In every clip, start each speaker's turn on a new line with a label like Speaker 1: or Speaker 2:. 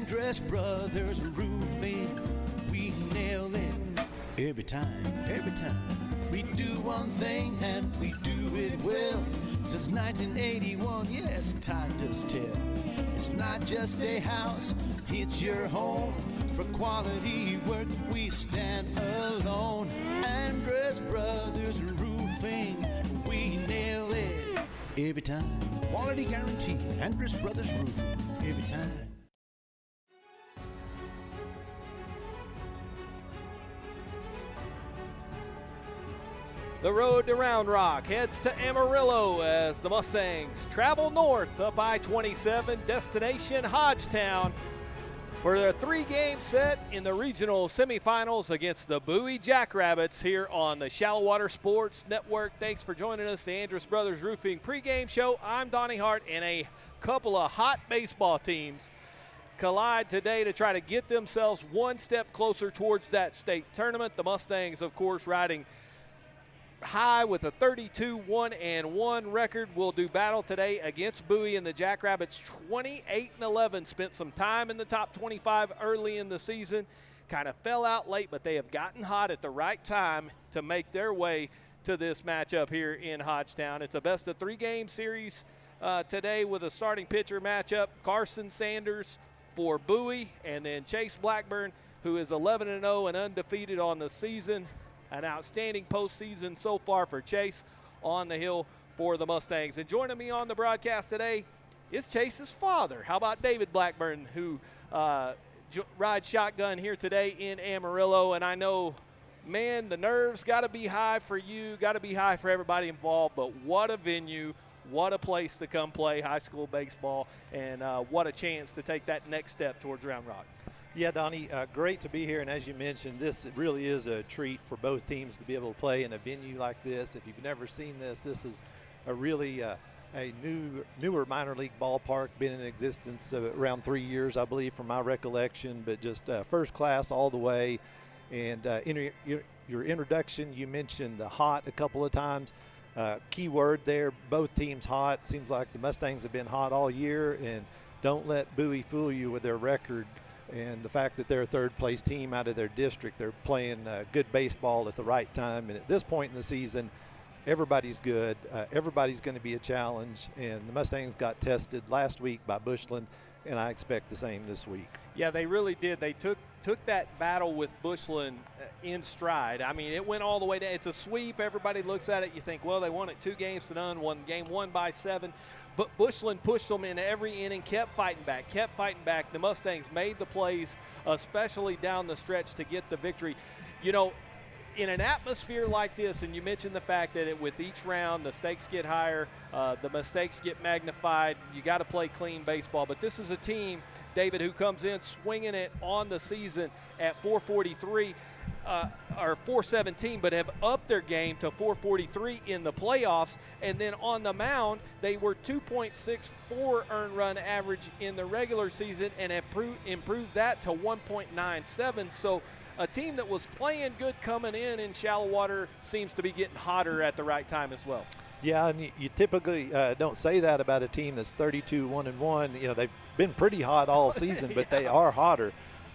Speaker 1: Andress Brothers Roofing. We nail it every time, every time. We do one thing and we do it well. Since 1981, yes, time does tell. It's not just a house, it's your home. For quality work, we stand alone. Andress Brothers Roofing, we nail it every time. Quality guarantee, Andress Brothers Roofing, every time.
Speaker 2: The road to Round Rock heads to Amarillo as the Mustangs travel north up I-27, destination Hodgetown, for their three-game set in the regional semifinals against the Bowie Jackrabbits here on the Shallowater Sports Network. Thanks for joining us, the Andress Brothers Roofing pregame show. I'm Donnie Hart, and a couple of hot baseball teams collide today to try to get themselves one step closer towards that state tournament. The Mustangs, of course, riding high with a 32-1-1 record, will do battle today against Bowie, and the Jackrabbits 28-11. Spent some time in the top 25 early in the season, kind of fell out late, but they have gotten hot at the right time to make their way to this matchup here in Hodgetown. It's a best of three game series today with a starting pitcher matchup. Carson Sanders for Bowie, and then Chase Blackburn, who is 11-0 and undefeated on the season. An outstanding postseason so far for Chase on the hill for the Mustangs. And joining me on the broadcast today is Chase's father. How about David Blackburn, who rides shotgun here today in Amarillo? And I know, man, the nerves got to be high for you, got to be high for everybody involved. But what a venue, what a place to come play high school baseball, and what a chance to take that next step towards Round Rock.
Speaker 3: Yeah, Donnie, great to be here, and as you mentioned, this really is a treat for both teams to be able to play in a venue like this. If you've never seen this is a really a newer minor league ballpark, been in existence around 3 years, I believe, from my recollection, but just first class all the way. And in your introduction, you mentioned hot a couple of times. Key word there, both teams hot. Seems like the Mustangs have been hot all year, and don't let Bowie fool you with their record and the fact that they're a third-place team out of their district. They're playing good baseball at the right time, and at this point in the season, everybody's good. Everybody's going to be a challenge, and the Mustangs got tested last week by Bushland, and I expect the same this week.
Speaker 2: Yeah, they really did. They took that battle with Bushland in stride. I mean, it went all the way down. It's a sweep. Everybody looks at it. You think, well, they won it 2-0, won game 1 by 7. But Bushland pushed them in every inning, kept fighting back. The Mustangs made the plays, especially down the stretch, to get the victory. You know, in an atmosphere like this, and you mentioned the fact that with each round the stakes get higher, the mistakes get magnified, you got to play clean baseball. But this is a team, David, who comes in swinging it on the season at 443 or 417, but have upped their game to 443 in the playoffs. And then on the mound, they were 2.64 earned run average in the regular season and have improved that to 1.97. So a team that was playing good coming in Shallowater seems to be getting hotter at the right time as well.
Speaker 3: Yeah, and you typically don't say that about a team that's 32-1-1. You know, they've been pretty hot all season, but they are hotter.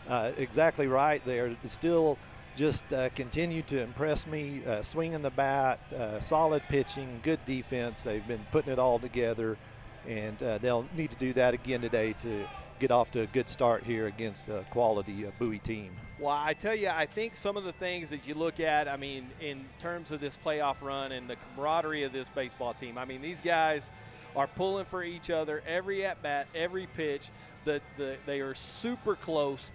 Speaker 3: Exactly right. They are still just continue to impress me, swinging the bat, solid pitching, good defense. They've been putting it all together, and they'll need to do that again today to get off to a good start here against a quality Bowie team.
Speaker 2: Well, I tell you, I think some of the things that you look at, I mean, in terms of this playoff run and the camaraderie of this baseball team, I mean, these guys are pulling for each other every at-bat, every pitch. They are super close.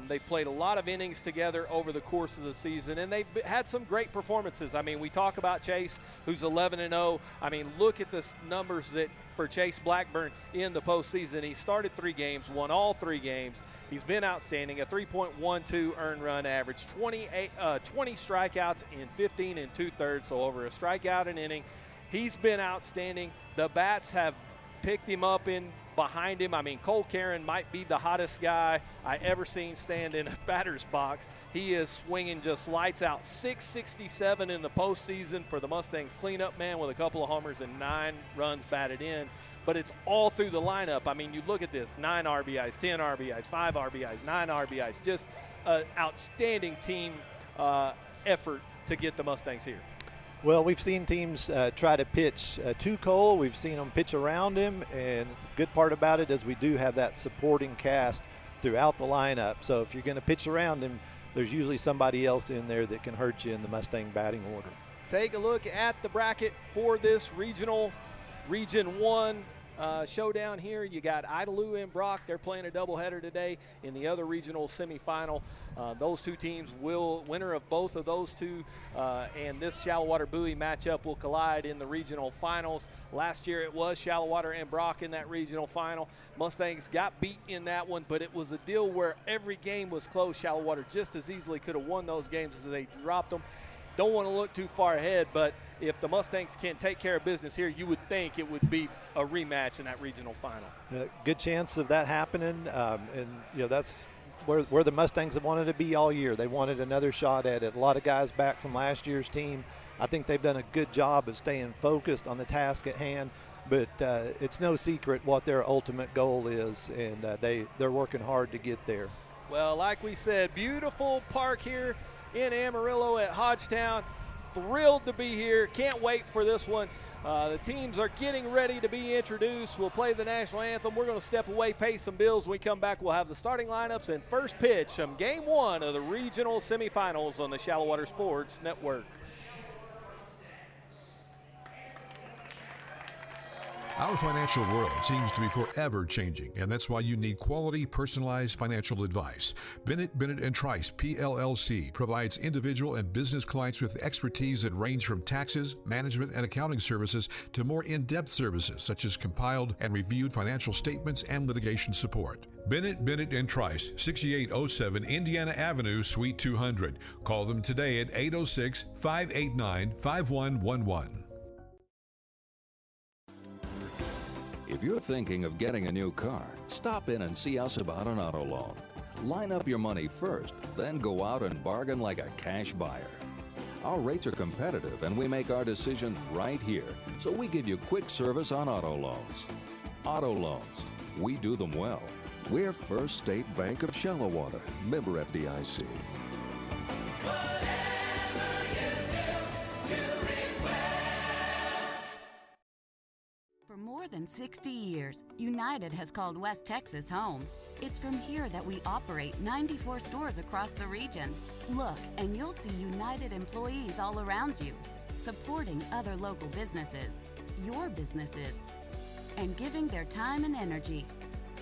Speaker 2: They've played a lot of innings together over the course of the season, and they've had some great performances. I mean, we talk about Chase, who's 11-0. I mean, look at the numbers that for Chase Blackburn in the postseason. He started 3 games, won all 3 games. He's been outstanding, a 3.12 earned run average, 20 strikeouts in 15 2/3, so over a strikeout an inning. He's been outstanding. The bats have picked him up in behind him. I mean, Cole Karen might be the hottest guy I ever seen stand in a batter's box. He is swinging just lights out. 667 in the postseason for the Mustangs cleanup man with a couple of homers and 9 runs batted in. but it's all through the lineup. I mean, you look at this, 9 RBIs, 10 RBIs, 5 RBIs, 9 RBIs, just an outstanding team effort to get the Mustangs here.
Speaker 3: Well, we've seen teams try to pitch to Cole. We've seen them pitch around him, and the good part about it is we do have that supporting cast throughout the lineup. So if you're going to pitch around him, there's usually somebody else in there that can hurt you in the Mustang batting order.
Speaker 2: Take a look at the bracket for this regional Region 1 showdown here. You got Idalou and Brock. They're playing a doubleheader today in the other regional semifinal. Those two teams winner of both of those two and this Shallowater Bowie matchup will collide in the regional finals. Last year it was Shallowater and Brock in that regional final. Mustangs got beat in that one, but it was a deal where every game was close. Shallowater just as easily could have won those games as they dropped them. Don't want to look too far ahead, but if the Mustangs can take care of business here, you would think it would be a rematch in that regional final.
Speaker 3: Good chance of that happening, and that's where the Mustangs have wanted to be all year. They wanted another shot at it. A lot of guys back from last year's team. I think they've done a good job of staying focused on the task at hand, but it's no secret what their ultimate goal is, and they're working hard to get there.
Speaker 2: Well, like we said, beautiful park here in Amarillo at Hodgetown. Thrilled to be here. Can't wait for this one. The teams are getting ready to be introduced. We'll play the national anthem. We're going to step away, pay some bills. When we come back, we'll have the starting lineups and first pitch from Game 1 of the regional semifinals on the Shallowater Sports Network.
Speaker 4: Our financial world seems to be forever changing, and that's why you need quality, personalized financial advice. Bennett & Trice, PLLC, provides individual and business clients with expertise that range from taxes, management, and accounting services to more in-depth services such as compiled and reviewed financial statements and litigation support. Bennett & Trice, 6807 Indiana Avenue, Suite 200. Call them today at 806-589-5111.
Speaker 5: If you're thinking of getting a new car, stop in and see us about an auto loan. Line up your money first, then go out and bargain like a cash buyer. Our rates are competitive and we make our decisions right here, so we give you quick service on auto loans. Auto loans, we do them well. We're First State Bank of Shallowater, member FDIC.
Speaker 6: For more than 60 years, United has called West Texas home. It's from here that we operate 94 stores across the region. Look, and you'll see United employees all around you, supporting other local businesses, your businesses, and giving their time and energy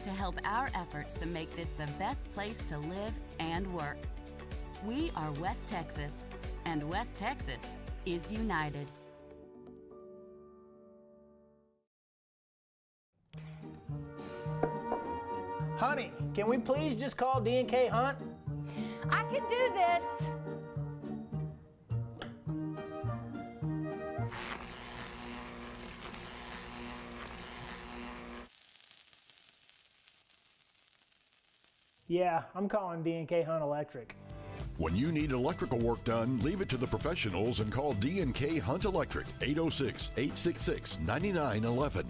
Speaker 6: to help our efforts to make this the best place to live and work. We are West Texas, and West Texas is United.
Speaker 7: Honey, can we please just call D&K Hunt?
Speaker 8: I can do this.
Speaker 7: Yeah, I'm calling D&K Hunt Electric.
Speaker 9: When you need electrical work done, leave it to the professionals and call D&K Hunt Electric, 806-866-9911.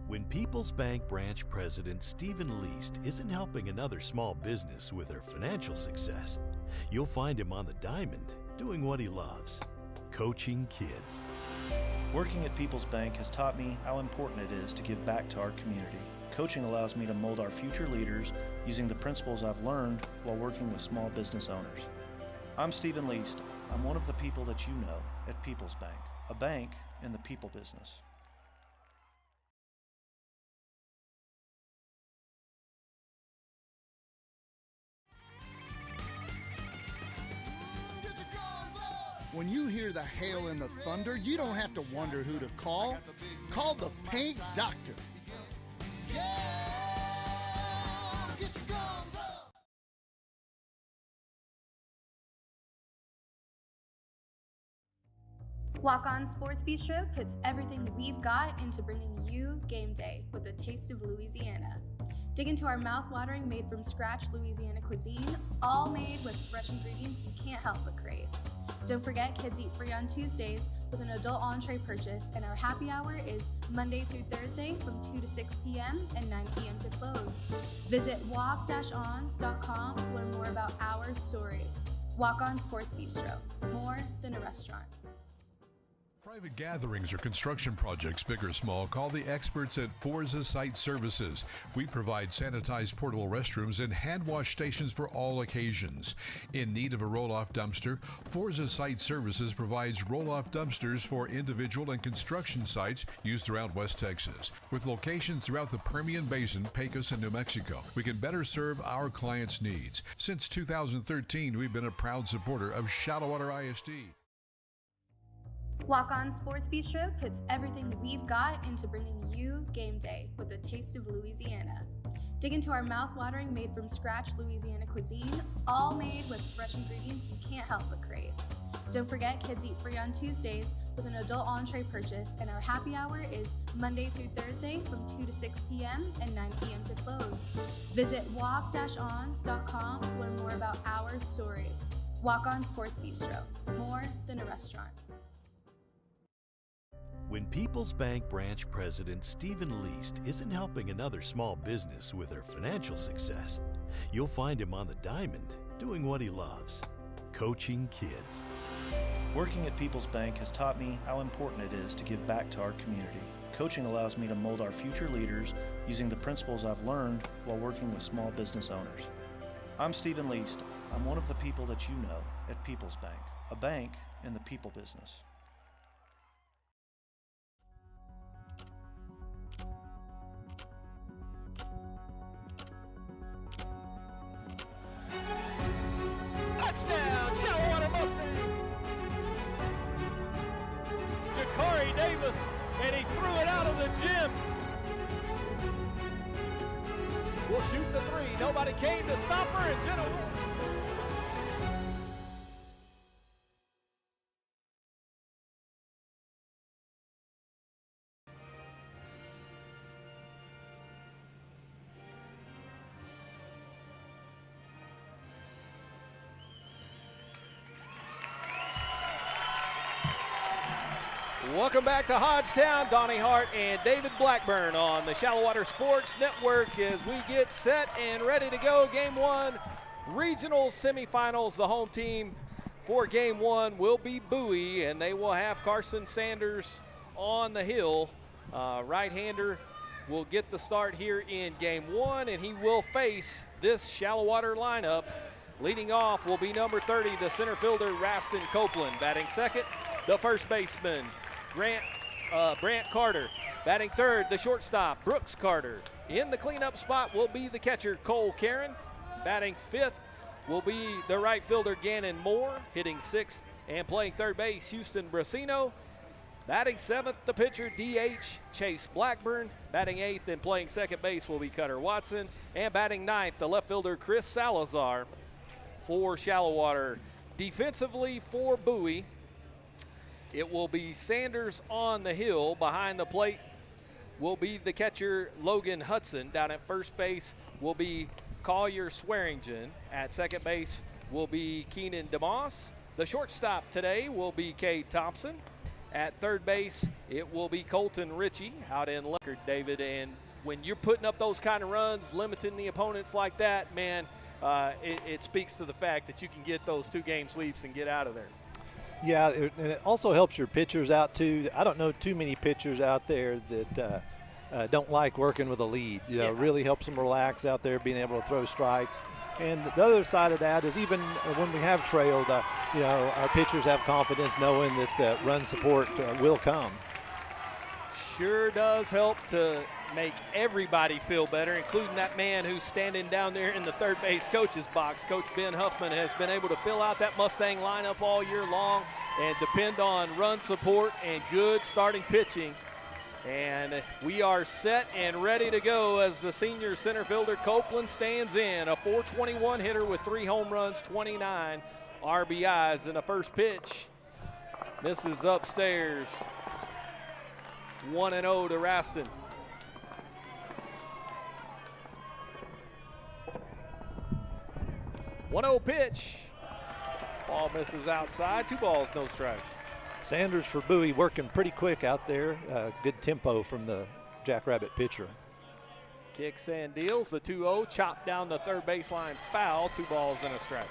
Speaker 10: When People's Bank branch president Stephen Least isn't helping another small business with their financial success, you'll find him on the diamond doing what he loves, coaching kids.
Speaker 11: Working at People's Bank has taught me how important it is to give back to our community. Coaching allows me to mold our future leaders using the principles I've learned while working with small business owners. I'm Stephen Least. I'm one of the people that you know at People's Bank, a bank in the people business.
Speaker 12: When you hear the hail and the thunder, you don't have to wonder who to call. Call the Paint Doctor.
Speaker 8: Walk On Sports Bistro puts everything we've got into bringing you game day with a taste of Louisiana. Dig into our mouth-watering made-from-scratch Louisiana cuisine, all made with fresh ingredients you can't help but crave. Don't forget, kids eat free on Tuesdays with an adult entree purchase, and our happy hour is Monday through Thursday from 2 to 6 p.m. and 9 p.m. to close. Visit walk-ons.com to learn more about our story. Walk On Sports Bistro, more than a restaurant.
Speaker 4: Private gatherings or construction projects, big or small, call the experts at Forza Site Services. We provide sanitized portable restrooms and hand wash stations for all occasions. In need of a roll-off dumpster, Forza Site Services provides roll-off dumpsters for individual and construction sites used throughout West Texas. With locations throughout the Permian Basin, Pecos, and New Mexico, we can better serve our clients' needs. Since 2013, we've been a proud supporter of Shallowater ISD.
Speaker 8: Walk On Sports Bistro puts everything we've got into bringing you game day with a taste of Louisiana. Dig into our mouth-watering made-from-scratch Louisiana cuisine, all made with fresh ingredients you can't help but crave. Don't forget, kids eat free on Tuesdays with an adult entree purchase, and our happy hour is Monday through Thursday from 2 to 6 p.m. and 9 p.m. to close. Visit walk-ons.com to learn more about our story. Walk On Sports Bistro, more than a restaurant.
Speaker 10: When People's Bank branch president Stephen Least isn't helping another small business with their financial success, you'll find him on the diamond doing what he loves, coaching kids.
Speaker 11: Working at People's Bank has taught me how important it is to give back to our community. Coaching allows me to mold our future leaders using the principles I've learned while working with small business owners. I'm Stephen Least. I'm one of the people that you know at People's Bank, a bank in the people business.
Speaker 2: Touchdown, Shallowater Mustangs! Jakari Davis, and he threw it out of the gym. Will shoot the three. Nobody came to stop her, and Jenna Wolf. Welcome back to Hodgetown. Donnie Hart and David Blackburn on the Shallowater Sports Network as we get set and ready to go. Game one, regional semifinals. The home team for game one will be Bowie, and they will have Carson Sanders on the hill. Right-hander will get the start here in game one, and he will face this Shallowater lineup. Leading off will be number 30, the center fielder, Raston Copeland. Batting second, the first baseman, Brant Carter. Batting third, the shortstop, Brooks Carter. In the cleanup spot will be the catcher, Cole Karen. Batting fifth will be the right fielder, Gannon Moore. Hitting sixth and playing third base, Houston Brasino. Batting seventh, the pitcher, DH, Chase Blackburn. Batting eighth and playing second base will be Cutter Watson. And batting ninth, the left fielder, Chris Salazar for Shallowater. Defensively for Bowie, it will be Sanders on the hill. Behind the plate will be the catcher, Logan Hudson. Down at first base will be Collier Swearingen. At second base will be Keenan DeMoss. The shortstop today will be Cade Thompson. At third base, it will be Colton Ritchie out in Leonard, David. And when you're putting up those kind of runs, limiting the opponents like that, man, it speaks to the fact that you can get those two-game sweeps and get out of there.
Speaker 3: Yeah, and it also helps your pitchers out too. I don't know too many pitchers out there that don't like working with a lead. You know, it really helps them relax out there, being able to throw strikes. And the other side of that is even when we have trailed, you know, our pitchers have confidence knowing that the run support will come.
Speaker 2: Sure does help to make everybody feel better, including that man who's standing down there in the third base coach's box. Coach Ben Huffman has been able to fill out that Mustang lineup all year long and depend on run support and good starting pitching. And we are set and ready to go as the senior center fielder Copeland stands in. A .421 hitter with 3 home runs, 29 RBIs. And the first pitch misses upstairs. 1-0 to Raston. 1-0 pitch. Ball misses outside. 2 balls, no strikes.
Speaker 3: Sanders for Bowie working pretty quick out there. Good tempo from the Jackrabbit pitcher.
Speaker 2: Kicks and deals. The 2-0 chopped down the third baseline foul. 2 balls and a strike.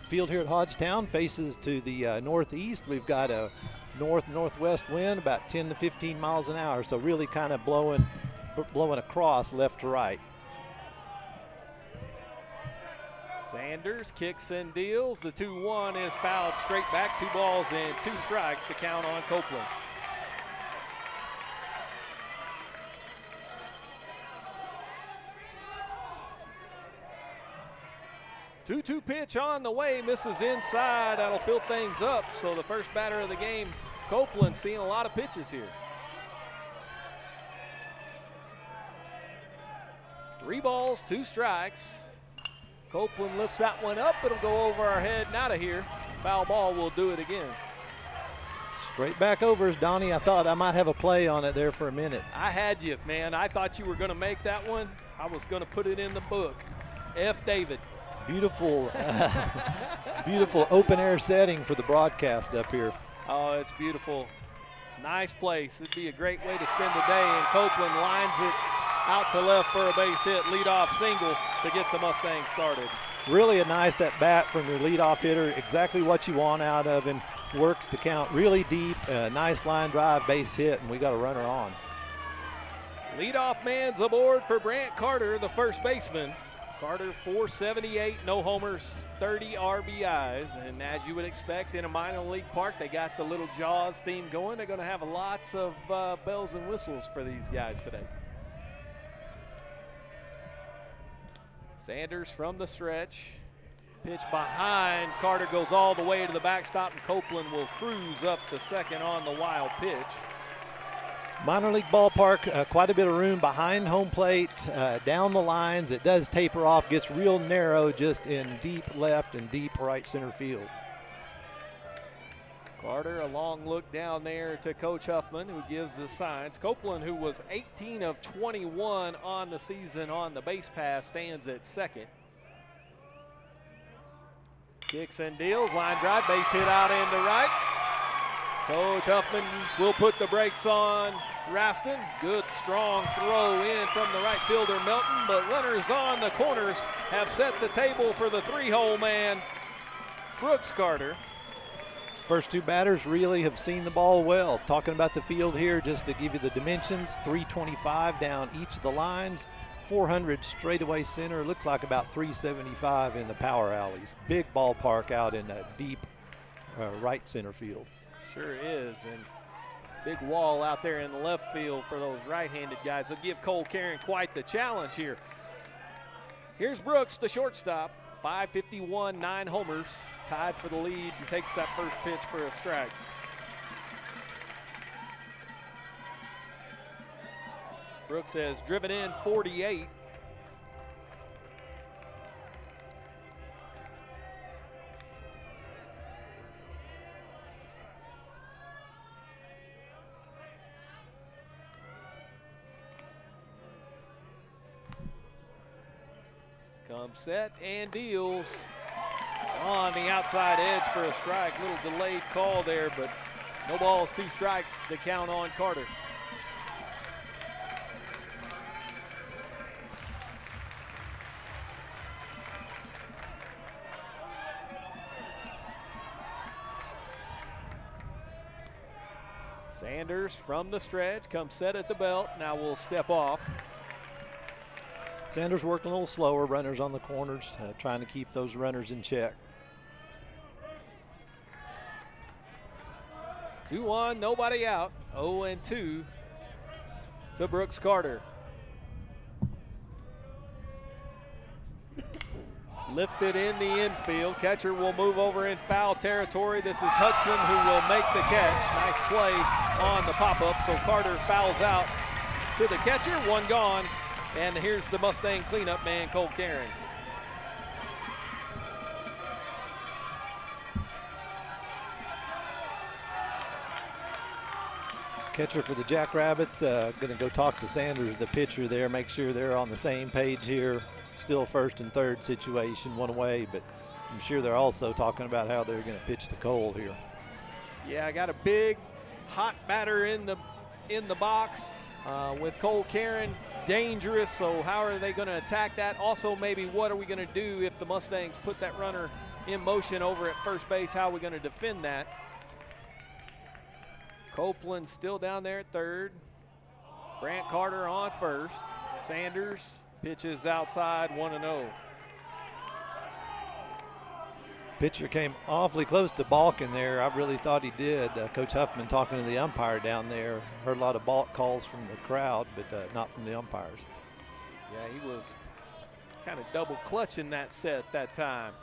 Speaker 3: Field here at Hodgetown faces to the northeast. We've got a north-northwest wind about 10 to 15 miles an hour, so really kind of blowing across left to right.
Speaker 2: Sanders kicks and deals. The 2-1 is fouled straight back. 2 balls and 2 strikes to count on Copeland. Two-two pitch on the way, misses inside. That'll fill things up. So the first batter of the game, Copeland, seeing a lot of pitches here. 3 balls, 2 strikes. Copeland lifts that one up. It'll go over our head and out of here. Foul ball will do it again.
Speaker 3: Straight back overs, Donnie. I thought I might have a play on it there for a minute.
Speaker 2: I had you, man. I thought you were going to make that one. I was going to put it in the book. F. David.
Speaker 3: Beautiful, beautiful open air setting for the broadcast up here.
Speaker 2: Oh, it's beautiful. Nice place. It'd be a great way to spend the day, and Copeland lines it out to left for a base hit, leadoff single to get the Mustangs started.
Speaker 3: Really a nice at bat from your leadoff hitter. Exactly what you want out of him. Works the count really deep. Nice line drive, base hit, and we got a runner on.
Speaker 2: Leadoff man's aboard for Brant Carter, the first baseman. Carter, 478, no homers, 30 RBIs. And as you would expect in a minor league park, they got the little Jaws theme going. They're going to have lots of bells and whistles for these guys today. Sanders from the stretch. Pitch behind. Carter goes all the way to the backstop, and Copeland will cruise up to second on the wild pitch.
Speaker 3: Minor league ballpark, quite a bit of room behind home plate, down the lines. It does taper off, gets real narrow just in deep left and deep right center field.
Speaker 2: Carter, a long look down there to Coach Huffman, who gives the signs. Copeland, who was 18 of 21 on the season on the base pass, stands at second. Kicks and deals, line drive, base hit out into right. Coach Huffman will put the brakes on Raston. Good, strong throw in from the right fielder, Melton, but runners on the corners have set the table for the 3-hole man, Brooks Carter.
Speaker 3: First 2 batters really have seen the ball well. Talking about the field here, just to give you the dimensions, 325 down each of the lines, 400 straightaway center, looks like about 375 in the power alleys. Big ballpark out in a deep right center field.
Speaker 2: Sure is, and big wall out there in the left field for those right-handed guys. They'll give Cole Karen quite the challenge here. Here's Brooks, the shortstop, 551, 9 homers, tied for the lead, and takes that first pitch for a strike. Brooks has driven in 48. Comes set and deals on the outside edge for a strike. Little delayed call there, but no balls, 2 strikes to count on Carter. Sanders from the stretch, comes set at the belt. Now will step off.
Speaker 3: Sanders working a little slower, runners on the corners, trying to keep those runners in check.
Speaker 2: 2-1, nobody out. 0-2 to Brooks Carter. Lifted in the infield. Catcher will move over in foul territory. This is Hudson who will make the catch. Nice play on the pop-up, so Carter fouls out to the catcher. 1 gone. And here's the Mustang cleanup man, Cole Karen.
Speaker 3: Catcher for the Jackrabbits, going to go talk to Sanders, the pitcher there, make sure they're on the same page here. Still first and third situation, one away, but I'm sure they're also talking about how they're going to pitch to Cole here.
Speaker 2: Yeah, I got a big hot batter in the box with Cole Karen, dangerous. So how are they going to attack that? Also, maybe what are we going to do if the Mustangs put that runner in motion over at first base? How are we going to defend that? Copeland still down there at third. Brant Carter on first. Sanders pitches outside, 1-0.
Speaker 3: Pitcher came awfully close to balking there. I really thought he did. Coach Huffman talking to the umpire down there. Heard a lot of balk calls from the crowd, but not from the umpires.
Speaker 2: Yeah, he was kind of double clutching that set that time.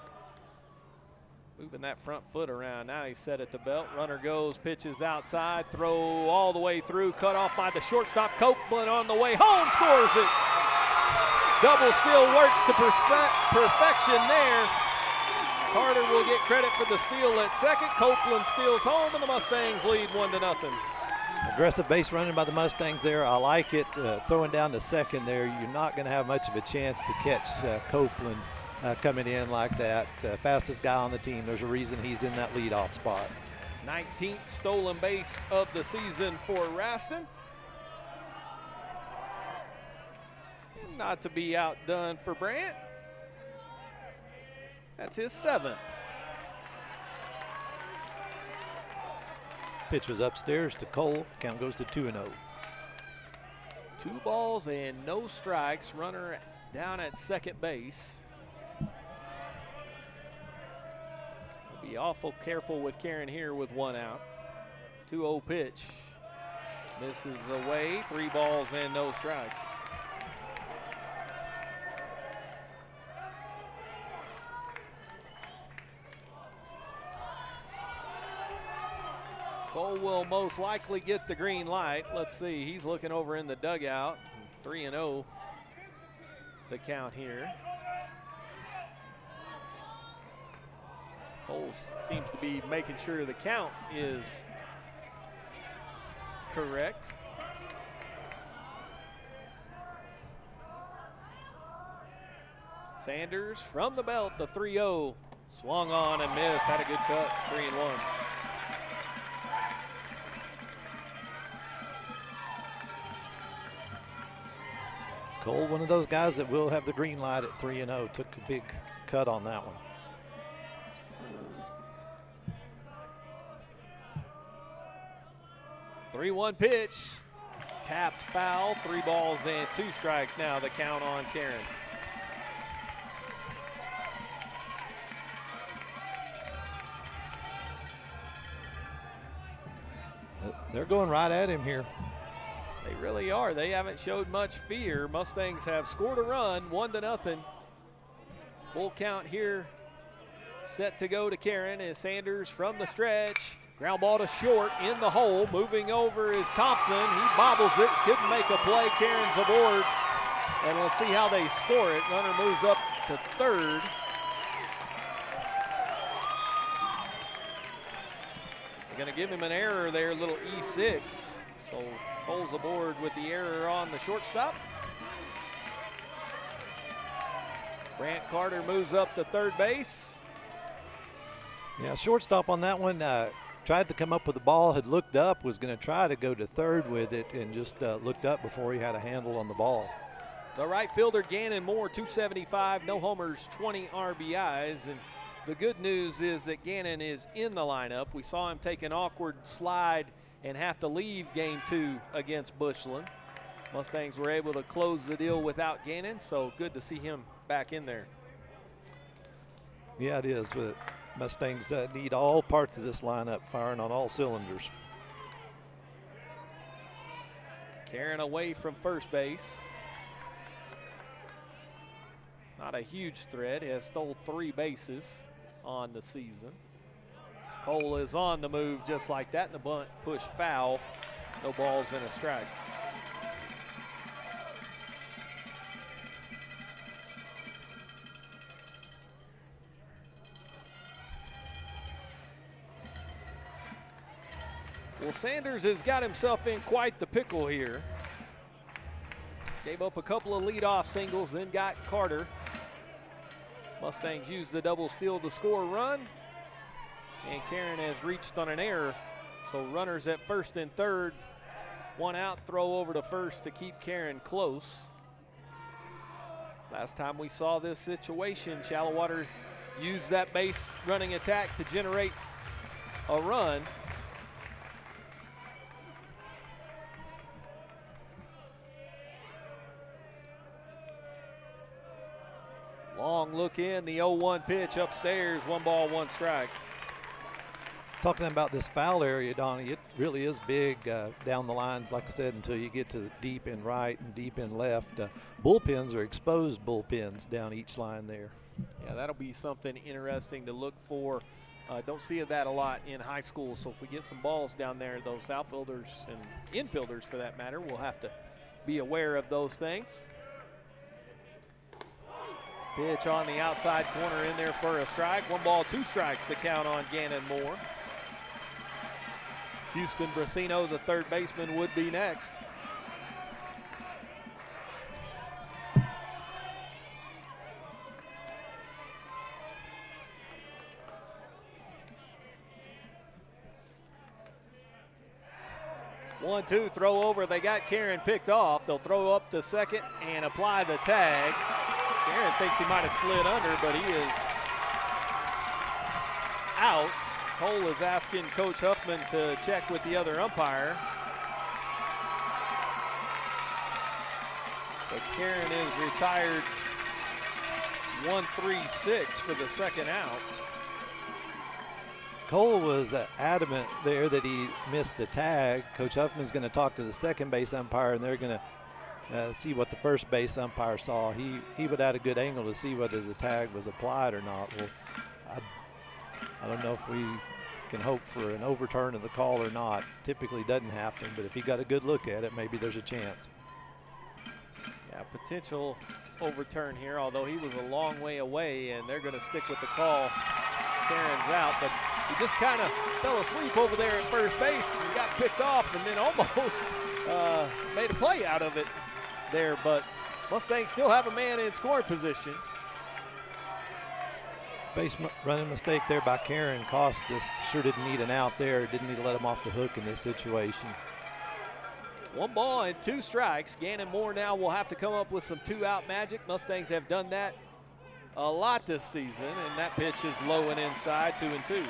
Speaker 2: Moving that front foot around. Now he's set at the belt. Runner goes, pitches outside, throw all the way through, cut off by the shortstop. Copeland on the way home, scores it. Double steal works to perfection there. Carter will get credit for the steal at second. Copeland steals home, and the Mustangs lead 1-0.
Speaker 3: Aggressive base running by the Mustangs there. I like it. Throwing down to second there, you're not going to have much of a chance to catch Copeland coming in like that. Fastest guy on the team. There's a reason he's in that leadoff spot.
Speaker 2: 19th stolen base of the season for Raston. Not to be outdone for Brant. That's his 7th.
Speaker 3: Pitch was upstairs to Cole. Count goes to 2-0.
Speaker 2: 2 balls and no strikes. Runner down at second base. Be awful careful with Karen here with 1 out. 2-0 pitch. Misses away. 3 balls and no strikes. Cole will most likely get the green light. Let's see, he's looking over in the dugout. 3-0 the count here. Cole seems to be making sure the count is correct. Sanders from the belt, the 3-0. Swung on and missed, had a good cut, 3-1.
Speaker 3: Cole, one of those guys that will have the green light at 3-0. Took a big cut on that one.
Speaker 2: Three-one pitch, tapped foul, 3 balls and 2 strikes now the count on Karen.
Speaker 3: They're going right at him here.
Speaker 2: They really are. They haven't showed much fear. Mustangs have scored a run, 1-0. Full count here, set to go to Karen as Sanders from the stretch. Ground ball to short in the hole. Moving over is Thompson. He bobbles it, couldn't make a play. Karen's aboard. And let's see how they score it. Runner moves up to third. They're going to give him an error there, little E6. So Cole's aboard with the error on the shortstop. Brant Carter moves up to third base.
Speaker 3: Yeah, shortstop on that one. Tried to come up with the ball, had looked up, was going to try to go to third with it, and just looked up before he had a handle on the ball.
Speaker 2: The right fielder, Gannon Moore, 275, no homers, 20 RBIs. And the good news is that Gannon is in the lineup. We saw him take an awkward slide and have to leave game 2 against Bushland. Mustangs were able to close the deal without Gannon, so good to see him back in there.
Speaker 3: Yeah, it is, but Mustangs need all parts of this lineup firing on all cylinders.
Speaker 2: Karen away from first base. Not a huge threat, he has stole 3 bases on the season. Cole is on the move just like that, and the bunt push foul. No balls and a strike. Well, Sanders has got himself in quite the pickle here. Gave up a couple of leadoff singles, then got Carter. Mustangs used the double steal to score a run. And Karen has reached on an error. So runners at first and third. One out, throw over to first to keep Karen close. Last time we saw this situation, Shallowater used that base running attack to generate a run. Long look in, the 0-1 pitch upstairs, 1 ball, 1 strike.
Speaker 3: Talking about this foul area, Donnie, it really is big down the lines, like I said, until you get to the deep in right and deep in left. Bullpens are exposed bullpens down each line there.
Speaker 2: Yeah, that'll be something interesting to look for. Don't see that a lot in high school, so if we get some balls down there, those outfielders and infielders for that matter will have to be aware of those things. Pitch on the outside corner in there for a strike. 1 ball, 2 strikes to count on Gannon Moore. Houston Bracino, the third baseman, would be next. One, two, throw over. They got Karen picked off. They'll throw up to second and apply the tag. Karen thinks he might have slid under, but he is out. Cole is asking Coach Huffman to check with the other umpire. But Karen is retired 1-3-6 for the second out.
Speaker 3: Cole was adamant there that he missed the tag. Coach Huffman's going to talk to the second base umpire, and they're going to see what the first base umpire saw. He would have a good angle to see whether the tag was applied or not. Well, I don't know if we can hope for an overturn of the call or not. Typically doesn't happen, but if he got a good look at it, maybe there's a chance.
Speaker 2: Yeah, potential overturn here, although he was a long way away, and they're going to stick with the call. Karen's out, but he just kind of fell asleep over there at first base and got picked off and then almost made a play out of it there, but Mustangs still have a man in scoring position.
Speaker 3: Base running mistake there by Karen cost us. Sure didn't need an out there. Didn't need to let him off the hook in this situation.
Speaker 2: 1 ball and 2 strikes. Gannon Moore now will have to come up with some 2-out magic. Mustangs have done that a lot this season, and that pitch is low and inside, 2-2.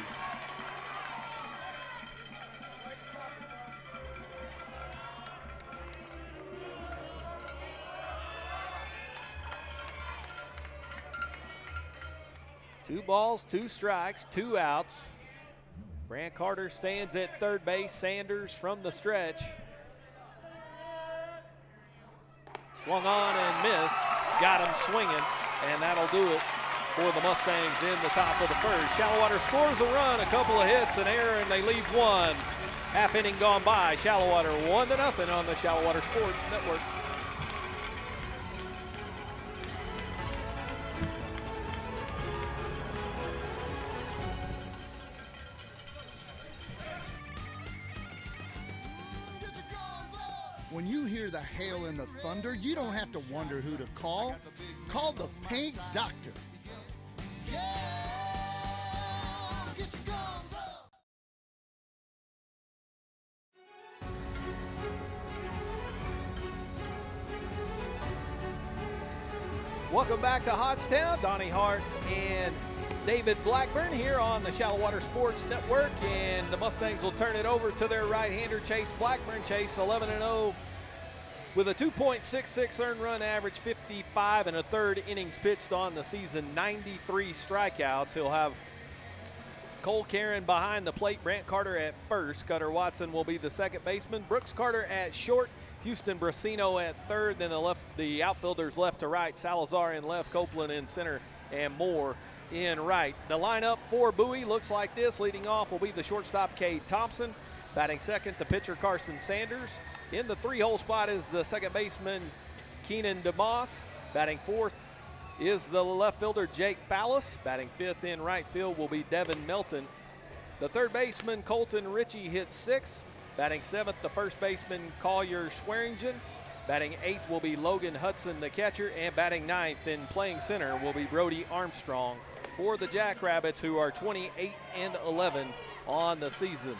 Speaker 2: Two balls, 2 strikes, 2 outs. Brant Carter stands at third base. Sanders from the stretch. Swung on and missed. Got him swinging, and that'll do it for the Mustangs in the top of the first. Shallowater scores a run, a couple of hits, an error, and they leave one. Half inning gone by. Shallowater 1-0 on the Shallowater Sports Network.
Speaker 12: When you hear the hail and the thunder, you don't have to wonder who to call. Call the Paint Doctor.
Speaker 2: Welcome back to Hodgetown. Donnie Hart and David Blackburn here on the Shallowater Sports Network, and the Mustangs will turn it over to their right-hander, Chase Blackburn. Chase 11-0 with a 2.66 earned run average, 55 1/3 innings pitched on the season, 93 strikeouts. He'll have Cole Karen behind the plate, Brant Carter at first. Cutter Watson will be the second baseman. Brooks Carter at short. Houston Bracino at third. Then the outfielders left to right. Salazar in left, Copeland in center, and Moore in right. The lineup for Bowie looks like this. Leading off will be the shortstop, Cade Thompson. Batting second, the pitcher, Carson Sanders. In the 3-hole spot is the second baseman, Keenan DeMoss. Batting fourth is the left fielder, Jake Fallis. Batting fifth in right field will be Devin Melton. The third baseman, Colton Ritchie, hits sixth. Batting 7th, the first baseman Collier Schweringen. Batting 8th will be Logan Hudson, the catcher. And batting 9th in playing center will be Brody Armstrong for the Jackrabbits, who are 28-11 on the season.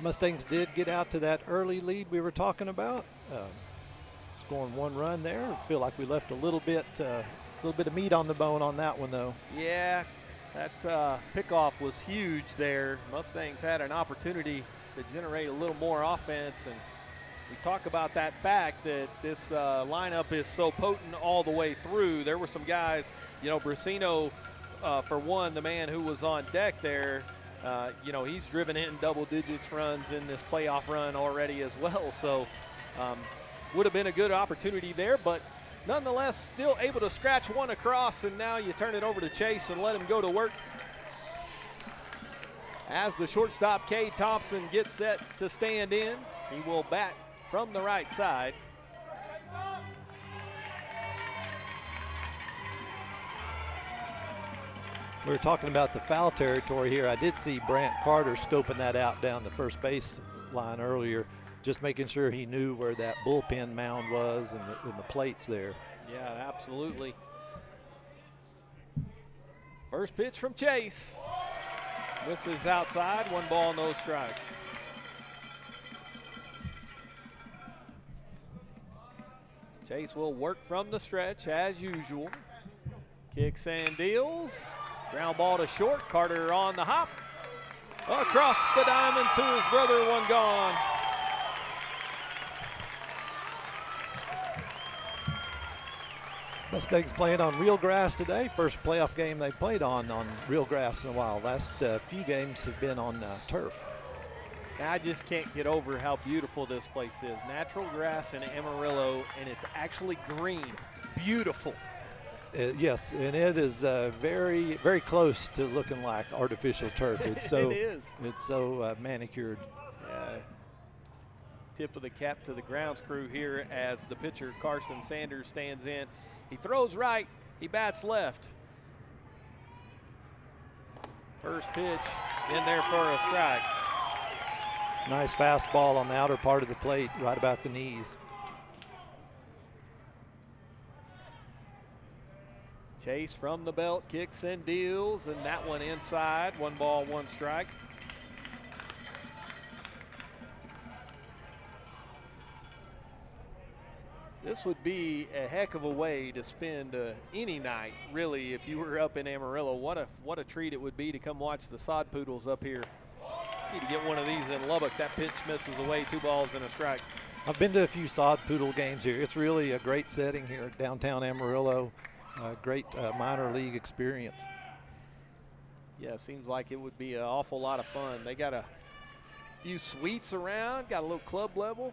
Speaker 3: Mustangs did get out to that early lead we were talking about, scoring 1 run there. Feel like we left a little bit of meat on the bone on that one, though.
Speaker 2: Yeah, that pickoff was huge there. Mustangs had an opportunity to generate a little more offense, and we talk about that fact that this lineup is so potent all the way through. There were some guys, you know, Brasino, for one, the man who was on deck there, you know, he's driven in double digits runs in this playoff run already as well. So would have been a good opportunity there, but nonetheless still able to scratch one across, and now you turn it over to Chase and let him go to work. As the shortstop, Cade Thompson, gets set to stand in, he will bat from the right side.
Speaker 3: We were talking about the foul territory here. I did see Brant Carter scoping that out down the first base line earlier, just making sure he knew where that bullpen mound was and the plates there.
Speaker 2: Yeah, absolutely. First pitch from Chase. Misses outside, 1 ball, no strikes. Chase will work from the stretch as usual. Kicks and deals. Ground ball to short. Carter on the hop. Across the diamond to his brother, 1 gone.
Speaker 3: Mustangs playing on real grass today. First playoff game they played on real grass in a while. Last few games have been on turf.
Speaker 2: I just can't get over how beautiful this place is. Natural grass in Amarillo, and it's actually green. Beautiful.
Speaker 3: Yes, and it is very, very close to looking like artificial turf. It's so,
Speaker 2: it is.
Speaker 3: It's so manicured.
Speaker 2: Tip of the cap to the grounds crew here as the pitcher Carson Sanders stands in. He throws right, he bats left. First pitch in there for a strike.
Speaker 3: Nice fastball on the outer part of the plate, right about the knees.
Speaker 2: Chase from the belt, kicks and deals, and that one inside. 1 ball, 1 strike. This would be a heck of a way to spend any night, really, if you were up in Amarillo. What a treat it would be to come watch the Sod Poodles up here. Need to get one of these in Lubbock. That pitch misses away, 2 balls and a strike.
Speaker 3: I've been to a few Sod Poodle games here. It's really a great setting here at downtown Amarillo. Great minor league experience.
Speaker 2: Yeah, it seems like it would be an awful lot of fun. They got a few suites around, got a little club level.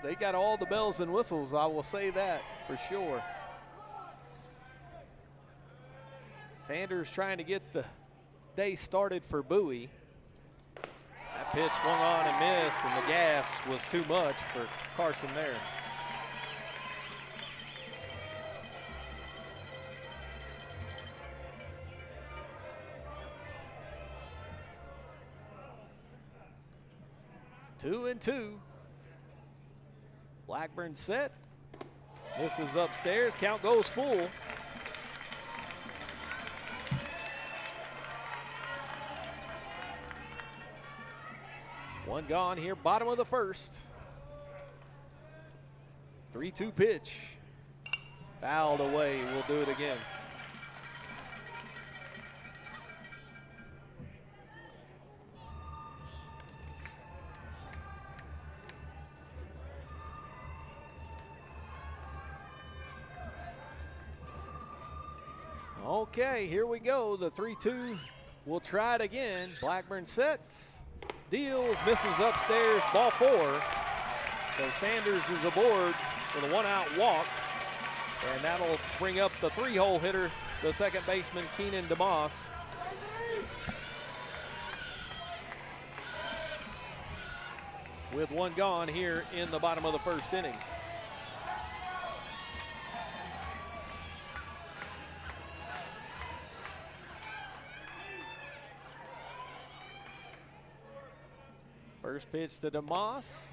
Speaker 2: They got all the bells and whistles, I will say that for sure. Sanders trying to get the day started for Bowie. That pitch swung on and missed, and the gas was too much for Carson there. Two and two. Blackburn set. This is upstairs. Count goes full. One gone here, bottom of the first. 3-2 pitch. Fouled away. We'll do it again. Okay, here we go. The 3-2. We'll try it again. Blackburn sets, deals, misses upstairs, ball 4. So Sanders is aboard with a 1-out walk. And that'll bring up the 3-hole hitter, the second baseman, Keenan DeMoss. With 1 gone here in the bottom of the first inning. First pitch to DeMoss.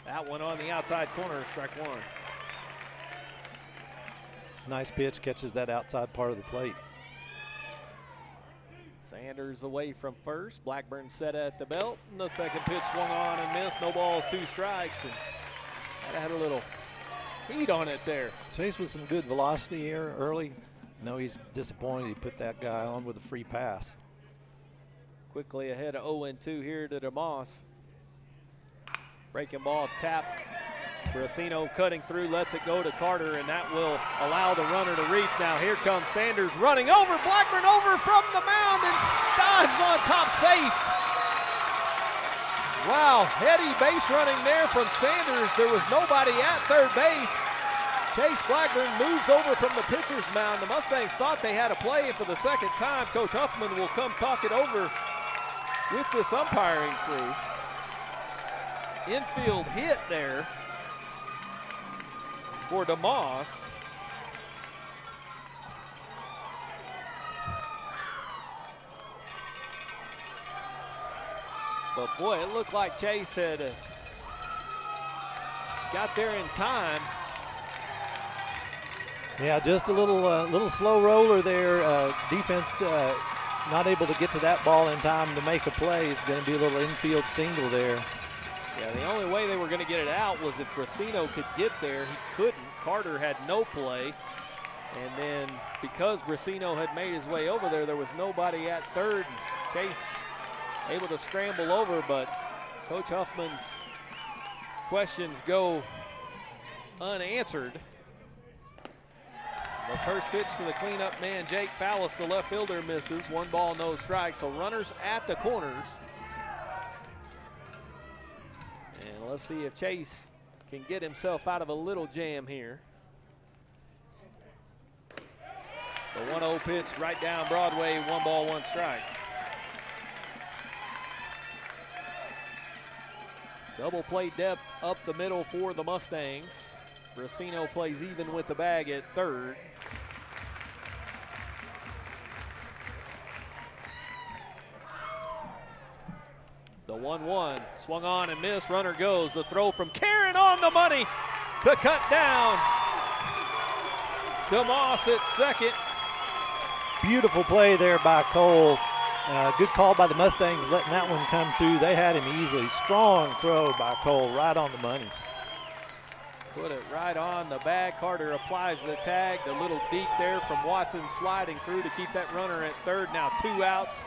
Speaker 2: That one on the outside corner, strike one.
Speaker 3: Nice pitch, catches that outside part of the plate.
Speaker 2: Sanders away from first. Blackburn set at the belt. And the second pitch swung on and missed. No balls, 2 strikes. And that had a little heat on it there.
Speaker 3: Chase with some good velocity here early. No, he's disappointed he put that guy on with a free pass.
Speaker 2: Quickly ahead of 0-2 here to DeMoss. Breaking ball tap. Brasino cutting through, lets it go to Carter, and that will allow the runner to reach. Now here comes Sanders running over. Blackburn over from the mound and dives on top safe. Wow, heady base running there from Sanders. There was nobody at third base. Chase Blackburn moves over from the pitcher's mound. The Mustangs thought they had a play for the second time. Coach Huffman will come talk it over with this umpiring crew. Infield hit there for DeMoss. But boy, it looked like Chase had got there in time.
Speaker 3: Yeah, just a little slow roller there. Defense not able to get to that ball in time to make a play. It's going to be a little infield single there.
Speaker 2: Yeah, the only way they were going to get it out was if Brasino could get there. He couldn't. Carter had no play. And then because Brasino had made his way over there, there was nobody at third. Chase able to scramble over, but Coach Huffman's questions go unanswered. The first pitch to the cleanup man, Jake Fallis, the left fielder, misses. 1 ball, no strikes. So runners at the corners. And let's see if Chase can get himself out of a little jam here. The 1-0 pitch right down Broadway, 1 ball, 1 strike. Double play depth up the middle for the Mustangs. Brasino plays even with the bag at third. The 1-1 swung on and missed. Runner goes. The throw from Karen on the money to cut down DeMoss at second.
Speaker 3: Beautiful play there by Cole. Good call by the Mustangs letting that one come through. They had him easily. Strong throw by Cole, right on the money.
Speaker 2: Put it right on the bag. Carter applies the tag. The little deep there from Watson sliding through to keep that runner at third. Now 2 outs.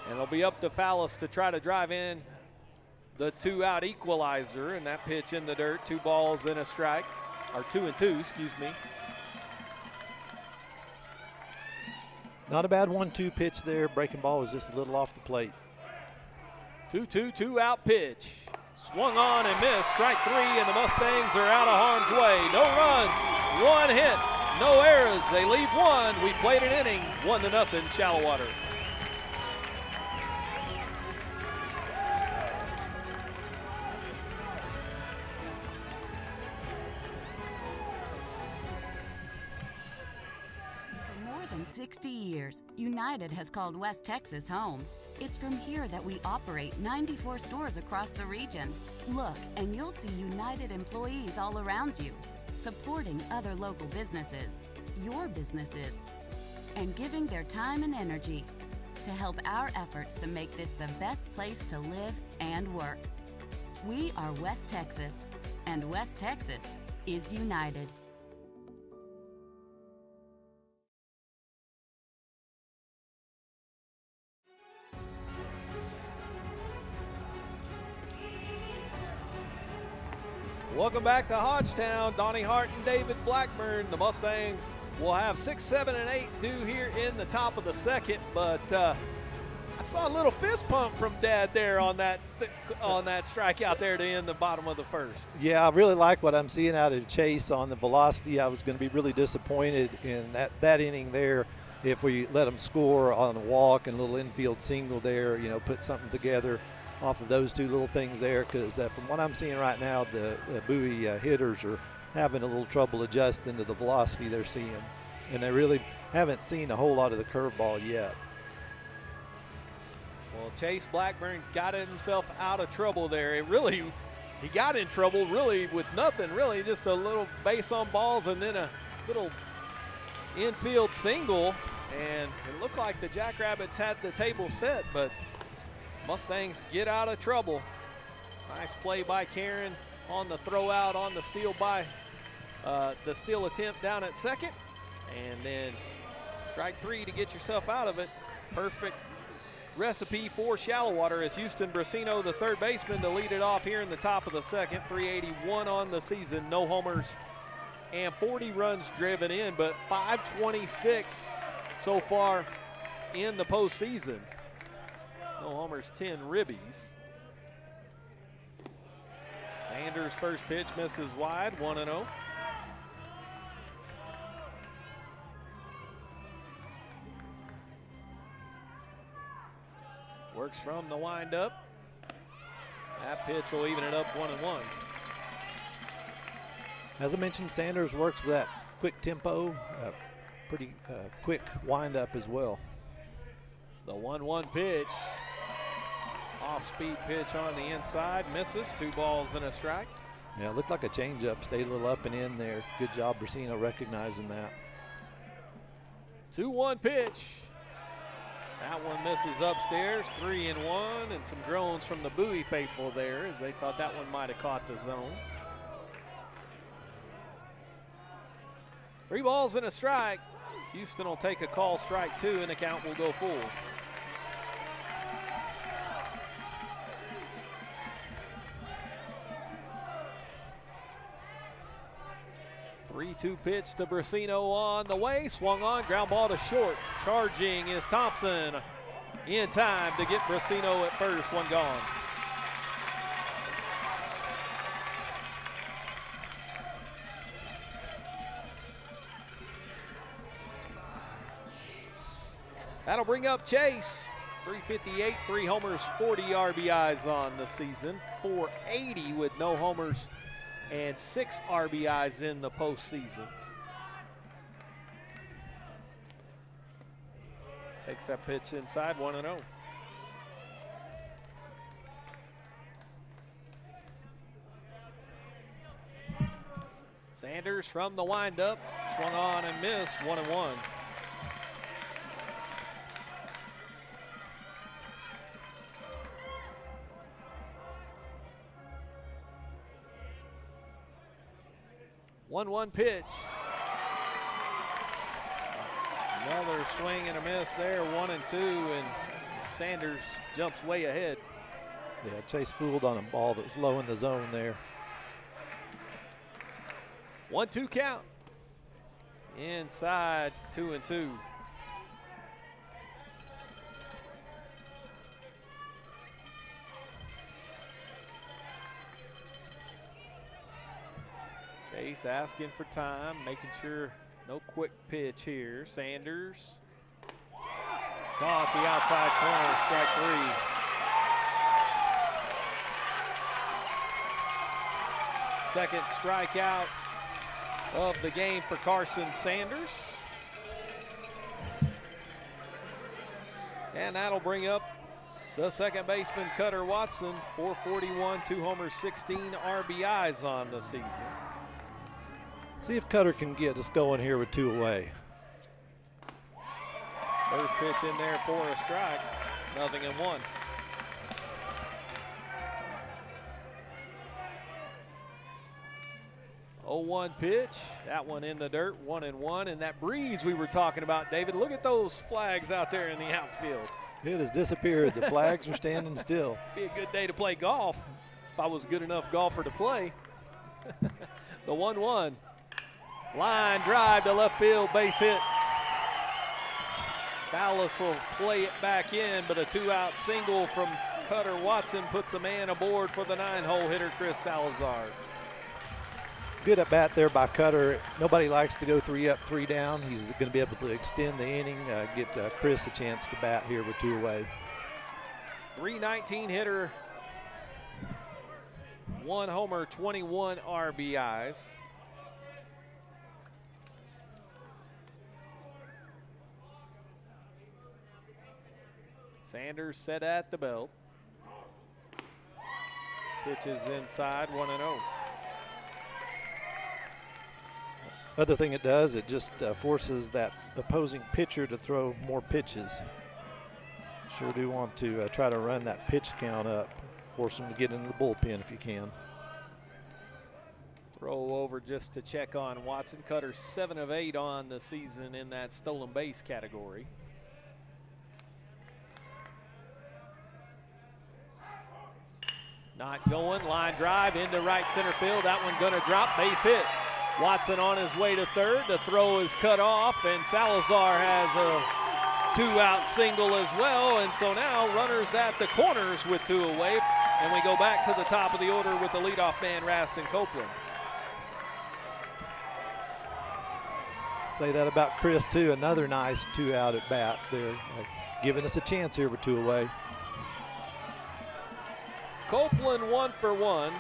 Speaker 2: And it'll be up to Fallis to try to drive in the 2-out equalizer. And that pitch in the dirt. 2 balls and a strike. Or 2-2, excuse me.
Speaker 3: Not a bad 1-2 pitch there. Breaking ball was just a little off the plate.
Speaker 2: 2-2, 2-out pitch. Swung on and missed. Strike 3, and the Mustangs are out of harm's way. No runs, 1 hit, no errors. They leave 1. We played an inning, 1-0, Shallowater.
Speaker 6: For more than 60 years, United has called West Texas home. It's from here that we operate 94 stores across the region. Look, and you'll see United employees all around you, supporting other local businesses, your businesses, and giving their time and energy to help our efforts to make this the best place to live and work. We are West Texas, and West Texas is united.
Speaker 2: Welcome back to Hodgetown. Donnie Hart and David Blackburn. The Mustangs will have 6, 7, and 8 due here in the top of the second, but I saw a little fist pump from Dad there on that strikeout there to end the bottom of the first.
Speaker 3: Yeah, I really like what I'm seeing out of Chase on the velocity. I was going to be really disappointed in that inning there if we let him score on a walk and a little infield single there, put something together off of those 2 little things there, because from what I'm seeing right now, the Bowie hitters are having a little trouble adjusting to the velocity they're seeing, and they really haven't seen a whole lot of the curveball yet.
Speaker 2: Well, Chase Blackburn got himself out of trouble there. He got in trouble really with nothing, really, just a little base on balls and then a little infield single. And it looked like the Jackrabbits had the table set, but Mustangs get out of trouble. Nice play by Karen on the throw out on the steal the steal attempt down at second. And then strike three to get yourself out of it. Perfect recipe for Shallowater as Houston Brasino, the third baseman, to lead it off here in the top of the second. 381 on the season, no homers and 40 runs driven in, but 526 so far in the postseason. No homers, 10 ribbies. Sanders' first pitch misses wide, 1-0. Works from the windup. That pitch will even it up 1-1.
Speaker 3: As I mentioned, Sanders works with that quick tempo, pretty quick windup as well.
Speaker 2: The 1-1 pitch. Off-speed pitch on the inside, misses, 2 balls and a strike.
Speaker 3: Yeah, it looked like a changeup, stayed a little up and in there. Good job, Brasino, recognizing that.
Speaker 2: 2-1 pitch. That one misses upstairs, 3-1, and some groans from the Bowie faithful there as they thought that one might have caught the zone. 3 balls and a strike. Houston will take a call, strike 2, and the count will go full. Three-two pitch to Brasino on the way. Swung on, ground ball to short. Charging is Thompson in time to get Brasino at first. One gone. That'll bring up Chase. 358, 3 homers, 40 RBIs on the season. 480 with no homers and 6 RBIs in the postseason. Takes that pitch inside, 1-0. Sanders from the windup, swung on and missed, 1-1. One pitch. Another swing and a miss there, 1-2, and Sanders jumps way ahead.
Speaker 3: Yeah, Chase fooled on a ball that was low in the zone there.
Speaker 2: 1-2 count. Inside, 2-2. Chase asking for time, making sure no quick pitch here. Sanders caught the outside corner, strike 3. Second strikeout of the game for Carson Sanders. And that'll bring up the second baseman, Cutter Watson, 441, 2 homers, 16 RBIs on the season.
Speaker 3: See if Cutter can get us going here with 2 away.
Speaker 2: First pitch in there for a strike, 0-1. Oh, 1 pitch, that one in the dirt, 1-1, and that breeze we were talking about, David, look at those flags out there in the outfield.
Speaker 3: It has disappeared. The flags are standing still.
Speaker 2: Be a good day to play golf if I was a good enough golfer to play. The 1-1. Line drive to left field, base hit. Fallis will play it back in, but a 2-out single from Cutter Watson puts a man aboard for the 9-hole hitter, Chris Salazar.
Speaker 3: Good at bat there by Cutter. Nobody likes to go 3 up, 3 down. He's going to be able to extend the inning, get Chris a chance to bat here with 2 away.
Speaker 2: 319 hitter, 1 homer, 21 RBIs. Sanders set at the belt. Pitches inside, 1-0.
Speaker 3: Other thing it does, it just forces that opposing pitcher to throw more pitches. Sure do want to try to run that pitch count up, force them to get into the bullpen if you can.
Speaker 2: Throw over just to check on Watson. Cutter 7 of 8 on the season in that stolen base category. Not going, line drive into right center field. That one gonna drop, base hit. Watson on his way to third. The throw is cut off, and Salazar has a 2-out single as well. And so now runners at the corners with 2 away. And we go back to the top of the order with the leadoff man, Raston Copeland.
Speaker 3: Say that about Chris too. Another nice 2-out at bat there, giving us a chance here with 2 away.
Speaker 2: Copeland 1 for 1.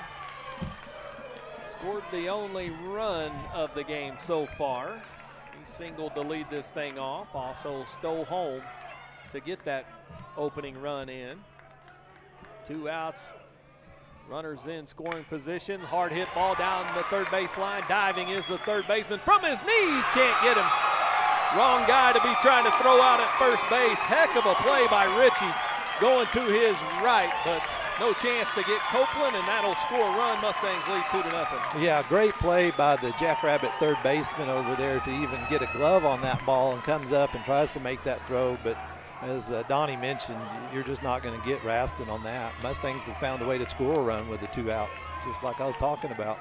Speaker 2: Scored the only run of the game so far. He singled to lead this thing off. Also stole home to get that opening run in. 2 outs. Runners in scoring position. Hard hit ball down the third base line. Diving is the third baseman from his knees. Can't get him. Wrong guy to be trying to throw out at first base. Heck of a play by Ritchie going to his right, but no chance to get Copeland, and that'll score a run. Mustangs lead 2-0.
Speaker 3: Yeah, great play by the Jackrabbit third baseman over there to even get a glove on that ball, and comes up and tries to make that throw. But as Donnie mentioned, you're just not going to get Raston on that. Mustangs have found a way to score a run with the 2 outs, just like I was talking about.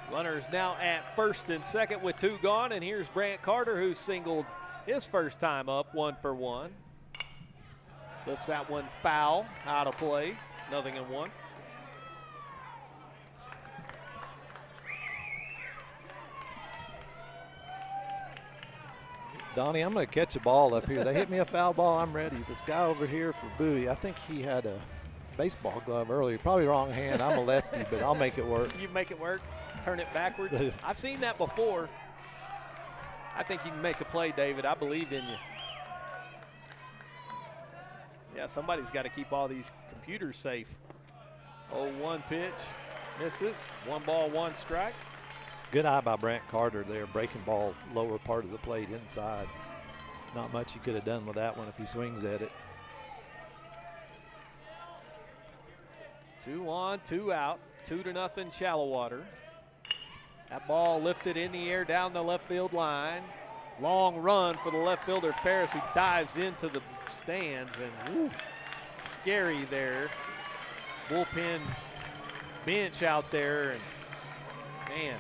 Speaker 2: Runners now at first and second with 2 gone, and here's Brant Carter, who singled his first time up, 1 for 1. Lifts that one foul, out of play, 0-1.
Speaker 3: Donnie, I'm going to catch a ball up here. They hit me a foul ball, I'm ready. This guy over here for Bowie, I think he had a baseball glove earlier. Probably wrong hand. I'm a lefty, but I'll make it work.
Speaker 2: You make it work, turn it backwards. I've seen that before. I think you can make a play, David. I believe in you. Yeah, somebody's got to keep all these computers safe. 0-1 pitch, misses. 1 ball, 1 strike.
Speaker 3: Good eye by Brant Carter there, breaking ball lower part of the plate inside. Not much he could have done with that one if he swings at it.
Speaker 2: 2 on, 2 out, 2-0 Shallowater. That ball lifted in the air down the left field line. Long run for the left fielder Ferris, who dives into the stands, and woo, scary there. Bullpen bench out there, and man.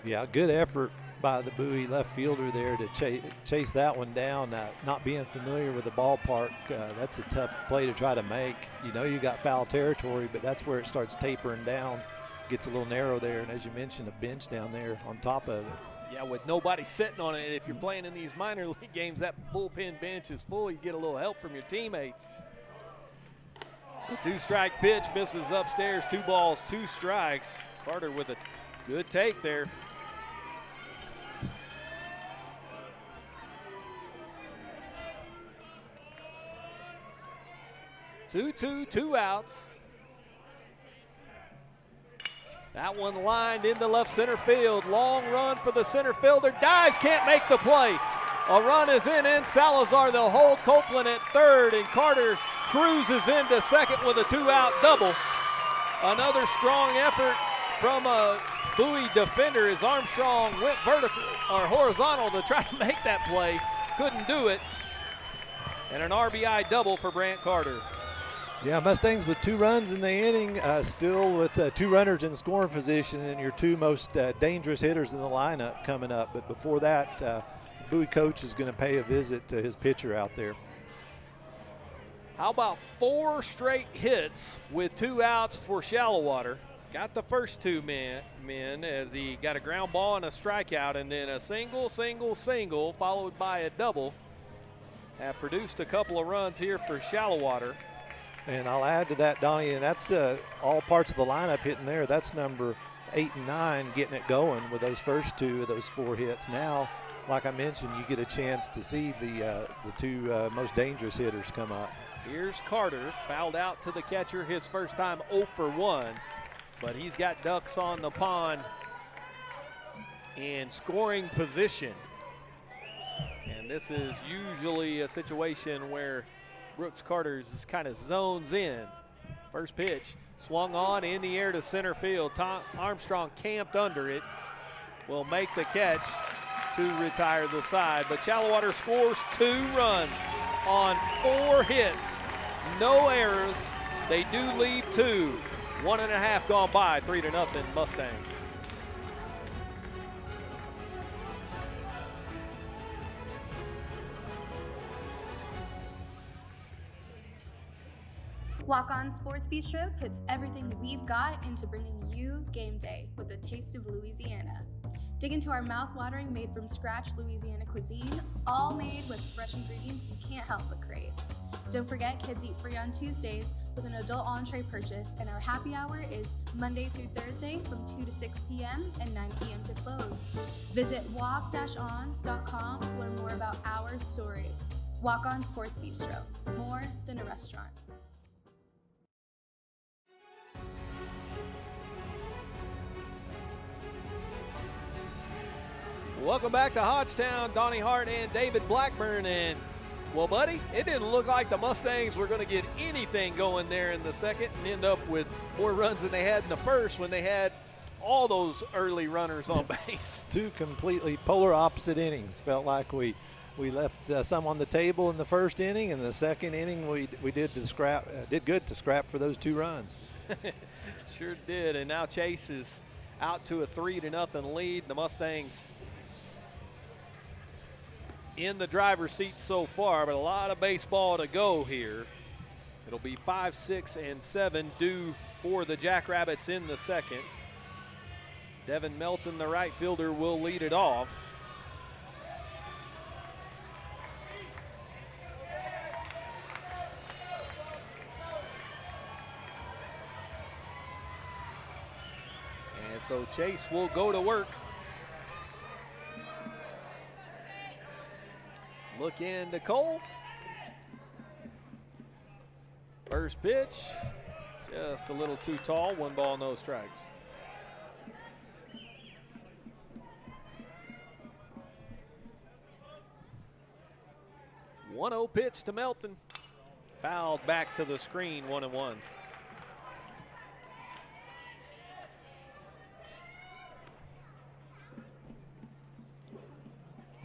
Speaker 3: Yeah, good effort by the Bowie left fielder there to chase that one down. Not being familiar with the ballpark, that's a tough play to try to make. You know you got foul territory, but that's where it starts tapering down. Gets a little narrow there, and as you mentioned, a bench down there on top of it.
Speaker 2: Yeah, with nobody sitting on it, if you're playing in these minor league games, that bullpen bench is full. You get a little help from your teammates. The 2-strike pitch misses upstairs. 2 balls, 2 strikes. Carter with a good take there. Two outs. That one lined into left center field. Long run for the center fielder. Dives, can't make the play. A run is in. Salazar, they'll hold Copeland at third, and Carter cruises into second with a 2-out double. Another strong effort from a Bowie defender as Armstrong went vertical or horizontal to try to make that play. Couldn't do it. And an RBI double for Brant Carter.
Speaker 3: Yeah, Mustangs with 2 runs in the inning, still with 2 runners in scoring position, and your 2 most dangerous hitters in the lineup coming up. But before that, the Bowie coach is going to pay a visit to his pitcher out there.
Speaker 2: How about 4 straight hits with 2 outs for Shallowater? Got the first 2 men as he got a ground ball and a strikeout, and then a single, followed by a double. Have produced a couple of runs here for Shallowater.
Speaker 3: And I'll add to that, Donnie, and that's all parts of the lineup hitting there. That's number 8 and 9 getting it going with those first 2 of those 4 hits. Now like I mentioned, you get a chance to see the two most dangerous hitters come up.
Speaker 2: Here's Carter, fouled out to the catcher, his first time 0 for 1, but he's got ducks on the pond in scoring position. And this is usually a situation where Brooks Carter just kind of zones in. First pitch, swung on in the air to center field. Tom Armstrong camped under it, will make the catch to retire the side. But Shallowater scores 2 runs on 4 hits. No errors. They do leave 2. 1.5 gone by, 3-0 Mustangs.
Speaker 8: Walk On Sports Bistro puts everything we've got into bringing you game day with a taste of Louisiana. Dig into our mouth-watering made-from-scratch Louisiana cuisine, all made with fresh ingredients you can't help but crave. Don't forget, kids eat free on Tuesdays with an adult entree purchase, and our happy hour is Monday through Thursday from 2 to 6 p.m. and 9 p.m. to close. Visit walk-ons.com to learn more about our story. Walk On Sports Bistro, more than a restaurant.
Speaker 2: Welcome back to Hodgetown. Donnie Hart and David Blackburn. And, well, buddy, it didn't look like the Mustangs were going to get anything going there in the second and end up with more runs than they had in the first when they had all those early runners on base.
Speaker 3: 2 completely polar opposite innings. Felt like we left some on the table in the first inning, and the second inning we did good to scrap for those 2 runs.
Speaker 2: Sure did. And now Chase is out to a 3-0 lead. The Mustangs in the driver's seat so far, but a lot of baseball to go here. It'll be 5, 6, and 7 due for the Jackrabbits in the second. Devin Melton, the right fielder, will lead it off. And so Chase will go to work. Look into Cole. First pitch, just a little too tall. 1 ball, no strikes. One 0 pitch to Melton. Fouled back to the screen, 1-1.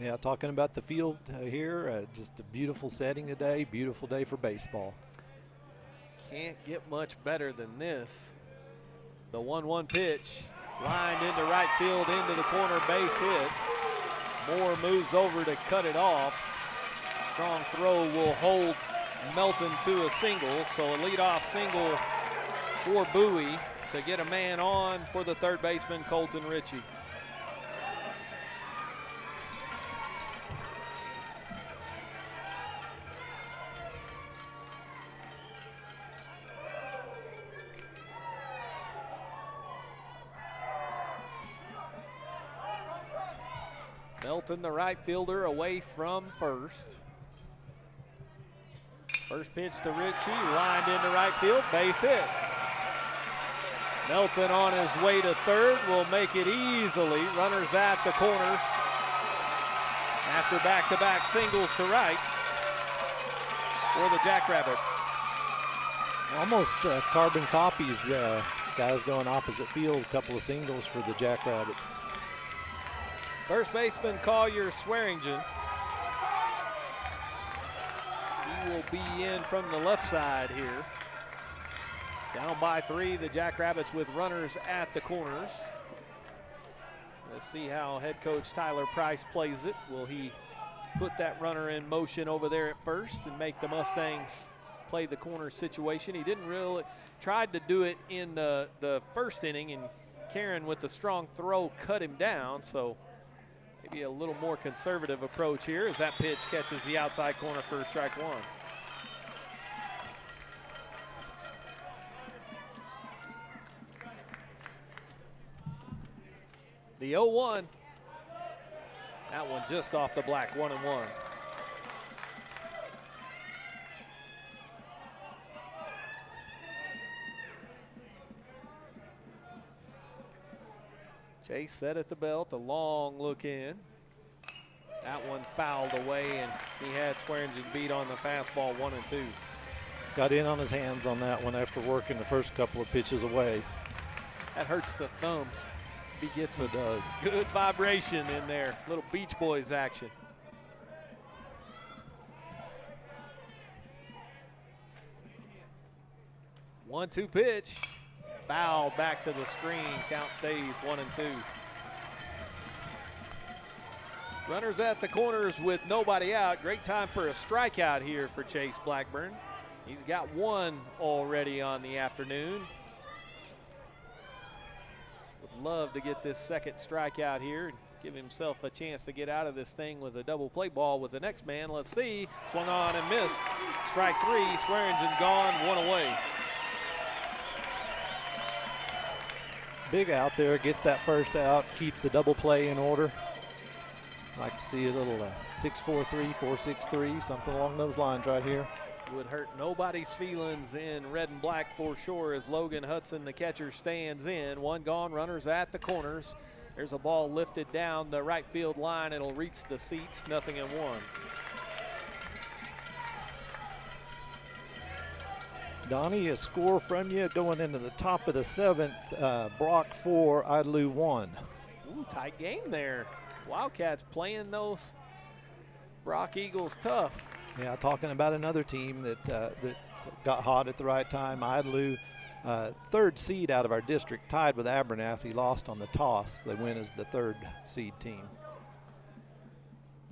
Speaker 3: Yeah, talking about the field here, just a beautiful setting today, beautiful day for baseball.
Speaker 2: Can't get much better than this. The 1-1 pitch, lined into right field, into the corner, base hit. Moore moves over to cut it off. Strong throw will hold Melton to a single, so a leadoff single for Bowie to get a man on for the third baseman, Colton Ritchie. Melton, the right fielder, away from first. First pitch to Ritchie, lined into right field, base hit. Melton on his way to third will make it easily. Runners at the corners after back-to-back singles to right for the Jackrabbits.
Speaker 3: Almost carbon copies, guys going opposite field, a couple of singles for the Jackrabbits.
Speaker 2: First baseman Collier Swearingen. He will be in from the left side here. Down by 3, the Jackrabbits with runners at the corners. Let's see how head coach Tyler Price plays it. Will he put that runner in motion over there at first and make the Mustangs play the corner situation? He didn't really, tried to do it in the first inning, and Karen with the strong throw cut him down, so maybe a little more conservative approach here as that pitch catches the outside corner for strike 1. The 0-1. That one just off the black, 1-1. Chase set at the belt, a long look in. That one fouled away, and he had Swearingen beat on the fastball 1-2.
Speaker 3: Got in on his hands on that one after working the first couple of pitches away.
Speaker 2: That hurts the thumbs. He gets
Speaker 3: It does.
Speaker 2: good vibration in there. Little Beach Boys action. One-two pitch. Foul back to the screen. Count stays 1-2. Runners at the corners with nobody out. Great time for a strikeout here for Chase Blackburn. He's got one already on the afternoon. Would love to get this second strikeout here and give himself a chance to get out of this thing with a double play ball with the next man. Let's see. Swung on and missed. Strike three. Swearingen gone, one away.
Speaker 3: Big out there, gets that first out, keeps the double play in order. Like to see a little 6-4-3, 4-6-3, something along those lines right here.
Speaker 2: Would hurt nobody's feelings in red and black for sure as Logan Hudson, the catcher, stands in. One gone, runners at the corners. There's a ball lifted down the right field line. It'll reach the seats, 0-1.
Speaker 3: Donnie, a score from you going into the top of the seventh. Brock 4, Idlew 1.
Speaker 2: Ooh, tight game there. Wildcats playing those Brock Eagles tough.
Speaker 3: Yeah, talking about another team that got hot at the right time. Idlew, third seed out of our district, tied with Abernathy, lost on the toss. They win as the third seed team.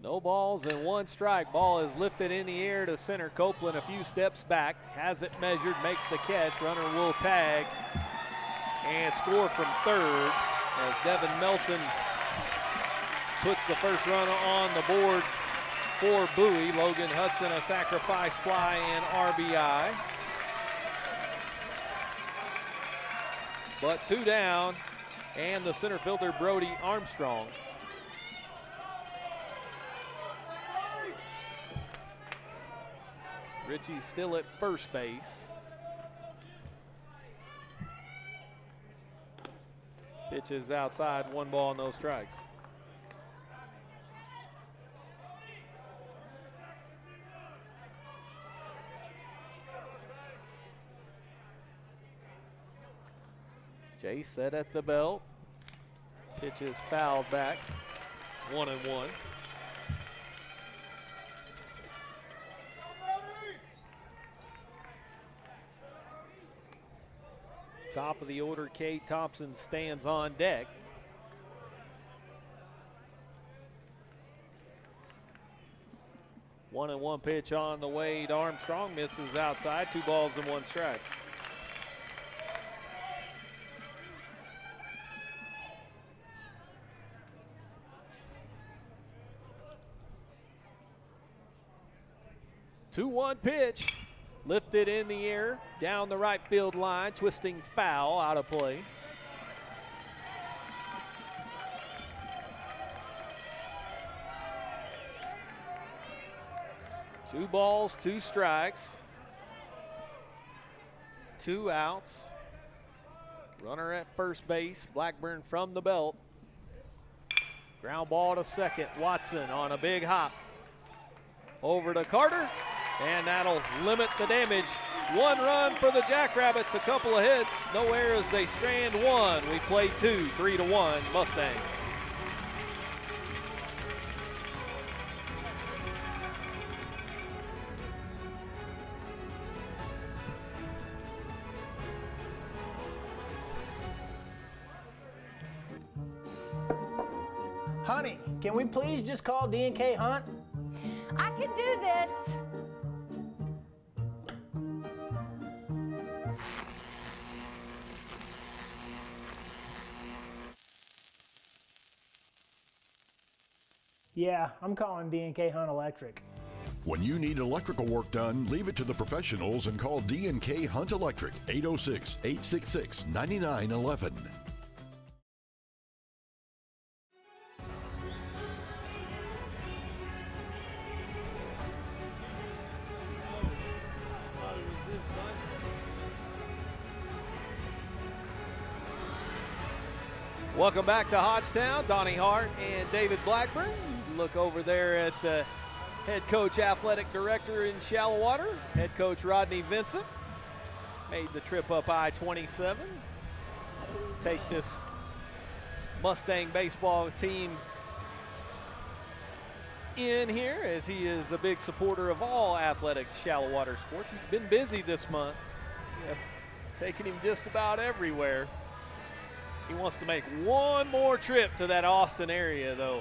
Speaker 2: No balls and one strike. Ball is lifted in the air to center. Copeland a few steps back, has it measured, makes the catch. Runner will tag and score from third as Devin Melton puts the first runner on the board for Bowie. Logan Hudson a sacrifice fly and RBI. But two down, and the center fielder Brody Armstrong. Richie's still at first base. Pitches outside, 1 ball, no strikes. Jay set at the belt. Pitch is fouled back. 1-1. Top of the order, Cade Thompson stands on deck. One and one pitch on the way to Armstrong, misses outside, 2 balls and 1 strike. Two-one pitch. Lifted in the air, down the right field line, twisting foul, out of play. Two balls, 2 strikes. 2 outs. Runner at first base, Blackburn from the belt. Ground ball to second, Watson on a big hop. Over to Carter. And that'll limit the damage. 1 run for the Jackrabbits, a couple of hits, no errors, they strand 1. We play 2, 3-1 Mustangs.
Speaker 7: Honey, can we please just call D&K Hunt?
Speaker 13: I can do this.
Speaker 7: Yeah, I'm calling D&K Hunt Electric.
Speaker 9: When you need electrical work done, leave it to the professionals and call D&K Hunt Electric, 806-866-9911.
Speaker 2: Welcome back to Hodgetown. Donnie Hart and David Blackburn. Look over there at the head coach, athletic director in Shallowater, head coach Rodney Vincent. Made the trip up I-27. Take this Mustang baseball team in here, as he is a big supporter of all athletics, Shallowater sports. He's been busy this month, taking him just about everywhere. He wants to make one more trip to that Austin area, though.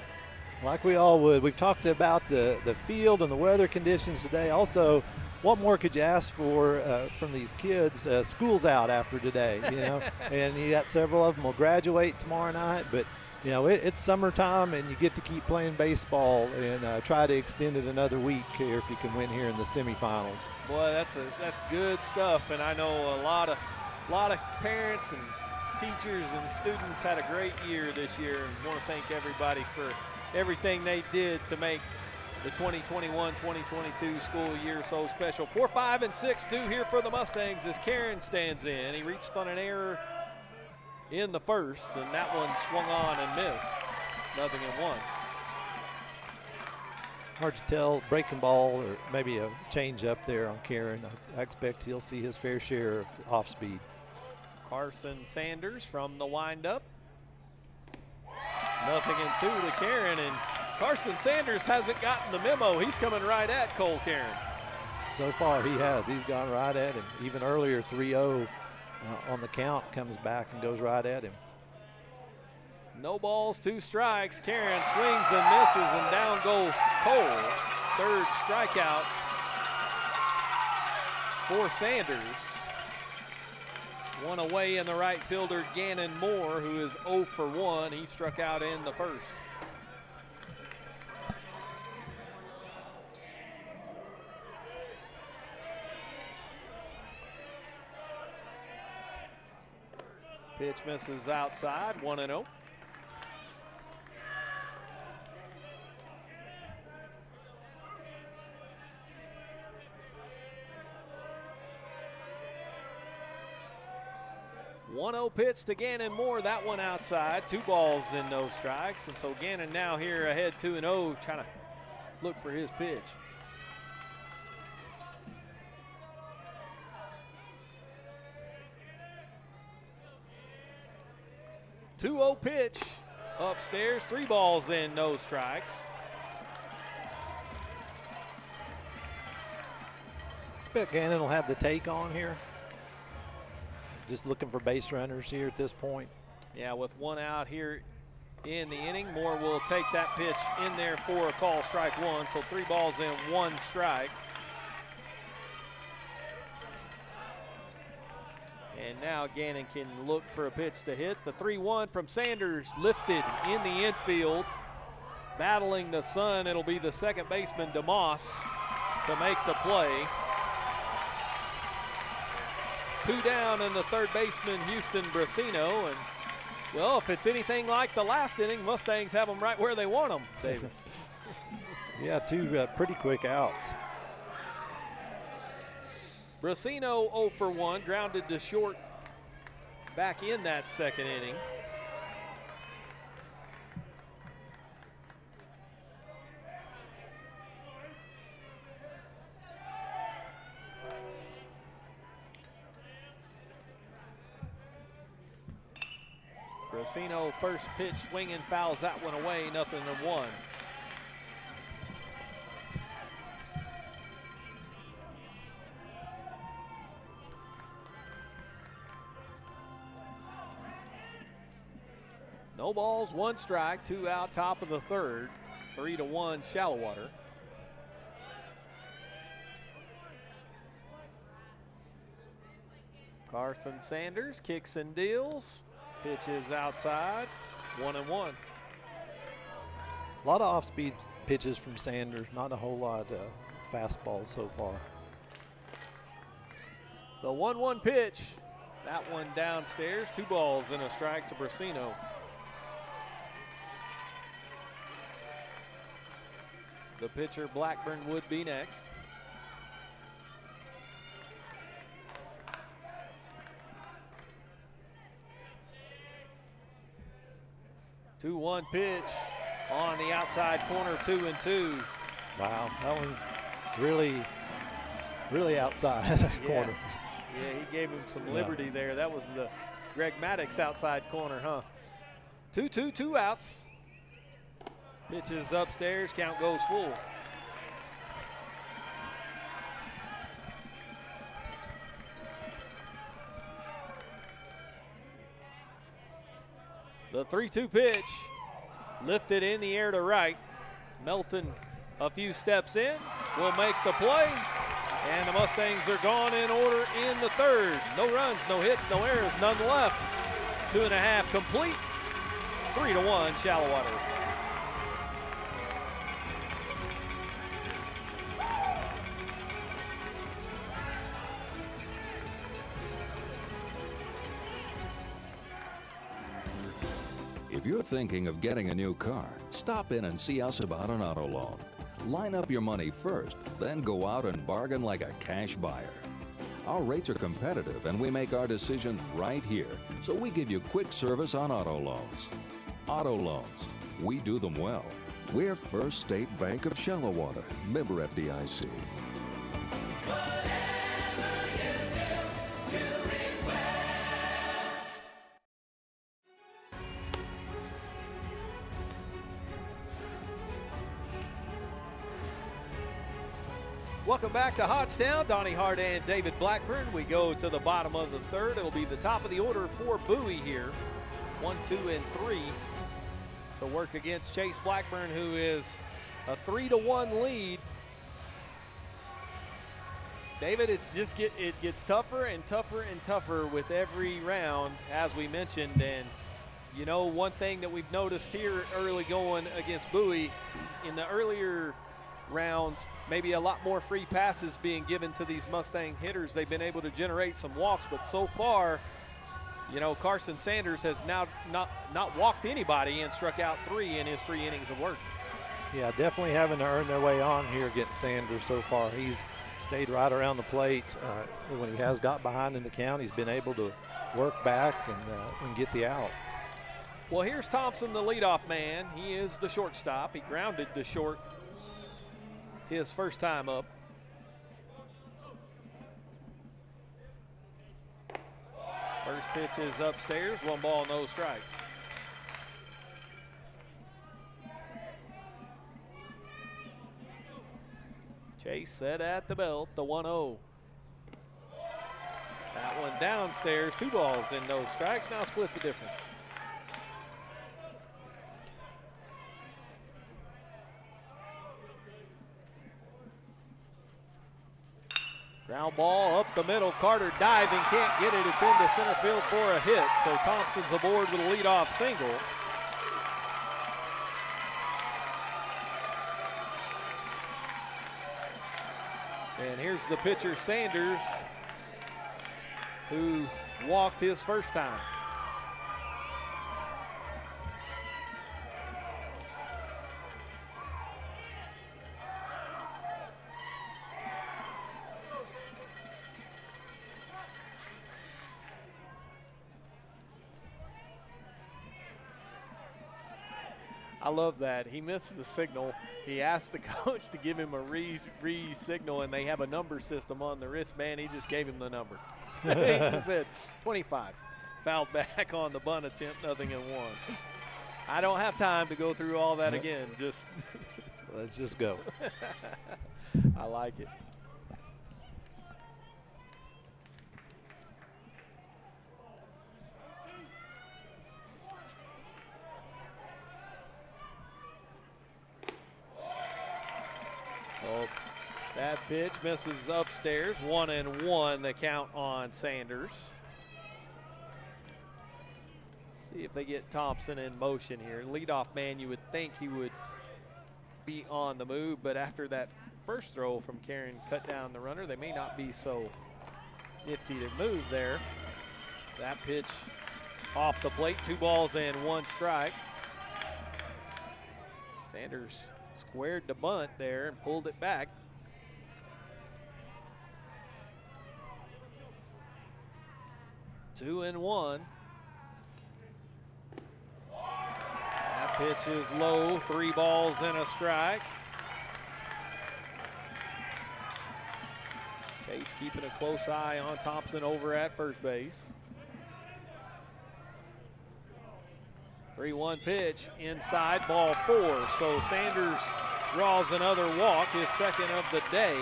Speaker 3: Like we all would. We've talked about the field and the weather conditions today. Also, what more could you ask for from these kids? School's out after today, and you got several of them will graduate tomorrow night. But, it's summertime, and you get to keep playing baseball and try to extend it another week here if you can win here in the semifinals.
Speaker 2: Boy, that's good stuff, and I know a lot of parents and teachers and students had a great year this year, and want to thank everybody for everything they did to make the 2021-2022 school year so special. 4, 5, and 6 due here for the Mustangs as Karen stands in. He reached on an error in the first, and that one swung on and missed. 0-1.
Speaker 3: Hard to tell, breaking ball or maybe a change up there on Karen. I expect he'll see his fair share of off speed.
Speaker 2: Carson Sanders from the windup. 0-2 to Karen, and Carson Sanders hasn't gotten the memo. He's coming right at Cole Karen.
Speaker 3: So far he has. He's gone right at him. Even earlier, 3-0 on the count, comes back and goes right at him.
Speaker 2: No balls, 2 strikes. Karen swings and misses, and down goes Cole. Third strikeout for Sanders. One away in the right fielder, Gannon Moore, who is 0 for 1. He struck out in the first. Pitch misses outside, 1-0. Pitch to Gannon Moore, that one outside. 2 balls and no strikes, and so Gannon now here ahead 2-0, trying to look for his pitch. Two-0 pitch upstairs, 3 balls and no strikes.
Speaker 3: Expect Gannon will have the take on here. Just looking for base runners here at this point.
Speaker 2: Yeah, with 1 out here in the inning, Moore will take that pitch in there for a call, strike 1. So 3 balls and 1 strike. And now Gannon can look for a pitch to hit. The 3-1 from Sanders, lifted in the infield. Battling the sun, it'll be the second baseman, DeMoss, to make the play. 2 down, and the third baseman, Houston Brasino. And, well, if it's anything like the last inning, Mustangs have them right where they want them, David.
Speaker 3: Yeah, 2 pretty quick outs.
Speaker 2: Brasino 0 for 1, grounded to short back in that second inning. Brasino first pitch swinging, fouls that one away, 0-1. No balls, 1 strike, 2 out, top of the third. 3-1 Shallowater. Carson Sanders kicks and deals. Pitch is outside, 1-1.
Speaker 3: A lot of off-speed pitches from Sanders, not a whole lot of fastballs so far.
Speaker 2: The 1-1 pitch, that one downstairs, 2 balls and a strike to Brasino. The pitcher, Blackburn, would be next. 2-1 pitch on the outside corner, 2-2.
Speaker 3: Wow, that one really outside that corner.
Speaker 2: Yeah, he gave him some liberty there. That was the Greg Maddox outside corner, huh? 2-2, 2 outs. Pitches upstairs, count goes full. The 3-2 pitch, lifted in the air to right. Melton a few steps in, will make the play, and the Mustangs are gone in order in the third. No runs, no hits, no errors, none left. 2.5 complete, 3-1 Shallowater.
Speaker 5: If you're thinking of getting a new car, stop in and see us about an auto loan. Line up your money first, then go out and bargain like a cash buyer. Our rates are competitive and we make our decisions right here, so we give you quick service on auto loans. Auto loans, we do them well. We're First State Bank of Shallowater, member FDIC.
Speaker 2: Welcome back to Hodgetown. Donnie Hart and David Blackburn. We go to the bottom of the third. It'll be the top of the order for Bowie here. 1, 2, and 3 to work against Chase Blackburn, who is a 3-1 lead. David, it gets tougher and tougher and tougher with every round, as we mentioned. And you know, one thing that we've noticed here early going against Bowie, in the earlier rounds, maybe a lot more free passes being given to these Mustang hitters. They've been able to generate some walks, but so far, you know, Carson Sanders has now not walked anybody and struck out 3 in his 3 innings of work.
Speaker 3: Yeah, definitely having to earn their way on here against Sanders so far. He's stayed right around the plate. When he has got behind in the count, he's been able to work back and get the out.
Speaker 2: Well, here's Thompson, the leadoff man. He is the shortstop. He grounded to short his first time up. First pitch is upstairs, 1 ball, no strikes. Chase set at the belt, the 1-0. That one downstairs, 2 balls and no strikes. Now split the difference. Ground ball up the middle. Carter diving, can't get it. It's into center field for a hit. So Thompson's aboard with a leadoff single. And here's the pitcher, Sanders, who walked his first time. I love that. He missed the signal. He asked the coach to give him a re-signal, and they have a number system on the wristband. He just gave him the number. He just said 25. Fouled back on the bunt attempt, 0-1. I don't have time to go through all that again. Just
Speaker 3: let's just go.
Speaker 2: I like it. Oh, that pitch misses upstairs. 1-1 the count on Sanders. See if they get Thompson in motion here. Leadoff man, you would think he would be on the move, but after that first throw from Karen cut down the runner, they may not be so nifty to move there. That pitch off the plate, 2 balls and 1 strike. Sanders squared the bunt there and pulled it back. Two and 1. Pitch is low, 3 balls and a strike. Chase keeping a close eye on Thompson over at first base. 3-1 pitch inside, ball 4. So Sanders draws another walk, his second of the day.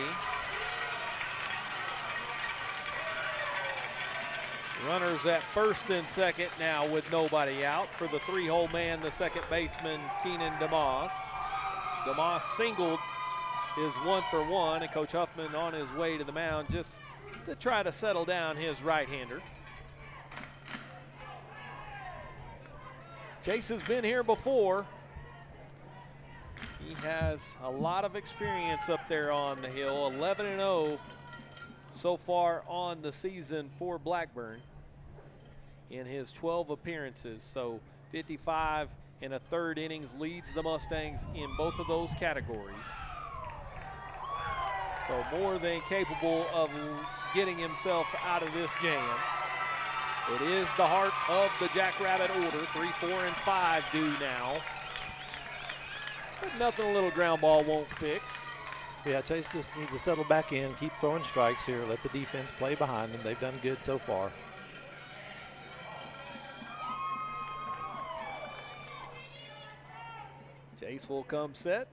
Speaker 2: Runners at first and second now with nobody out. For the 3-hole man, the second baseman, Keenan DeMoss. DeMoss singled, is 1 for 1, and Coach Huffman on his way to the mound just to try to settle down his right-hander. Chase has been here before. He has a lot of experience up there on the hill. 11-0 so far on the season for Blackburn in his 12 appearances. So 55 and a third innings, leads the Mustangs in both of those categories. So more than capable of getting himself out of this jam. It is the heart of the Jackrabbit order. 3, 4, and 5 due now. But nothing a little ground ball won't fix.
Speaker 3: Yeah, Chase just needs to settle back in, keep throwing strikes here, let the defense play behind them. They've done good so far.
Speaker 2: Chase will come set.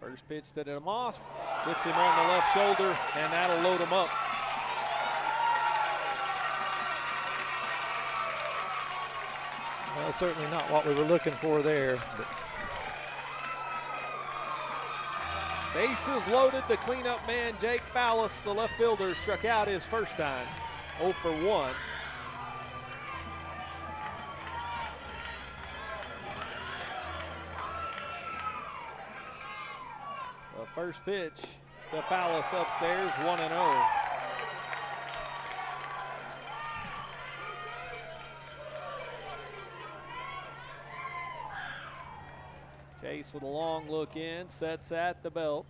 Speaker 2: First pitch to DeMoss, hits him on the left shoulder, and that'll load him up.
Speaker 3: Well, certainly not what we were looking for there. But
Speaker 2: bases loaded. The cleanup man, Jake Fallis, the left fielder, struck out his first time. 0 for 1. The first pitch to Fallis upstairs, 1-0. Chase with a long look in, sets at the belt.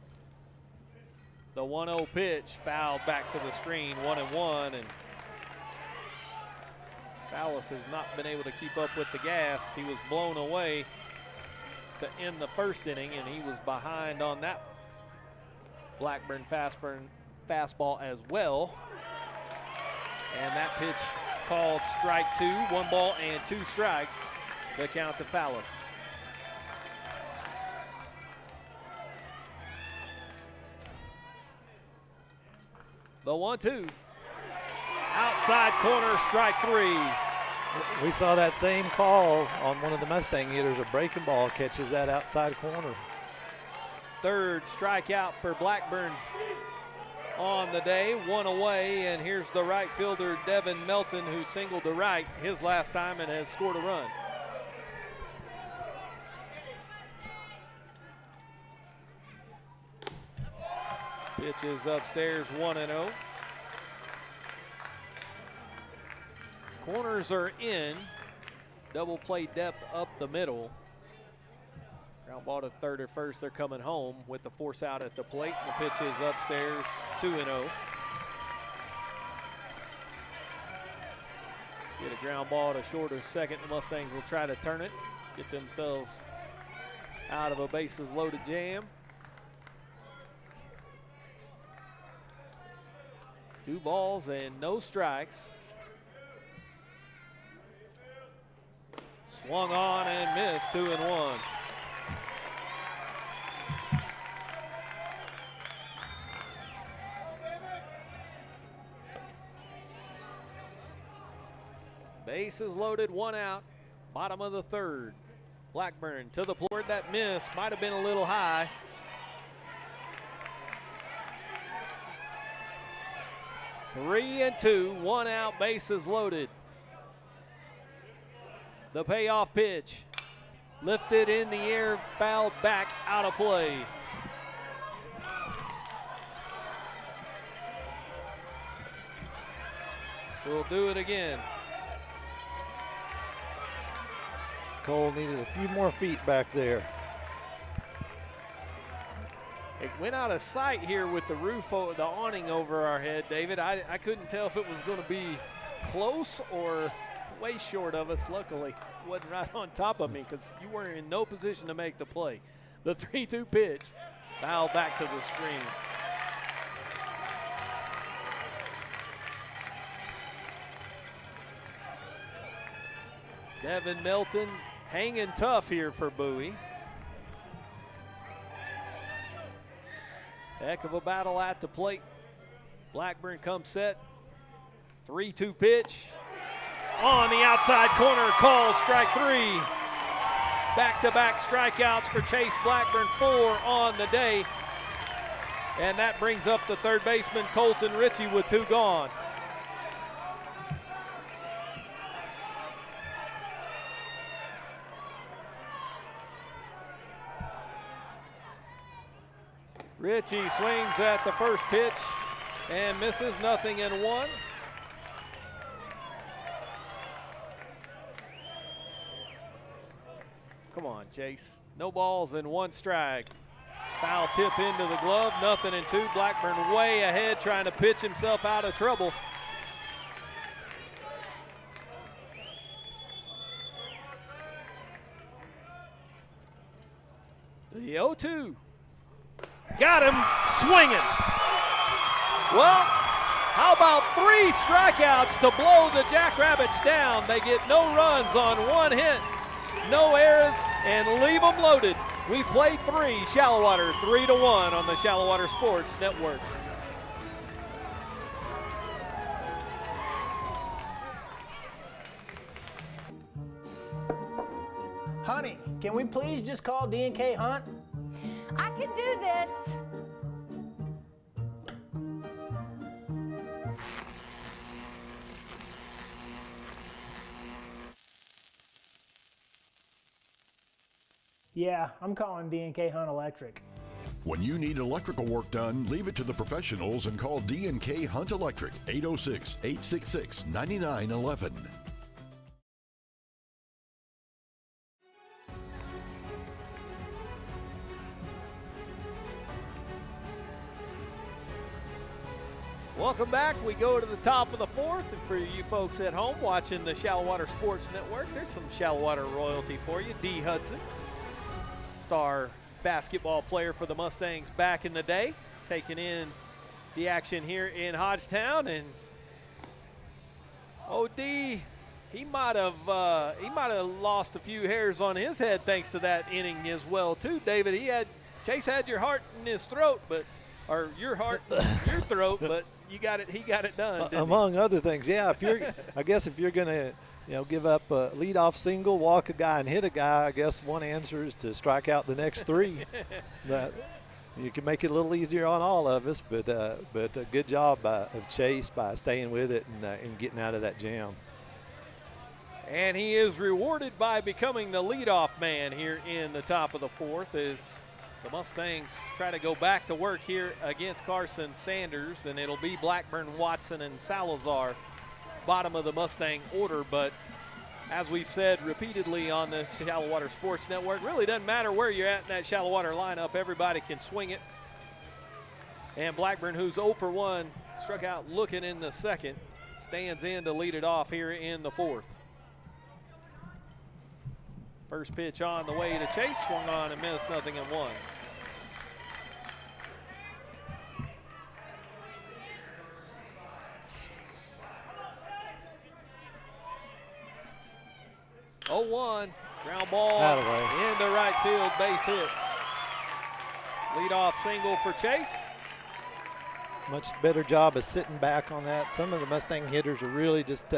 Speaker 2: The 1-0 pitch fouled back to the screen, 1-1, and Fallis has not been able to keep up with the gas. He was blown away to end the first inning, and he was behind on that Blackburn fastball as well. And that pitch called strike 2, 1 ball and 2 strikes. The count to Fallis. The 1-2. Outside corner, strike 3.
Speaker 3: we saw that same call on one of the Mustang hitters. A breaking ball catches that outside corner.
Speaker 2: Third strikeout for Blackburn on the day, 1 away, and here's the right fielder, Devin Melton, who singled to right his last time and has scored a run. Pitch is upstairs, 1-0. Corners are in. Double play depth up the middle. Ground ball to third or first. They're coming home with the force out at the plate. The pitch is upstairs, 2-0. Get a ground ball to short or second. The Mustangs will try to turn it, get themselves out of a bases loaded jam. 2 balls and no strikes. Swung on and missed, 2-1. Bases loaded, 1 out, bottom of the third. Blackburn to the plate. That miss might have been a little high. Three and 2, 1 out, bases loaded. The payoff pitch, lifted in the air, fouled back, out of play. We'll do it again.
Speaker 3: Cole needed a few more feet back there.
Speaker 2: It went out of sight here with the roof, the awning over our head, David. I couldn't tell if it was going to be close or way short of us. Luckily, wasn't right on top of me because you weren't in no position to make the play. The 3-2 pitch, foul back to the screen. Devin Melton hanging tough here for Bowie. Heck of a battle at the plate. Blackburn comes set. 3-2 pitch. On the outside corner, call strike 3. Back-to-back strikeouts for Chase Blackburn, 4 on the day. And that brings up the third baseman, Colton Ritchie, with 2 gone. Ritchie swings at the first pitch and misses, 0-1. Come on, Chase. No balls and 1 strike. Foul tip into the glove, 0-2. Blackburn way ahead, trying to pitch himself out of trouble. The 0-2. Got him swinging. Well, how about 3 strikeouts to blow the Jackrabbits down? They get no runs on 1 hit, no errors, and leave them loaded. We've played 3, Shallowater 3-1 on the Shallowater Sports Network.
Speaker 7: Honey, can we please just call D&K Hunt?
Speaker 13: I can do this.
Speaker 7: Yeah, I'm calling D&K Hunt Electric.
Speaker 9: When you need electrical work done, leave it to the professionals and call D&K Hunt Electric, 806-866-9911.
Speaker 2: Welcome back. We go to the top of the 4th, and for you folks at home watching the Shallowater Sports Network, there's some Shallowater royalty for you. D. Hudson, star basketball player for the Mustangs back in the day, taking in the action here in Hodgetown. And D, he might have lost a few hairs on his head thanks to that inning as well too. David, Chase had your heart in his throat, or your heart in your throat, but he got it done.
Speaker 3: Among other things, yeah. I guess if you're gonna, give up a leadoff single, walk a guy, and hit a guy, I guess one answer is to strike out the next 3. But you can make it a little easier on all of us. But a good job of Chase by staying with it and getting out of that jam.
Speaker 2: And he is rewarded by becoming the leadoff man here in the top of the 4th as the Mustangs try to go back to work here against Carson Sanders, and it'll be Blackburn, Watson, and Salazar, bottom of the Mustang order. But as we've said repeatedly on the Shallowater Sports Network, really doesn't matter where you're at in that Shallowater lineup. Everybody can swing it. And Blackburn, who's 0 for 1, struck out looking in the 2nd, stands in to lead it off here in the 4th. First pitch on the way to Chase, swung on and missed, 0-1. Oh-1, ground ball into right field, base hit. Leadoff single for Chase.
Speaker 3: Much better job of sitting back on that. Some of the Mustang hitters are really just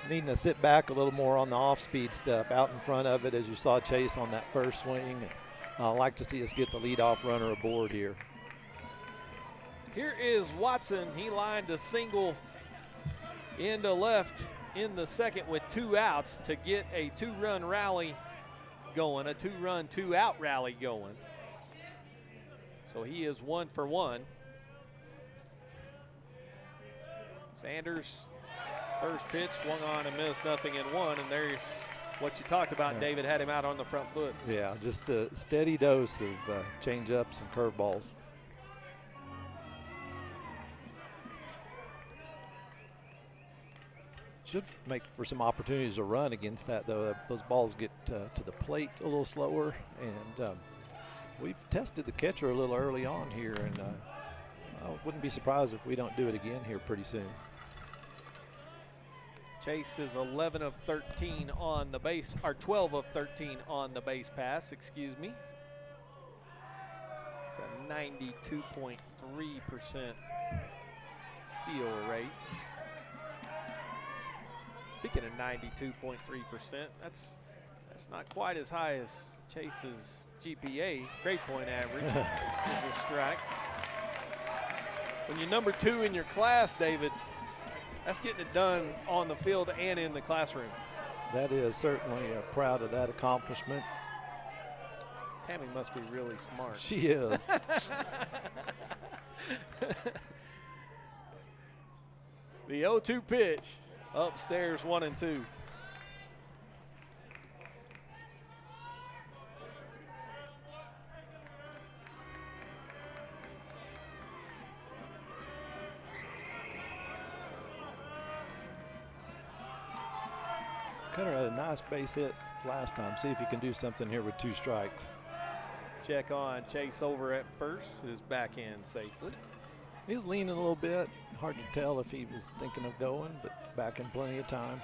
Speaker 3: needing to sit back a little more on the off-speed stuff, out in front of it, as you saw Chase on that first swing. I'd like to see us get the leadoff runner aboard here.
Speaker 2: Here is Watson. He lined a single into left in the 2nd with 2 outs to get a 2-run rally going, a 2-run, 2-out rally going. So he is 1 for 1. Sanders, first pitch, swung on and missed, 0-1, and there's what you talked about, David, had him out on the front foot.
Speaker 3: Yeah, just a steady dose of change-ups and curveballs. Should make for some opportunities to run against that, though. Those balls get to the plate a little slower, and we've tested the catcher a little early on here, and I wouldn't be surprised if we don't do it again here pretty soon.
Speaker 2: Chase is 11 of 13 on the base, or 12 of 13 on the base pass, excuse me. It's a 92.3% steal rate. Speaking of 92.3%, that's not quite as high as Chase's GPA, grade point average, is a strike. When you're number 2 in your class, David, that's getting it done on the field and in the classroom.
Speaker 3: That is certainly proud of that accomplishment.
Speaker 2: Tammy must be really smart.
Speaker 3: She is.
Speaker 2: The 0-2 pitch, upstairs 1-2.
Speaker 3: Cutter had a nice base hit last time. See if he can do something here with 2 strikes.
Speaker 2: Check on Chase over at first, is back in safely.
Speaker 3: He was leaning a little bit. Hard to tell if he was thinking of going, but back in plenty of time.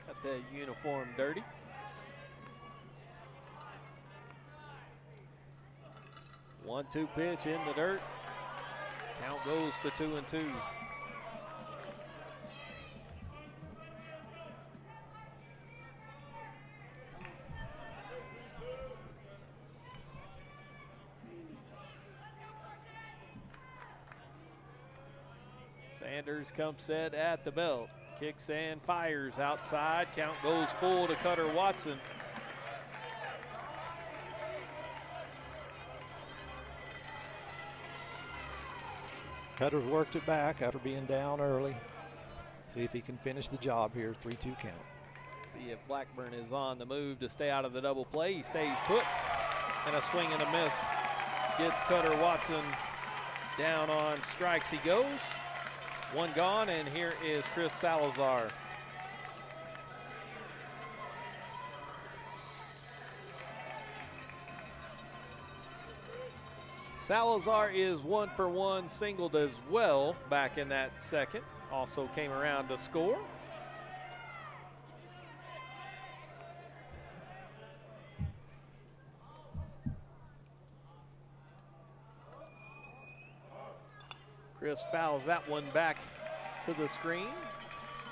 Speaker 2: Got that uniform dirty. One-two pitch in the dirt. Count goes to 2-2. Sanders comes set at the belt. Kicks and fires outside. Count goes full to Cutter Watson.
Speaker 3: Cutter's worked it back after being down early. See if he can finish the job here, 3-2 count.
Speaker 2: See if Blackburn is on the move to stay out of the double play. He stays put, and a swing and a miss. Gets Cutter Watson down on strikes he goes. One gone, and here is Chris Salazar. Salazar is 1-for-1, singled as well back in that second. Also came around to score. Chris fouls that one back to the screen.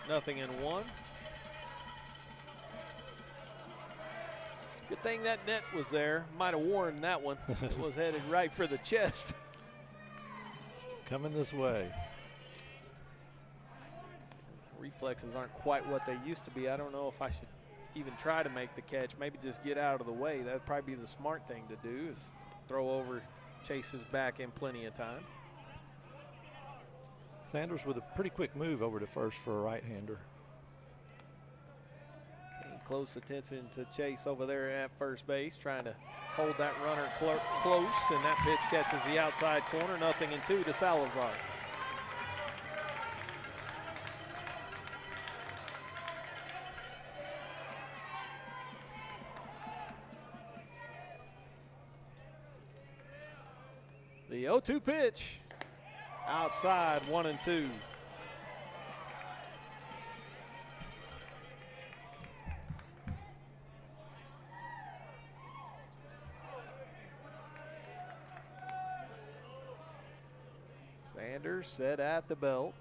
Speaker 2: 0-1. Good thing that net was there. Might have warned that one. It was headed right for the chest.
Speaker 3: Coming this way.
Speaker 2: Reflexes aren't quite what they used to be. I don't know if I should even try to make the catch. Maybe just get out of the way. That'd probably be the smart thing to do, is throw over Chase's back in plenty of time.
Speaker 3: Sanders with a pretty quick move over to first for a right-hander.
Speaker 2: Paying close attention to Chase over there at first base, trying to hold that runner close, and that pitch catches the outside corner. 0-2 to Salazar. The 0-2 pitch. Outside, 1-2. Sanders set at the belt,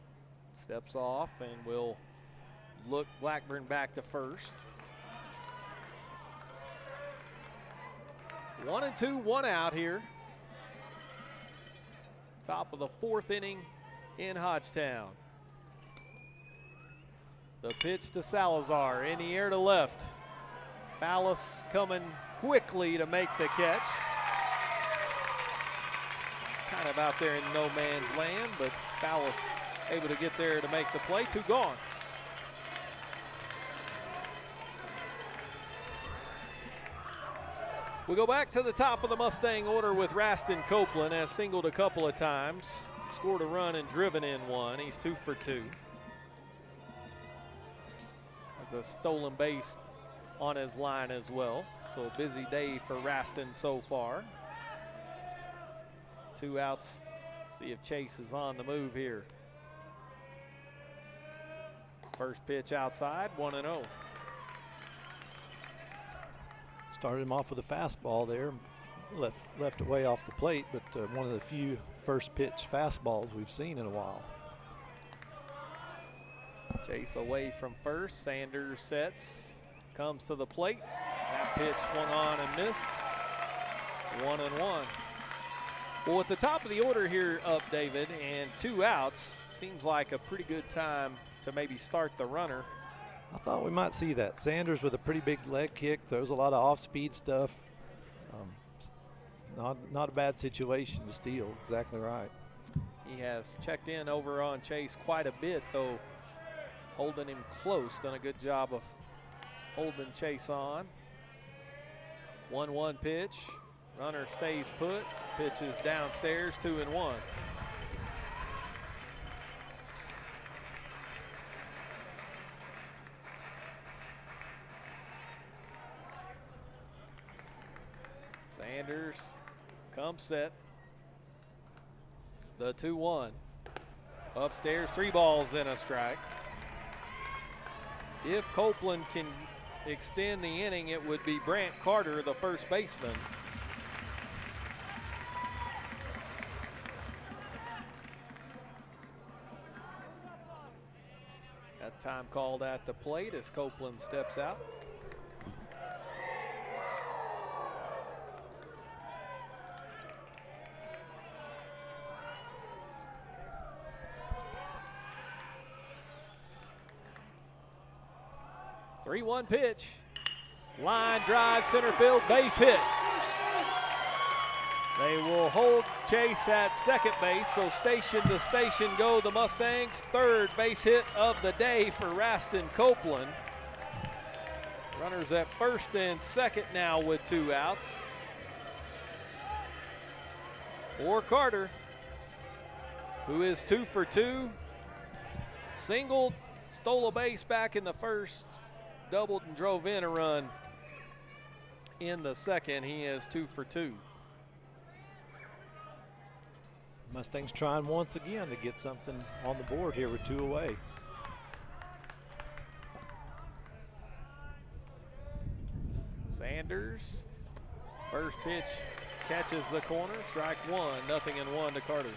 Speaker 2: steps off, and will look Blackburn back to first. 1-2, 1 out here. Top of the 4th inning in Hodgetown. The pitch to Salazar, in the air to left. Fallis coming quickly to make the catch. Kind of out there in no man's land, but Fallis able to get there to make the play. 2 gone. We go back to the top of the Mustang order with Raston Copeland, has singled a couple of times. scored a run and driven in one. He's 2 for 2. There's a stolen base on his line as well. So a busy day for Raston so far. 2 outs. See if Chase is on the move here. First pitch outside, 1-0.
Speaker 3: Started him off with a fastball there. Left it way off the plate, but one of the few first pitch fastballs we've seen in a while.
Speaker 2: Chase away from first. Sanders sets, comes to the plate. That pitch swung on and missed. 1-1. Well, at the top of the order here up, David, and 2 outs, seems like a pretty good time to maybe start the runner.
Speaker 3: I thought we might see that. Sanders with a pretty big leg kick, throws a lot of off-speed stuff. Not a bad situation to steal. Exactly right.
Speaker 2: He has checked in over on Chase quite a bit, though, holding him close. Done a good job of holding Chase on. 1-1 pitch. Runner stays put. Pitch is downstairs, 2-1. Sanders comes set. The 2-1. Upstairs, 3 balls and a strike. If Copeland can extend the inning, it would be Brant Carter, the first baseman. That time called at the plate as Copeland steps out. Three-1 pitch. Line drive, center field, base hit. They will hold Chase at second base, so station to station go the Mustangs. Third base hit of the day for Raston Copeland. Runners at first and second now with 2 outs. For Carter, who is 2 for 2. Singled, stole a base back in the first, doubled and drove in a run in the second. He is 2 for 2.
Speaker 3: Mustangs trying once again to get something on the board here with 2 away.
Speaker 2: Sanders, first pitch catches the corner, strike 1, 0-1 to Carter.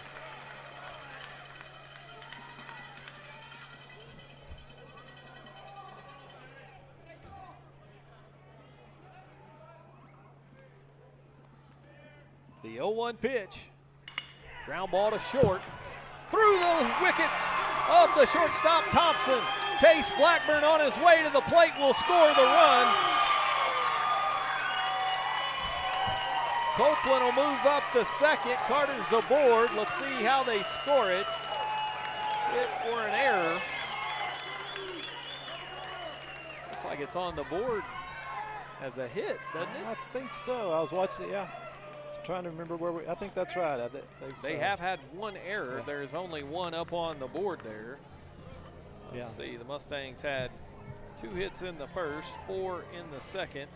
Speaker 2: The 0-1 pitch. Ground ball to short. Through the wickets of the shortstop Thompson. Chase Blackburn on his way to the plate will score the run. Copeland will move up to second. Carter's aboard. Let's see how they score it. Hit or an error. Looks like it's on the board as a hit, doesn't it?
Speaker 3: I think so. I was watching it, yeah. Trying to remember where I think that's right.
Speaker 2: They have had 1 error. Yeah. There's only 1 up on the board there. Let's see. The Mustangs had 2 hits in the first, 4 in the second.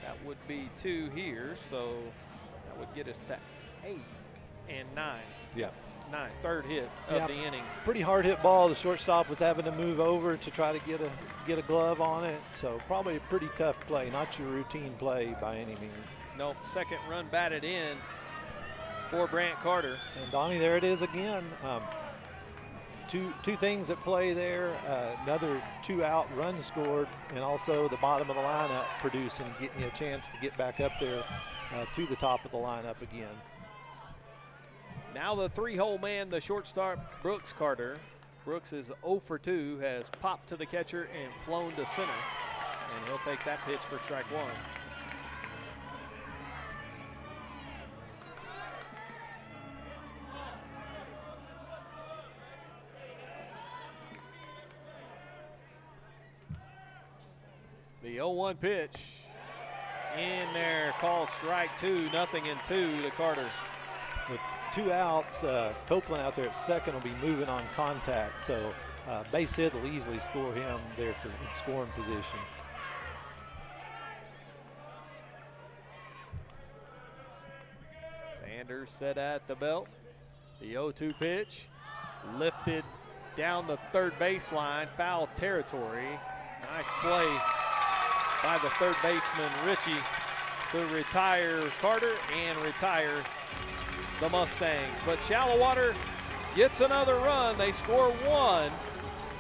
Speaker 2: That would be 2 here, so that would get us to 8 and 9.
Speaker 3: Yeah.
Speaker 2: 9, third hit of the inning.
Speaker 3: Pretty hard hit ball. The shortstop was having to move over to try to get a glove on it. So probably a pretty tough play, not your routine play by any means.
Speaker 2: Nope, second run batted in for Brant Carter.
Speaker 3: And Donnie, there it is again. Two things at play there. Another 2-out run scored, and also the bottom of the lineup producing, getting you a chance to get back up there to the top of the lineup again.
Speaker 2: Now the 3-hole man, the shortstop Brooks Carter. Brooks is 0 for 2, has popped to the catcher and flown to center. And he'll take that pitch for strike 1. The 0-1 pitch in there, called strike 2, 0-2 to Carter.
Speaker 3: with 2 outs, Copeland out there at second will be moving on contact. So base hit will easily score him there in scoring position.
Speaker 2: Sanders set at the belt. The 0-2 pitch lifted down the third baseline, foul territory. Nice play by the third baseman, Richie, to retire Carter and retire the Mustangs. But Shallowater gets another run. They score 1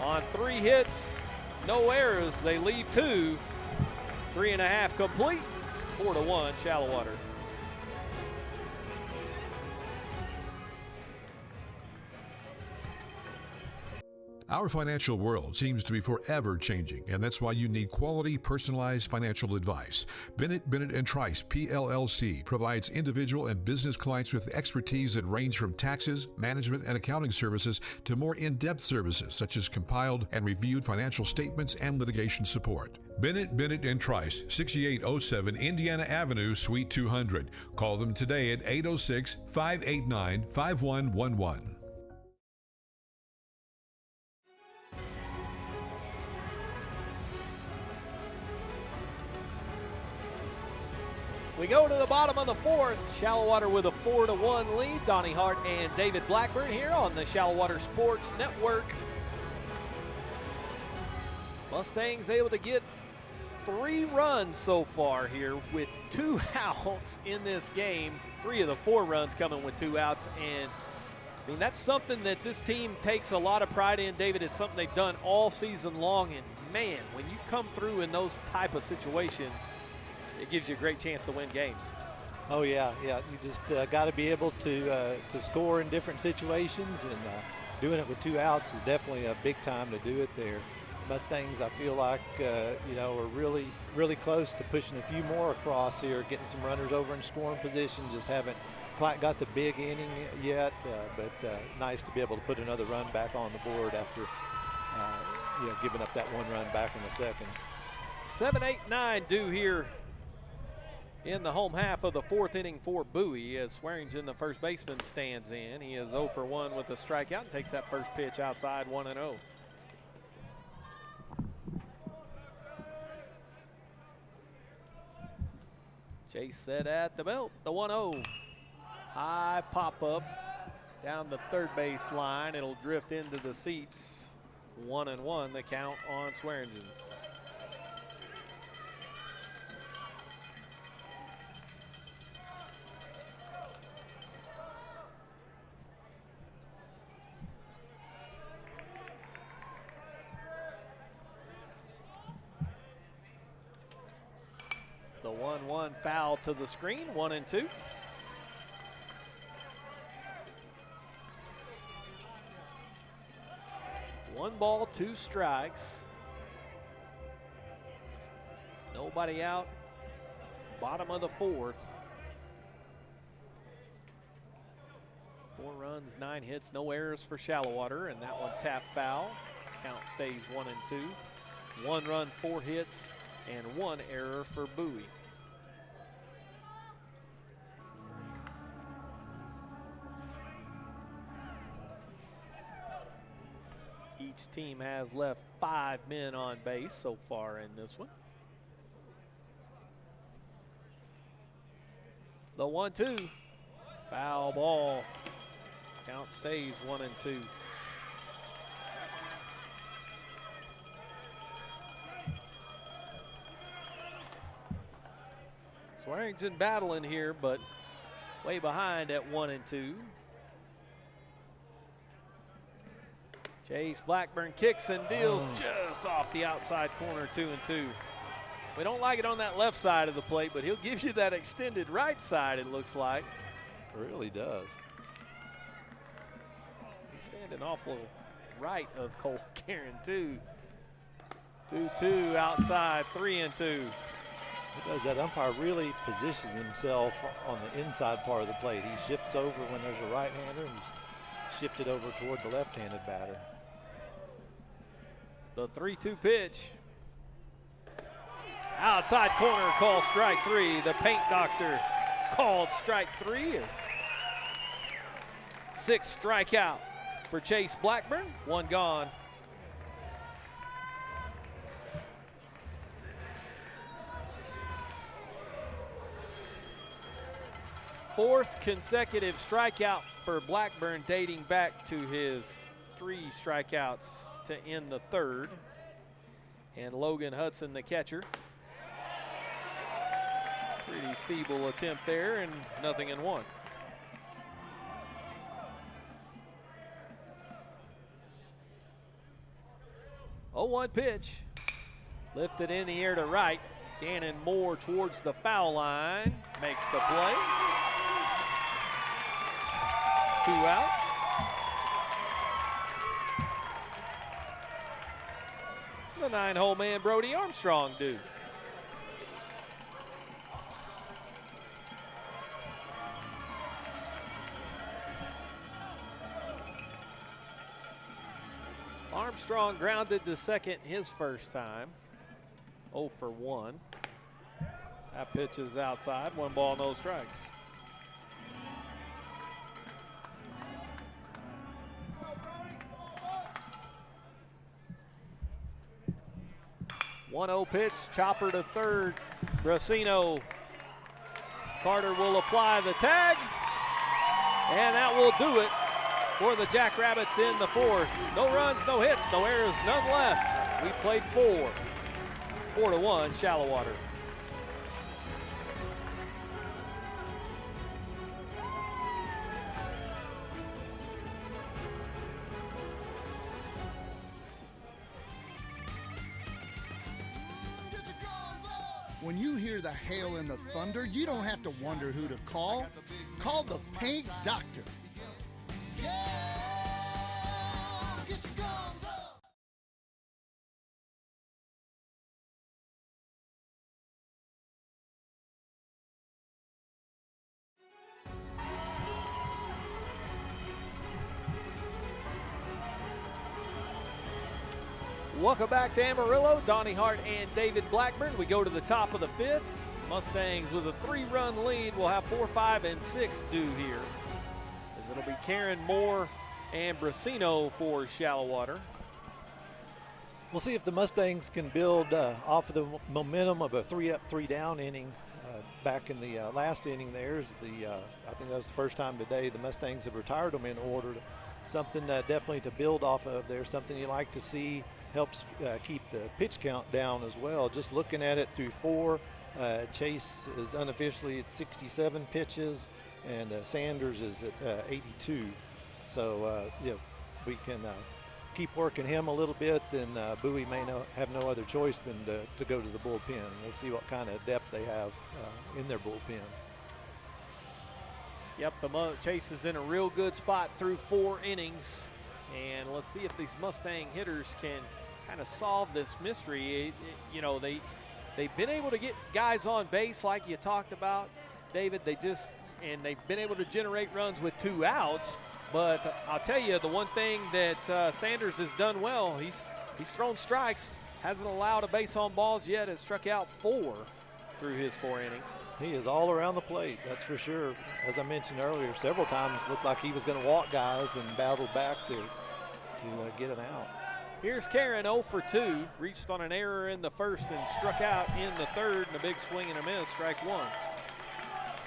Speaker 2: on 3 hits, no errors. They leave 2. 3.5 complete. 4-1 Shallowater.
Speaker 4: Our financial world seems to be forever changing, and that's why you need quality, personalized financial advice. Bennett & Trice, PLLC, provides individual and business clients with expertise that range from taxes, management, and accounting services to more in-depth services such as compiled and reviewed financial statements and litigation support. Bennett & Trice, 6807 Indiana Avenue, Suite 200. Call them today at 806-589-5111.
Speaker 2: We go to the bottom of the 4th. Shallowater with a 4-1 lead. Donnie Hart and David Blackburn here on the Shallowater Sports Network. Mustangs able to get 3 runs so far here with 2 outs in this game. 3 of the 4 runs coming with 2 outs. And I mean, that's something that this team takes a lot of pride in, David. It's something they've done all season long. And man, when you come through in those type of situations, it gives you a great chance to win games.
Speaker 3: Oh yeah. You just got to be able to score in different situations, and doing it with 2 outs is definitely a big time to do it there. Mustangs, I feel like, are really, really close to pushing a few more across here, getting some runners over in scoring position. Just haven't quite got the big inning yet, but nice to be able to put another run back on the board after giving up that 1 run back in the second.
Speaker 2: 7, 8, 9 due here in the home half of the 4th inning for Bowie, as Swearingen, the first baseman, stands in. He is 0 for 1 with a strikeout and takes that first pitch outside, 1-0. Chase set at the belt, the 1-0. High pop-up down the third base line. It'll drift into the seats. 1-1, the count on Swearingen. The 1-1 foul to the screen, 1-2. One ball, 2 strikes. Nobody out. Bottom of the 4th. 4 runs, 9 hits, no errors for Shallowater, and that one tapped foul. Count stays 1-2. 1 run, 4 hits, and 1 error for Bowie. Each team has left 5 men on base so far in this one. The 1-2, foul ball. Count stays 1-2. Swearingen battling here, but way behind at 1-2. Chase Blackburn kicks and deals just off the outside corner, 2-2. We don't like it on that left side of the plate, but he'll give you that extended right side, it looks like.
Speaker 3: It really does.
Speaker 2: He's standing awful right of Cole Karen, too. 2-2 outside, 3-2.
Speaker 3: He does. That umpire really positions himself on the inside part of the plate. He shifts over when there's a right-hander and he's shifted over toward the left-handed batter.
Speaker 2: The 3-2 pitch. Outside corner, called strike 3. The paint doctor called strike 3. Sixth strikeout for Chase Blackburn. One gone. Fourth consecutive strikeout for Blackburn, dating back to his 3 strikeouts to end the third. And Logan Hudson, the catcher. Pretty feeble attempt there, and nothing in one. Oh, 1 pitch. Lifted in the air to right. Gannon Moore towards the foul line. Makes the play. 2 outs. The 9-hole man, Brody Armstrong, due. Armstrong grounded to second his first time. 0 for 1. That pitch is outside. 1 ball, no strikes. One 1-0 pitch, chopper to third. Brasino. Carter will apply the tag, and that will do it for the Jackrabbits in the fourth. No runs, no hits, no errors, none left. We played 4. 4-1, Shallowater.
Speaker 12: When you hear the hail and the thunder, you don't have to wonder who to call. Call the Paint Doctor.
Speaker 2: Welcome back to Amarillo. Donnie Hart and David Blackburn. We go to the top of the 5th. Mustangs with a 3-run lead will have 4, 5, and 6 due here, as it'll be Karen Moore and Brasino for Shallowater.
Speaker 3: We'll see if the Mustangs can build off of the momentum of a 3-up, 3-down inning. Back in the last inning there's I think that was the first time today the Mustangs have retired them in order. Something definitely to build off of there, something you like to see. Helps keep the pitch count down as well. Just looking at it through 4, Chase is unofficially at 67 pitches, and Sanders is at 82. So yeah, we can keep working him a little bit. Then Bowie may have no other choice than to go to the bullpen. We'll see what kind of depth they have in their bullpen.
Speaker 2: Yep, Chase is in a real good spot through 4 innings. And let's see if these Mustang hitters can kind of solve this mystery. You know, they've been able to get guys on base like you talked about, David. They've been able to generate runs with 2 outs. But I'll tell you, the one thing that Sanders has done well, he's thrown strikes, hasn't allowed a base on balls yet, has struck out 4 through his 4 innings.
Speaker 3: He is all around the plate, that's for sure. As I mentioned earlier, several times looked like he was going to walk guys and battled back to get an out.
Speaker 2: Here's Karen, 0 for 2, reached on an error in the first and struck out in the third, and a big swing and a miss, strike 1.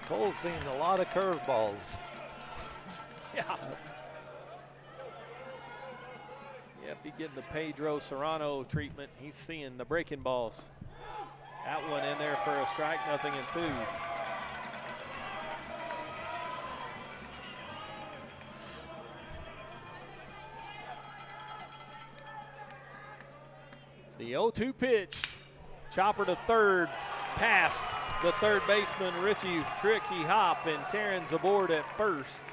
Speaker 3: Cole's seen a lot of curveballs.
Speaker 2: Yeah. Yep, he's getting the Pedro Serrano treatment. He's seeing the breaking balls. That one in there for a strike, nothing in 2. The 0-2 pitch, chopper to third, past the third baseman, Richie Tricky Hop, and Karen's aboard at first.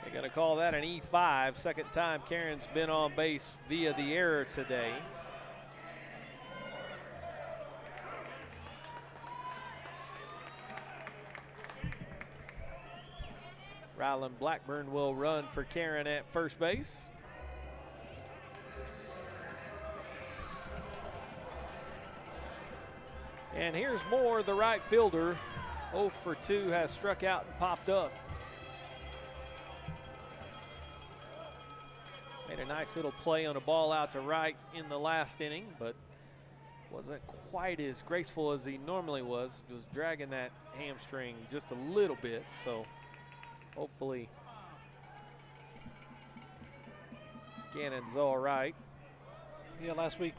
Speaker 2: They're going to call that an E5. Second time Karen's been on base via the error today. Rylan Blackburn will run for Karen at first base. And here's Moore, the right fielder. 0 for 2 has struck out and popped up. Made a nice little play on a ball out to right in the last inning, but wasn't quite as graceful as he normally was. Was dragging that hamstring just a little bit, so hopefully Gannon's all right.
Speaker 3: Yeah, last week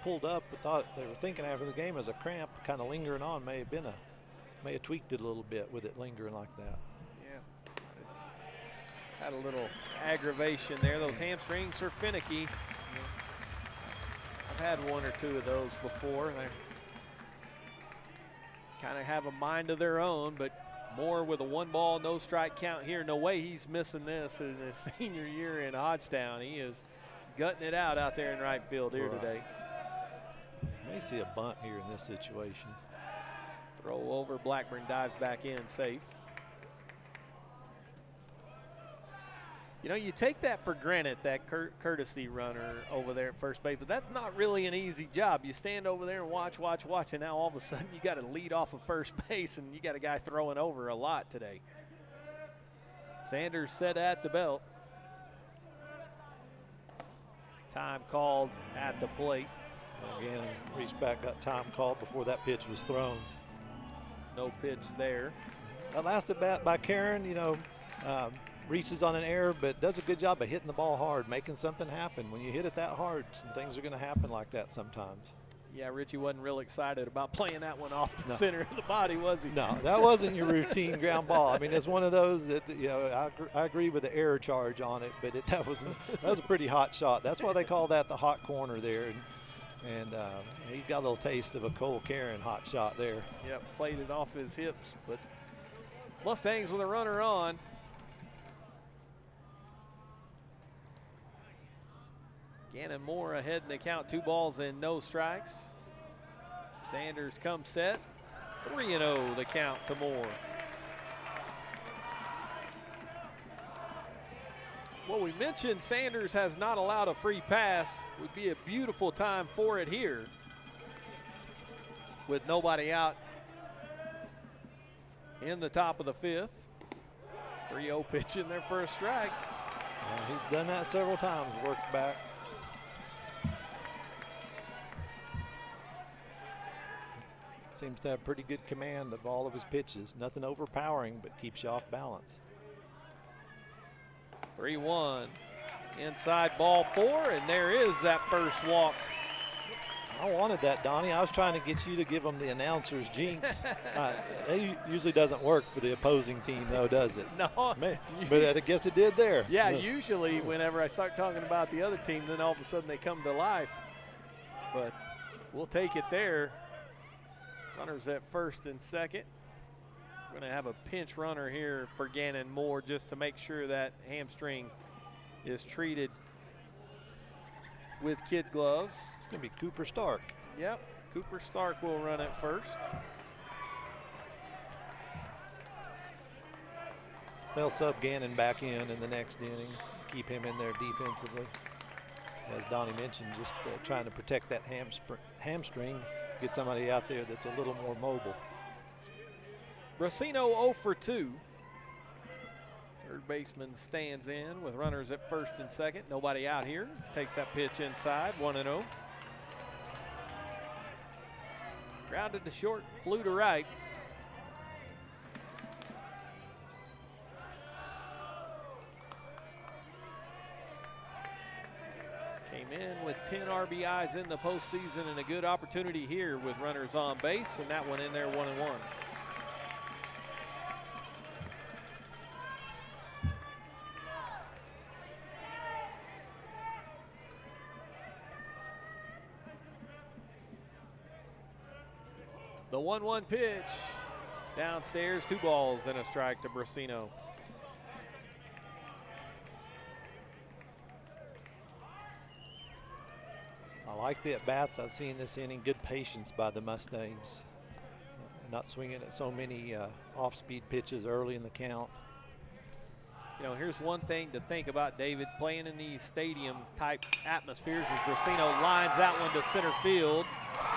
Speaker 3: pulled up, but thought they were thinking after the game as a cramp kind of lingering on. May have tweaked it a little bit with it lingering like that.
Speaker 2: Yeah, had a little aggravation there. Those hamstrings are finicky. I've had 1 or 2 of those before, and they kind of have a mind of their own, but Moore with a 1-ball, no strike count here. No way he's missing this in his senior year in Hodgetown. He is gutting it out there in right field here today.
Speaker 3: May see a bunt here in this situation.
Speaker 2: Throw over, Blackburn dives back in, safe. You know, you take that for granted, that courtesy runner over there at first base, but that's not really an easy job. You stand over there and watch, and now all of a sudden you got to lead off of first base, and you got a guy throwing over a lot today. Sanders set at the belt. Time called at the plate.
Speaker 3: Again, reached back, got time called before that pitch was thrown.
Speaker 2: No pitch there.
Speaker 3: That last at bat by Karen, you know, reaches on an error, but does a good job of hitting the ball hard, making something happen. When you hit it that hard, some things are going to happen like that sometimes.
Speaker 2: Yeah, Richie wasn't real excited about playing that one off the center of the body, was he?
Speaker 3: No, that wasn't your routine ground ball. I mean, it's one of those that, you know, I agree with the error charge on it, but that was a pretty hot shot. That's why they call that the hot corner there. And he got a little taste of a Cole Karen hot shot there.
Speaker 2: Yep, played it off his hips, but Mustangs with a runner on. Gannon Moore ahead in the count, 2 balls and no strikes. Sanders comes set, 3-0 the count to Moore. Well, we mentioned Sanders has not allowed a free pass. Would be a beautiful time for it here with nobody out in the top of the 5th. 3-0 pitch in there for a strike.
Speaker 3: He's done that several times, worked back. Seems to have pretty good command of all of his pitches. Nothing overpowering, but keeps you off balance.
Speaker 2: 3-1. Inside ball 4, and there is that first walk.
Speaker 3: I wanted that, Donnie. I was trying to get you to give them the announcer's jinx. It usually doesn't work for the opposing team, though, does it?
Speaker 2: No.
Speaker 3: But I guess it did there.
Speaker 2: Yeah, usually whenever I start talking about the other team, then all of a sudden they come to life. But we'll take it there. Runners at first and second. We're going to have a pinch runner here for Gannon Moore just to make sure that hamstring is treated with kid gloves.
Speaker 3: It's going to be Cooper Stark.
Speaker 2: Yep, Cooper Stark will run it first.
Speaker 3: They'll sub Gannon back in the next inning, keep him in there defensively. As Donnie mentioned, just trying to protect that hamstring, get somebody out there that's a little more mobile.
Speaker 2: Brasino 0 for 2. Third baseman stands in with runners at first and second. Nobody out here. Takes that pitch inside, 1-0. Grounded to short, flew to right. Came in with 10 RBIs in the postseason and a good opportunity here with runners on base, and that one in there 1-1. The 1-1 pitch. Downstairs, 2 balls and a strike to Brasino.
Speaker 3: I like the at-bats I've seen this inning. Good patience by the Mustangs. Not swinging at so many off-speed pitches early in the count.
Speaker 2: You know, here's one thing to think about, David, playing in these stadium-type atmospheres as Brasino lines that one to center field,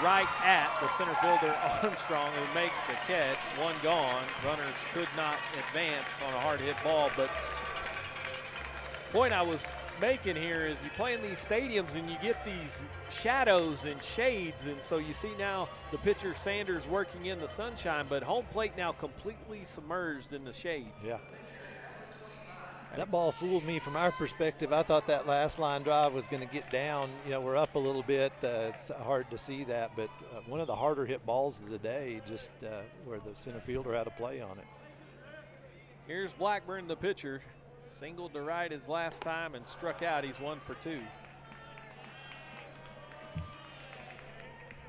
Speaker 2: right at the center fielder Armstrong, who makes the catch. One gone. Runners could not advance on a hard hit ball. But point I was making here is you play in these stadiums and you get these shadows and shades, and so you see now the pitcher Sanders working in the sunshine, but home plate now completely submerged in the shade.
Speaker 3: Yeah. That ball fooled me from our perspective. I thought that last line drive was going to get down. You know, we're up a little bit. It's hard to see that, but one of the harder hit balls of the day, just where the center fielder had a play on it.
Speaker 2: Here's Blackburn, the pitcher. Singled to right his last time and struck out. He's 1 for 2.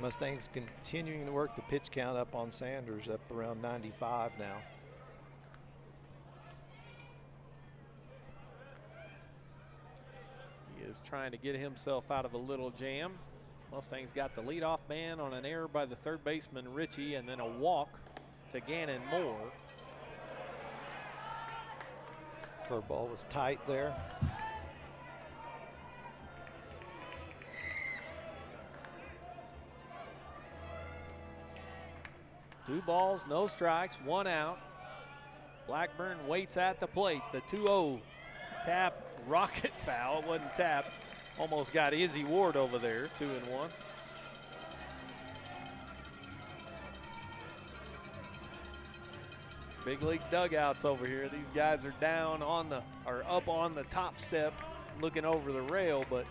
Speaker 3: Mustangs continuing to work the pitch count up on Sanders, up around 95 now.
Speaker 2: Is trying to get himself out of a little jam. Mustangs got the leadoff man on an error by the third baseman Ritchie, and then a walk to Gannon Moore.
Speaker 3: Curveball was tight there.
Speaker 2: Two balls, no strikes, 1 out. Blackburn waits at the plate. The 2-0 tap. Rocket foul. It wasn't tap. Almost got Izzy Ward over there. 2-1. Big league dugouts over here. These guys are down on the, or up on the top step looking over the rail, but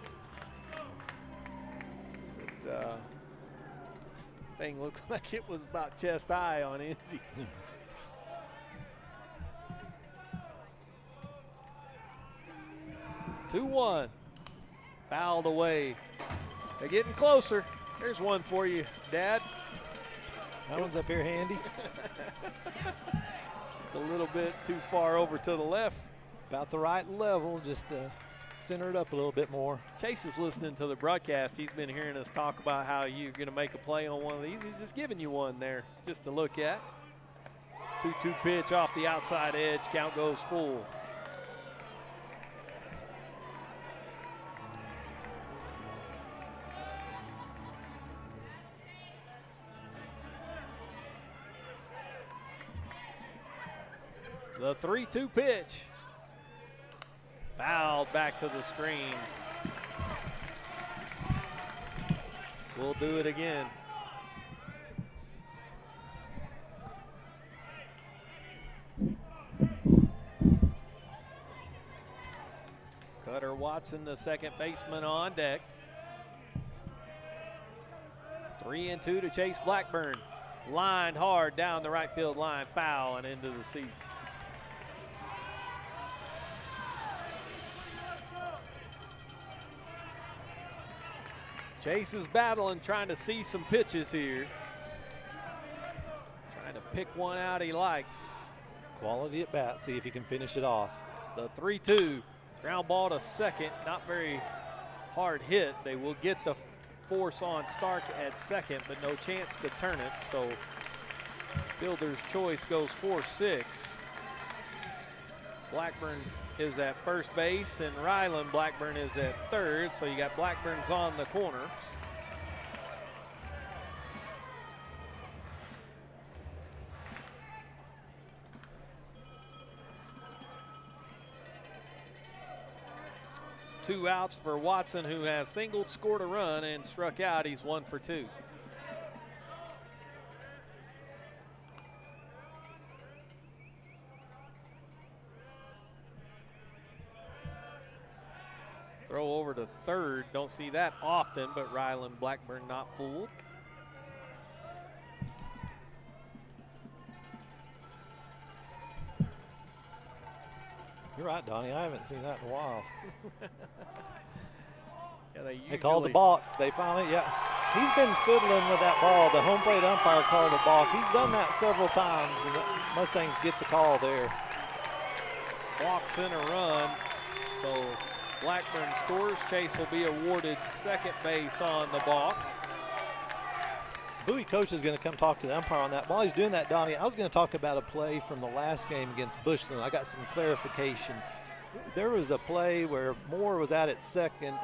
Speaker 2: thing looked like it was about chest high on Izzy. 2-1, fouled away. They're getting closer. There's one for you, Dad.
Speaker 3: That one's up here handy.
Speaker 2: Just a little bit too far over to the left.
Speaker 3: About the right level, just center it up a little bit more.
Speaker 2: Chase is listening to the broadcast. He's been hearing us talk about how you're going to make a play on one of these. He's just giving you one there just to look at. 2-2 pitch off the outside edge. Count goes full. The 3-2 pitch. Fouled back to the screen. We'll do it again. Cutter Watson, the second baseman, on deck. 3-2 to Chase Blackburn. Lined hard down the right field line, foul and into the seats. Chase is battling, trying to see some pitches here. Trying to pick one out he likes.
Speaker 3: Quality at bat, see if he can finish it off.
Speaker 2: The 3-2, ground ball to second, not very hard hit. They will get the force on Stark at second, but no chance to turn it, so fielder's choice goes 4-6. Blackburn is at first base, and Ryland Blackburn is at third, so you got Blackburn's on the corners. Two outs for Watson, who has singled, scored a run, and struck out. He's 1 for 2. Throw over to third. Don't see that often, but Ryland Blackburn not fooled.
Speaker 3: You're right, Donnie. I haven't seen that in a while.
Speaker 2: Yeah,
Speaker 3: they called the balk. They finally, yeah. He's been fiddling with that ball. The home plate umpire called the balk. He's done that several times, and the Mustangs get the call there.
Speaker 2: Walks in a run, so Blackburn scores. Chase will be awarded second base on the balk.
Speaker 3: Bowie coach is going to come talk to the umpire on that. While he's doing that, Donnie, I was going to talk about a play from the last game against Bushland. I got some clarification. There was a play where Moore was out at second,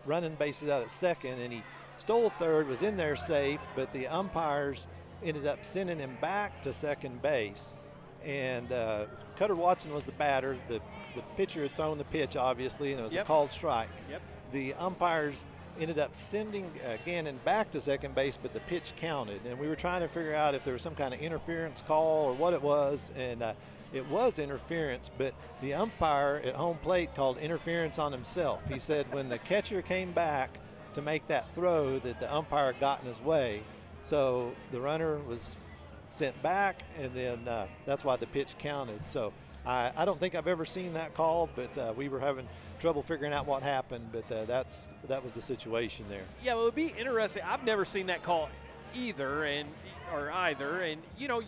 Speaker 3: running bases out at second, and he stole third, was in there safe, but the umpires ended up sending him back to second base. And Cutter Watson was the batter. The pitcher had thrown the pitch, obviously, and it was a called strike. The umpires ended up sending Gannon back to second base, but the pitch counted. And we were trying to figure out if there was some kind of interference call or what it was. And it was interference, but the umpire at home plate called interference on himself. He said when the catcher came back to make that throw that the umpire got in his way. So the runner was sent back, and then that's why the pitch counted. So I don't think I've ever seen that call, but we were having trouble figuring out what happened, but that was the situation there.
Speaker 2: Yeah, well, it would be interesting. I've never seen that call either, and you know,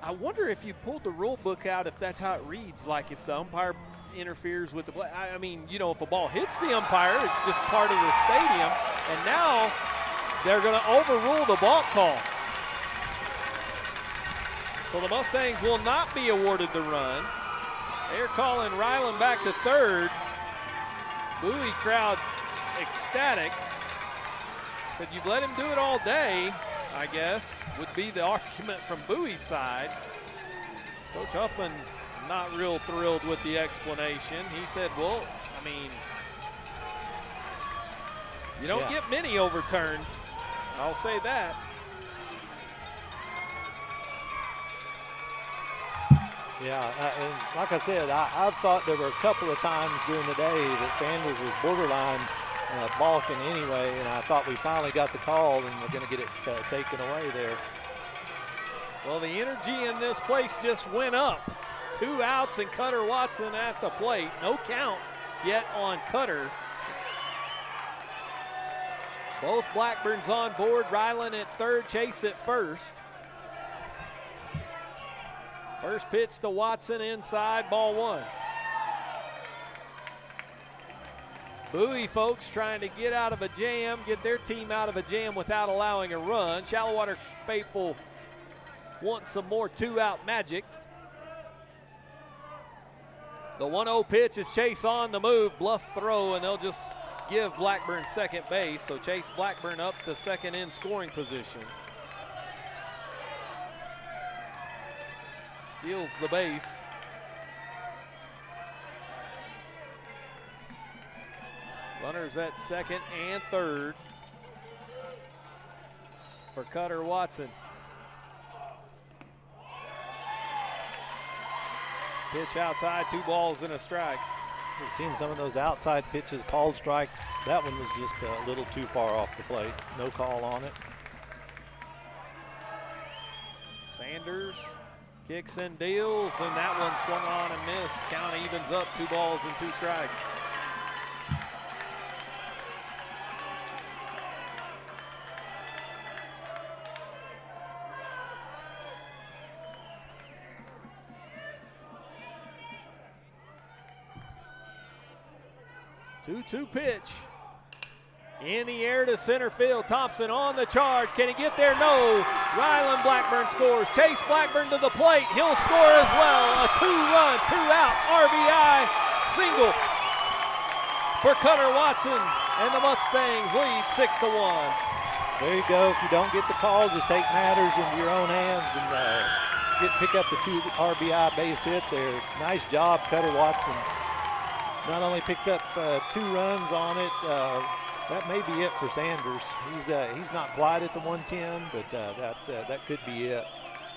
Speaker 2: I wonder if you pulled the rule book out, if that's how it reads, like if the umpire interferes with the play. I mean, you know, if a ball hits the umpire, it's just part of the stadium, and now they're going to overrule the balk call. So the Mustangs will not be awarded the run. They're calling Ryland back to third. Bowie crowd ecstatic. Said, you've let him do it all day, I guess, would be the argument from Bowie's side. Coach Huffman not real thrilled with the explanation. He said, well, I mean, you don't get many overturned. I'll say that.
Speaker 3: Yeah, and like I said, I've thought there were a couple of times during the day that Sanders was borderline balking anyway, and I thought we finally got the call and we're going to get it taken away there.
Speaker 2: Well, the energy in this place just went up. 2 outs and Cutter Watson at the plate. No count yet on Cutter. Both Blackburns on board. Ryland at third, Chase at first. First pitch to Watson inside, ball 1. Bowie folks trying to get out of a jam, get their team out of a jam without allowing a run. Shallowater faithful want some more 2-out magic. The 1-0 pitch is Chase on the move, bluff throw, and they'll just give Blackburn second base. So Chase Blackburn up to second in scoring position. Steals the base. Runners at second and third for Cutter Watson. Pitch outside, 2 balls and a strike.
Speaker 3: We've seen some of those outside pitches called strikes. That one was just a little too far off the plate. No call on it.
Speaker 2: Sanders kicks and deals, and that one swung on and missed. Count evens up, 2 balls and 2 strikes. Two-2 pitch. In the air to center field. Thompson on the charge. Can he get there? No. Ryland Blackburn scores. Chase Blackburn to the plate. He'll score as well. A 2-run, 2-out RBI single for Cutter Watson, and the Mustangs lead 6-1.
Speaker 3: There you go. If you don't get the call, just take matters into your own hands and pick up the 2 RBI base hit there. Nice job, Cutter Watson. Not only picks up 2 runs on it, that may be it for Sanders. He's not quite at the 110, but that could be it.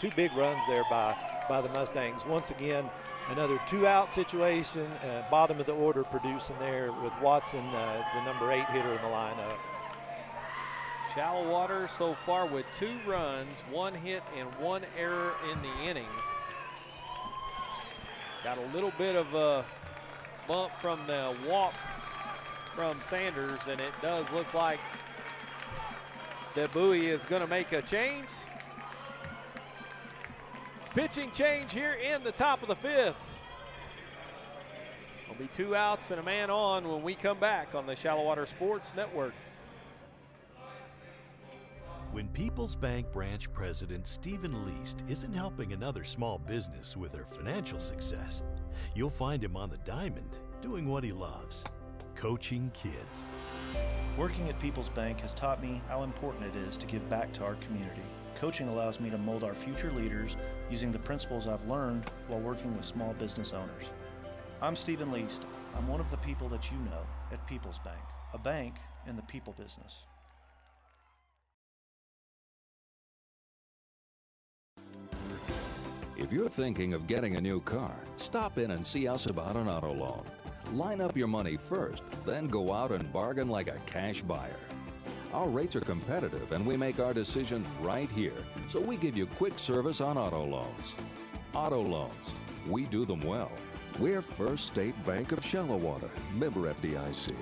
Speaker 3: 2 big runs there by the Mustangs. Once again, another 2-out situation, bottom of the order producing there with Watson, the number 8 hitter in the lineup.
Speaker 2: Shallowater so far with 2 runs, 1 hit, and 1 error in the inning. Got a little bit of a bump from the walk from Sanders, and it does look like that Bowie is going to make a change. Pitching change here in the top of the 5th. There'll be 2 outs and a man on when we come back on the Shallowater Sports Network.
Speaker 10: When People's Bank branch president Stephen Least isn't helping another small business with their financial success, you'll find him on the diamond doing what he loves, coaching kids.
Speaker 11: Working at People's Bank has taught me how important it is to give back to our community. Coaching allows me to mold our future leaders using the principles I've learned while working with small business owners. I'm Stephen Least. I'm one of the people that you know at People's Bank, a bank in the people business.
Speaker 5: If you're thinking of getting a new car, stop in and see us about an auto loan. Line up your money first, then go out and bargain like a cash buyer. Our rates are competitive and we make our decisions right here, so we give you quick service on auto loans. Auto loans, we do them well. We're First State Bank of Shallowater, member FDIC.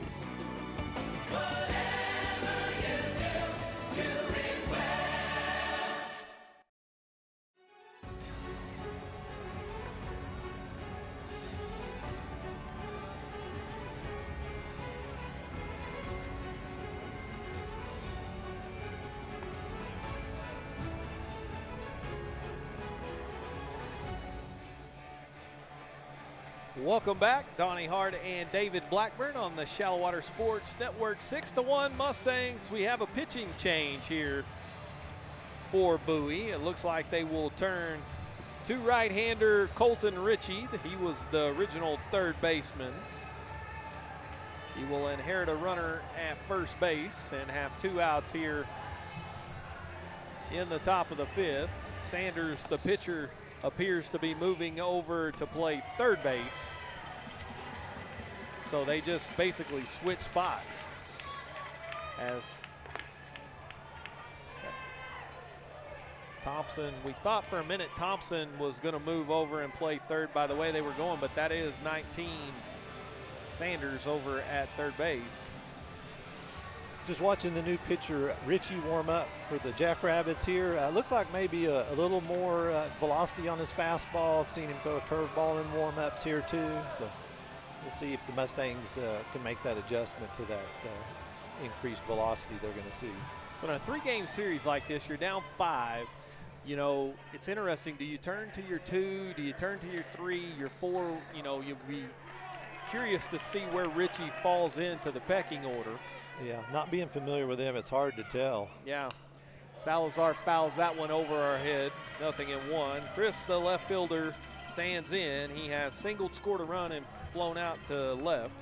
Speaker 2: Welcome back. Donnie Hart and David Blackburn on the Shallowater Sports Network. 6-1 Mustangs. We have a pitching change here for Bowie. It looks like they will turn to right-hander Colton Ritchie. He was the original third baseman. He will inherit a runner at first base and have 2 outs here in the top of the 5th. Sanders, the pitcher, appears to be moving over to play third base. So they just basically switch spots as Thompson, we thought for a minute Thompson was going to move over and play third by the way they were going, but that is 19 Sanders over at third base.
Speaker 3: Just watching the new pitcher Ritchie warm up for the Jackrabbits here. Looks like maybe a little more velocity on his fastball. I've seen him throw a curveball in warm-ups here too. So we'll see if the Mustangs can make that adjustment to that increased velocity they're going to see.
Speaker 2: So in a 3-game series like this, you're down 5. You know, it's interesting. Do you turn to your 2? Do you turn to your 3, your 4? You know, you'll be curious to see where Ritchie falls into the pecking order.
Speaker 3: Yeah, not being familiar with him, it's hard to tell.
Speaker 2: Yeah. Salazar fouls that one over our head. 0-1. Chris, the left fielder, stands in. He has singled, scored a run, and flown out to left.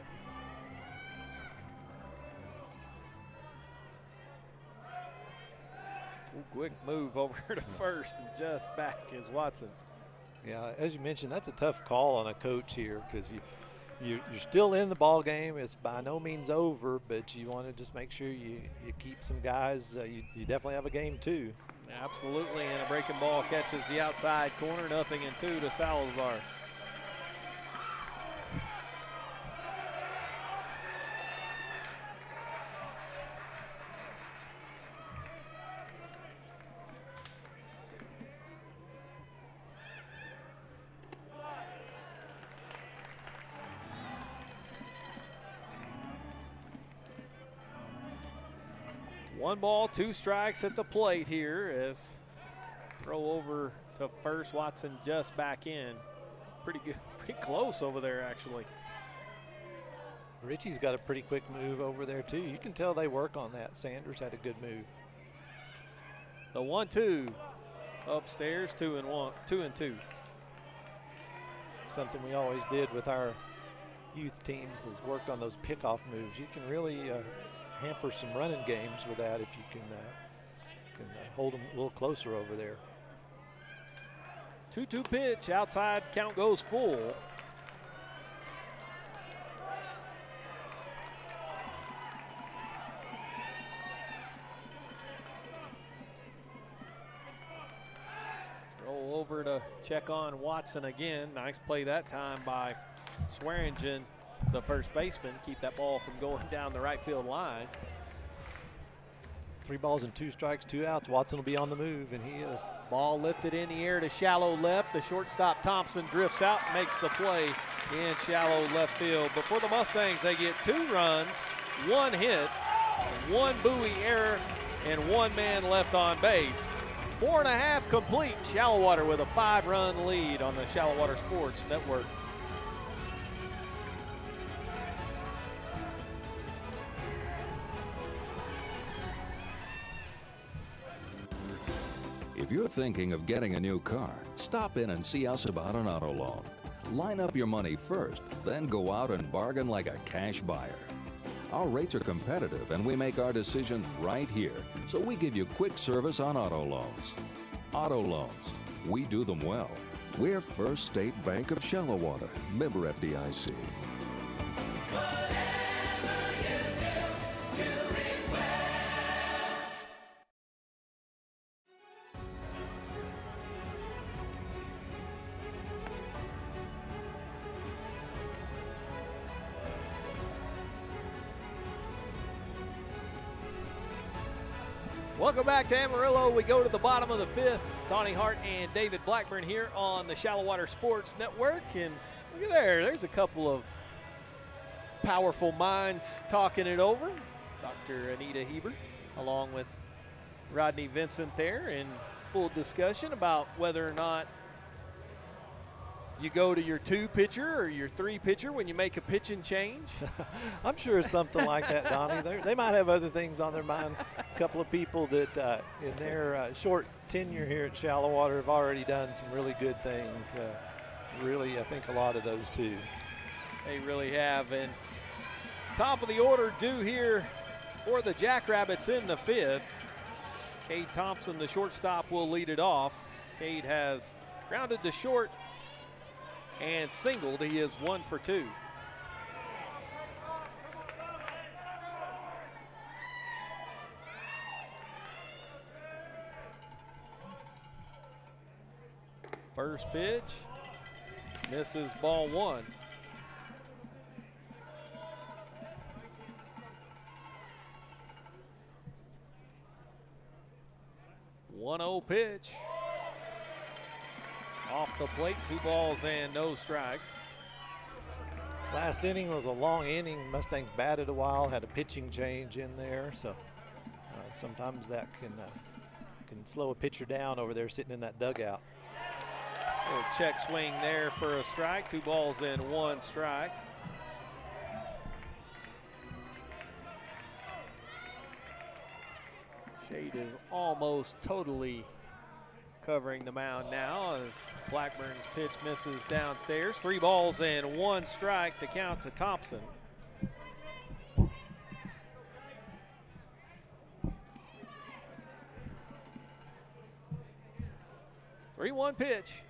Speaker 2: Ooh, quick move over to first and just back is Watson.
Speaker 3: Yeah, as you mentioned, that's a tough call on a coach here because you're still in the ball game. It's by no means over, but you want to just make sure you keep some guys. You definitely have a game too.
Speaker 2: Absolutely, and a breaking ball catches the outside corner. 0-2 to Salazar. One ball, 2 strikes at the plate here as throw over to first. Watson just back in. Pretty good, pretty close over there actually.
Speaker 3: Ritchie's got a pretty quick move over there too. You can tell they work on that. Sanders had a good move.
Speaker 2: The 1-2 upstairs, 2-1, 2-2.
Speaker 3: Something we always did with our youth teams is worked on those pickoff moves. You can really hamper some running games with that if you can hold them a little closer over there.
Speaker 2: 2-2 pitch, outside, count goes full. Roll over to check on Watson again. Nice play that time by Swearingen, the first baseman. Keep that ball from going down the right field line.
Speaker 3: 3 balls and 2 strikes, 2 outs. Watson will be on the move, and he is.
Speaker 2: Ball lifted in the air to shallow left. The shortstop Thompson drifts out and makes the play in shallow left field. But for the Mustangs, they get 2 runs, 1 hit, 1 Bowie error, and 1 man left on base. 4.5 complete. Shallowater with a 5-run lead on the Shallowater Sports Network.
Speaker 5: If you're thinking of getting a new car, stop in and see us about an auto loan. Line up your money first, then go out and bargain like a cash buyer. Our rates are competitive and we make our decisions right here, so we give you quick service on auto loans. Auto loans, we do them well. We're First State Bank of Shallowater, member FDIC.
Speaker 2: Welcome back to Amarillo. We go to the bottom of the 5th. Donnie Hart and David Blackburn here on the Shallowater Sports Network. And look at there's a couple of powerful minds talking it over. Dr. Anita Hebert along with Rodney Vincent there in full discussion about whether or not you go to your 2-pitcher or your 3-pitcher when you make a pitching change.
Speaker 3: I'm sure it's something like that, Donnie. They might have other things on their mind. A couple of people that in their short tenure here at Shallowater have already done some really good things. Really, I think a lot of those too.
Speaker 2: They really have. And top of the order due here for the Jackrabbits in the 5th. Cade Thompson, the shortstop, will lead it off. Cade has grounded to short and singled. He is 1 for 2. First pitch misses, ball 1. One 0 pitch. Off the plate, 2 balls and no strikes.
Speaker 3: Last inning was a long inning. Mustangs batted a while, had a pitching change in there, so sometimes that can slow a pitcher down over there sitting in that dugout.
Speaker 2: Little check swing there for a strike. 2 balls and 1 strike. Shade is almost totally covering the mound now as Blackburn's pitch misses downstairs. 3 balls and 1 strike to count to Thompson. Three-one pitch.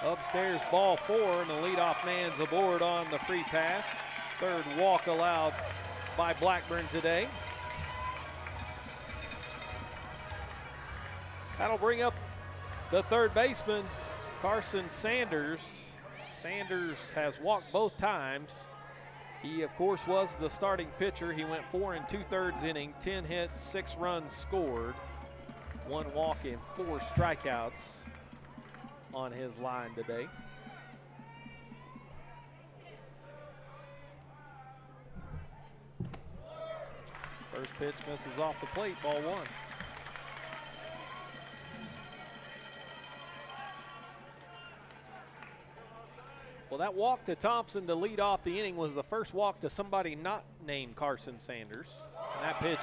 Speaker 2: Upstairs, ball 4, and the leadoff man's aboard on the free pass. 3rd walk allowed by Blackburn today. That'll bring up the 3rd baseman, Carson Sanders. Sanders has walked both times. He, of course, was the starting pitcher. He went 4 2/3 inning, 10 hits, 6 runs scored, 1 walk and 4 strikeouts on his line today. First pitch misses off the plate, ball 1. Well, that walk to Thompson to lead off the inning was the first walk to somebody not named Carson Sanders. And that pitch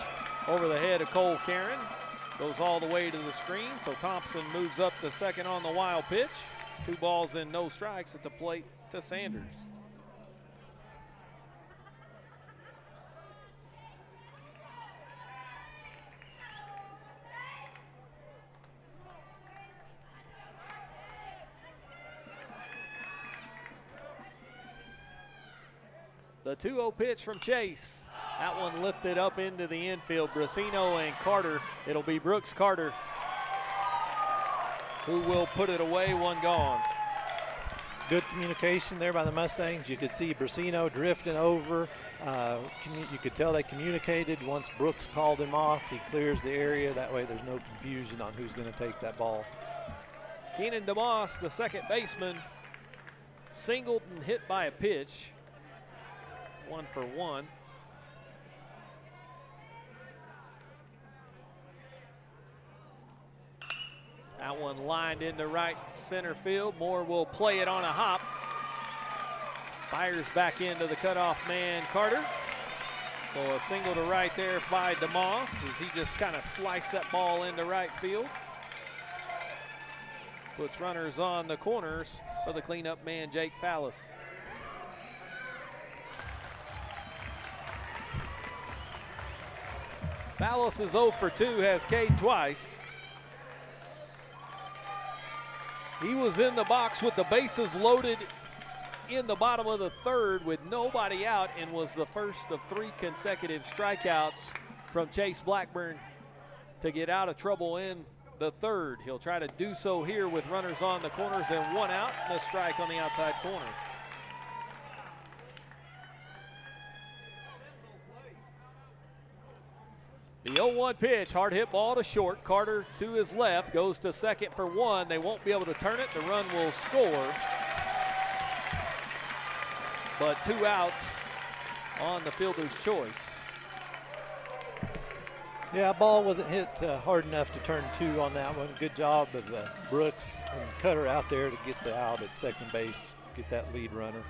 Speaker 2: over the head of Cole Karen goes all the way to the screen, so Thompson moves up to second on the wild pitch. 2 balls and no strikes at the plate to Sanders. The 2-0 pitch from Chase. That one lifted up into the infield. Brasino and Carter. It'll be Brooks Carter who will put it away, 1 gone.
Speaker 3: Good communication there by the Mustangs. You could see Brasino drifting over. You could tell they communicated. Once Brooks called him off, he clears the area. That way there's no confusion on who's going to take that ball.
Speaker 2: Keenan DeMoss, the second baseman, singled and hit by a pitch. 1 for 1. That one lined into right center field. Moore will play it on a hop. Fires back into the cutoff man, Carter. So a single to right there by DeMoss as he just kind of sliced that ball into right field. Puts runners on the corners for the cleanup man, Jake Fallis. Fallis is 0 for 2, has K'd twice. He was in the box with the bases loaded in the bottom of the third with nobody out and was the first of 3 consecutive strikeouts from Chase Blackburn to get out of trouble in the third. He'll try to do so here with runners on the corners and 1 out and a strike on the outside corner. The 0-1 pitch, hard hit ball to short. Carter to his left, goes to second for 1. They won't be able to turn it. The run will score. But 2 outs on the fielder's choice.
Speaker 3: Yeah, ball wasn't hit hard enough to turn 2 on that one. Good job of Brooks and Cutter out there to get the out at second base, get that lead runner.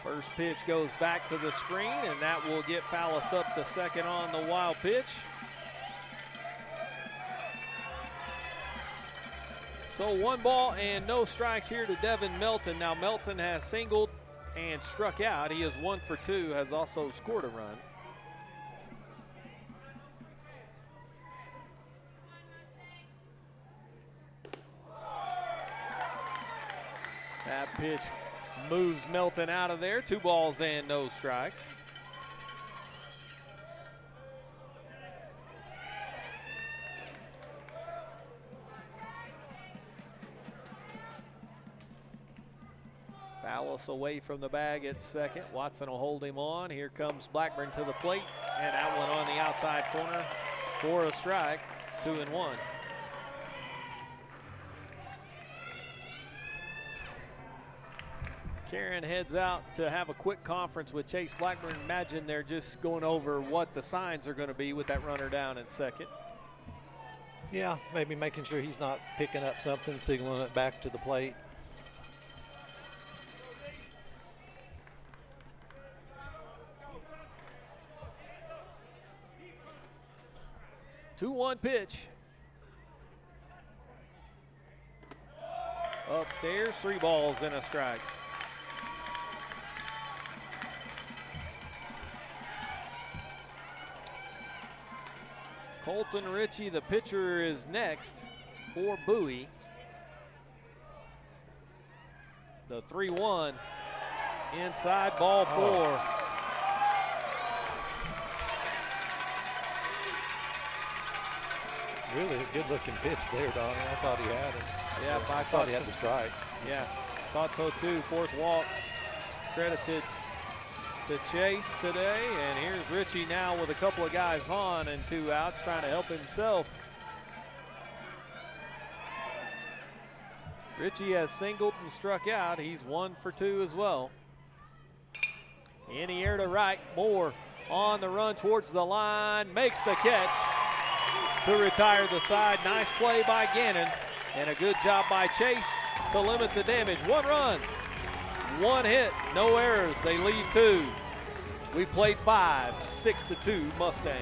Speaker 2: First pitch goes back to the screen, and that will get Fallis up to second on the wild pitch. So 1 ball and no strikes here to Devin Melton. Now Melton has singled and struck out. He is 1 for 2, has also scored a run. That pitch moves Melton out of there. 2 balls and no strikes. Fallis away from the bag at second. Watson will hold him on. Here comes Blackburn to the plate, and that one on the outside corner for a strike. 2-1. Karen heads out to have a quick conference with Chase Blackburn. Imagine they're just going over what the signs are going to be with that runner down at second.
Speaker 3: Yeah, maybe making sure he's not picking up something, signaling it back to the plate.
Speaker 2: Two-one pitch. Upstairs, 3 balls and a strike. Colton Ritchie, the pitcher, is next for Bowie. The 3-1 inside, ball 4.
Speaker 3: Really a good-looking pitch there, Donnie. I thought he had it.
Speaker 2: Yeah,
Speaker 3: I thought he had the strike.
Speaker 2: Yeah, thought so too. 4th walk credited to Chase today, and here's Ritchie now with a couple of guys on and 2 outs, trying to help himself. Ritchie has singled and struck out. He's 1 for 2 as well. In the air to right, Moore on the run towards the line, makes the catch to retire the side. Nice play by Gannon, and a good job by Chase to limit the damage. 1 run. 1 hit, no errors. They lead 2. We played 5, 6-2 Mustangs.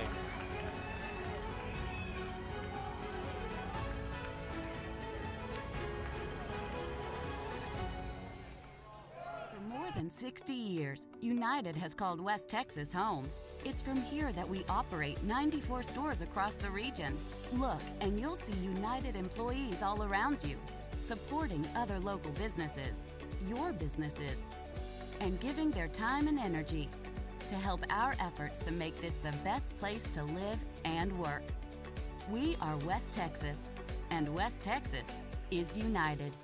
Speaker 6: For more than 60 years, United has called West Texas home. It's from here that we operate 94 stores across the region. Look, and you'll see United employees all around you, supporting other local businesses, your businesses, and giving their time and energy to help our efforts to make this the best place to live and work. We are West Texas, and West Texas is united.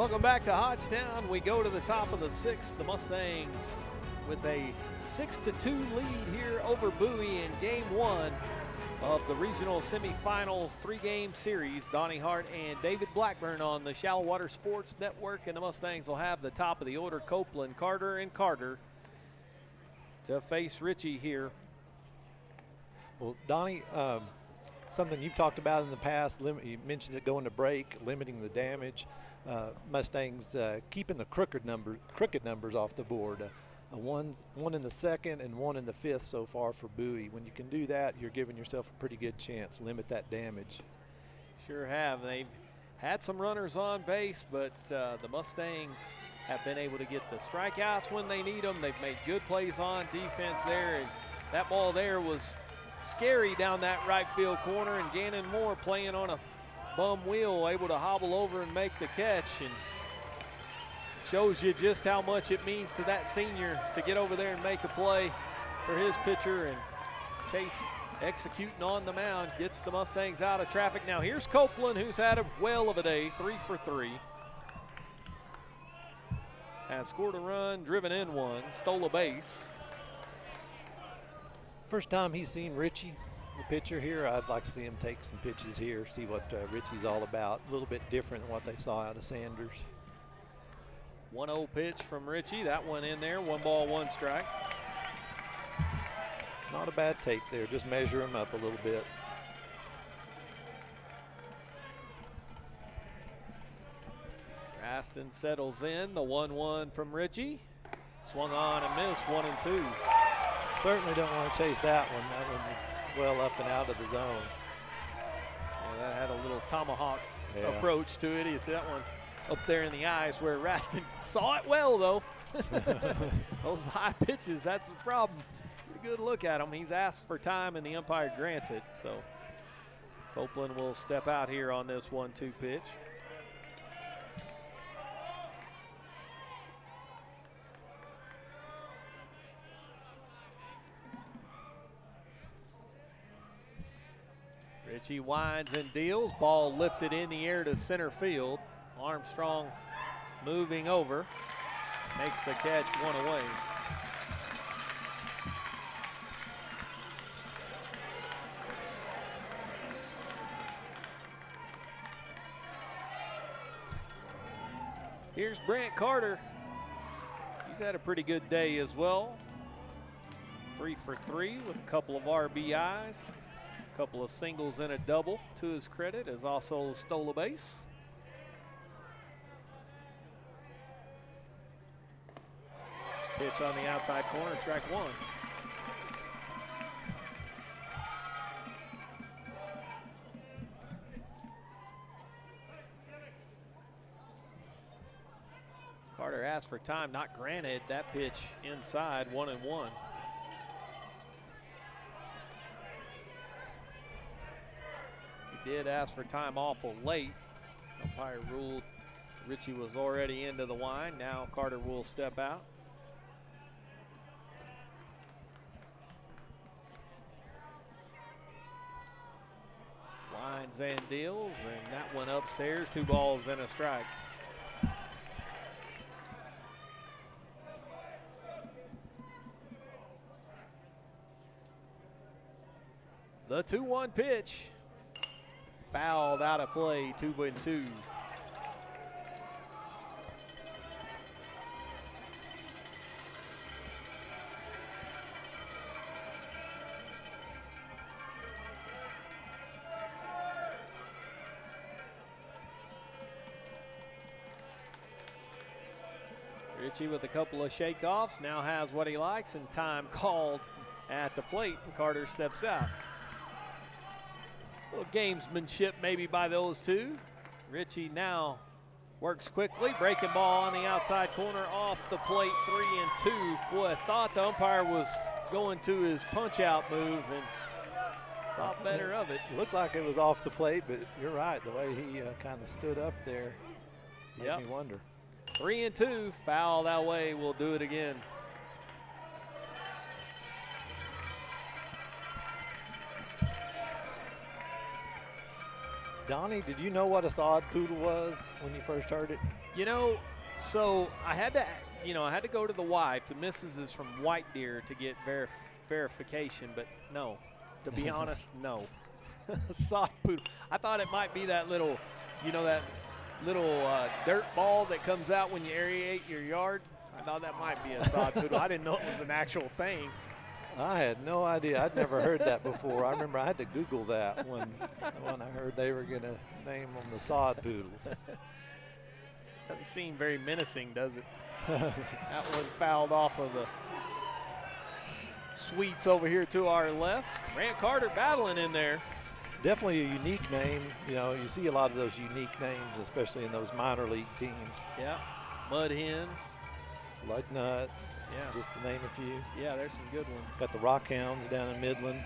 Speaker 2: Welcome back to Hodgetown. We go to the top of the sixth. The Mustangs with a 6-2 lead here over Bowie in game one of the regional semifinal three-game series. Donnie Hart and David Blackburn on the Shallowater Sports Network, and the Mustangs will have the top of the order, Copeland, Carter, and Carter, to face Ritchie here.
Speaker 3: Well, Donnie, something you've talked about in the past, you mentioned it going to break, limiting the damage. Mustangs keeping the crooked numbers off the board. One in the second and one in the fifth so far for Bowie. When you can do that, you're giving yourself a pretty good chance. Limit that damage.
Speaker 2: Sure have. They've had some runners on base, but the Mustangs have been able to get the strikeouts when they need them. They've made good plays on defense there, and that ball there was scary down that right field corner, and Gannon Moore playing on a bum wheel, able to hobble over and make the catch, and shows you just how much it means to that senior to get over there and make a play for his pitcher. And Chase executing on the mound gets the Mustangs out of traffic. Now here's Copeland, who's had a whale of a day, 3 for 3. Has scored a run, driven in one, stole a base.
Speaker 3: First time he's seen Ritchie, the pitcher here. I'd like to see him take some pitches here, see what Ritchie's all about. A little bit different than what they saw out of Sanders.
Speaker 2: 1-0 pitch from Ritchie. That one in there. 1 ball, 1 strike.
Speaker 3: Not a bad take there. Just measure him up a little bit.
Speaker 2: Raston settles in. The 1-1 from Ritchie. Swung on and missed. 1-2.
Speaker 3: Certainly don't want to chase that one. That one was well up and out of the zone.
Speaker 2: Yeah, that had a little tomahawk approach to it. You see that one up there in the eyes where Raston saw it well, though. Those high pitches, that's the problem. Get a good look at him. He's asked for time, and the umpire grants it. So Copeland will step out here on this 1-2 pitch. Ritchie winds and deals. Ball lifted in the air to center field. Armstrong moving over. Makes the catch, 1 away. Here's Brant Carter. He's had a pretty good day as well. 3 for 3 with a couple of RBIs. Couple of singles and a double to his credit, as also stole a base. Pitch on the outside corner, strike 1. Carter asked for time, not granted. That pitch inside, 1-1. He did ask for time awful late. Umpire ruled Ritchie was already into the wind. Now Carter will step out. Winds and deals, and that one upstairs. 2 balls and a strike. The 2-1 pitch. Fouled out of play, 2-2. Ritchie with a couple of shakeoffs, now has what he likes, and time called at the plate, and Carter steps out. A little gamesmanship maybe by those two. Ritchie now works quickly, breaking ball on the outside corner off the plate, 3-2. Boy, I thought the umpire was going to his punch-out move and thought better of it.
Speaker 3: Looked like it was off the plate, but you're right. The way he kind of stood up there made me wonder.
Speaker 2: 3-2, foul that way, we'll do it again.
Speaker 3: Donnie, did you know what a sod poodle was when you first heard it?
Speaker 2: You know, so I had to, I had to go to the wife. The missus is from White Deer to get verification, but no. To be honest, no. Sod poodle. I thought it might be that little, that little dirt ball that comes out when you aerate your yard. I thought that might be a sod poodle. I didn't know it was an actual thing.
Speaker 3: I had no idea. I'd never heard that before. I remember I had to Google that when I heard they were going to name them the sod poodles.
Speaker 2: Doesn't seem very menacing, does it? That one fouled off of the Sweets over here to our left. Brant Carter battling in there.
Speaker 3: Definitely a unique name. You see a lot of those unique names, especially in those minor league teams.
Speaker 2: Yeah, Mud Hens.
Speaker 3: Lug Nuts,
Speaker 2: yeah,
Speaker 3: just to name a few.
Speaker 2: Yeah, there's some good ones.
Speaker 3: Got the Rock Hounds down in Midland.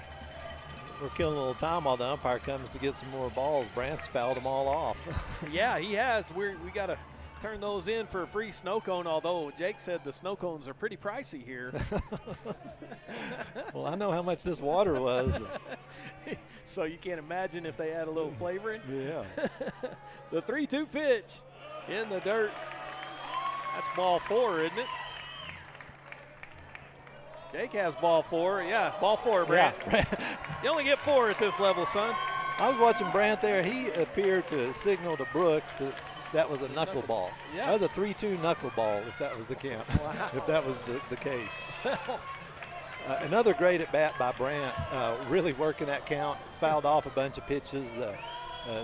Speaker 3: We're killing a little time while the umpire comes to get some more balls. Brant's fouled them all off.
Speaker 2: Yeah, he has. We got to turn those in for a free snow cone, although Jake said the snow cones are pretty pricey here.
Speaker 3: Well, I know how much this water was.
Speaker 2: So you can't imagine if they add a little flavoring.
Speaker 3: Yeah.
Speaker 2: The 3-2 pitch in the dirt. That's ball 4, isn't it? Jake has ball 4. Yeah, ball 4, Brant. Yeah. You only get 4 at this level, son.
Speaker 3: I was watching Brant there. He appeared to signal to Brooks that was a knuckleball. Yeah. That was a 3-2 knuckleball, if that was the count. Wow. If that was the case. Another great at bat by Brant. Really working that count. Fouled off a bunch of pitches.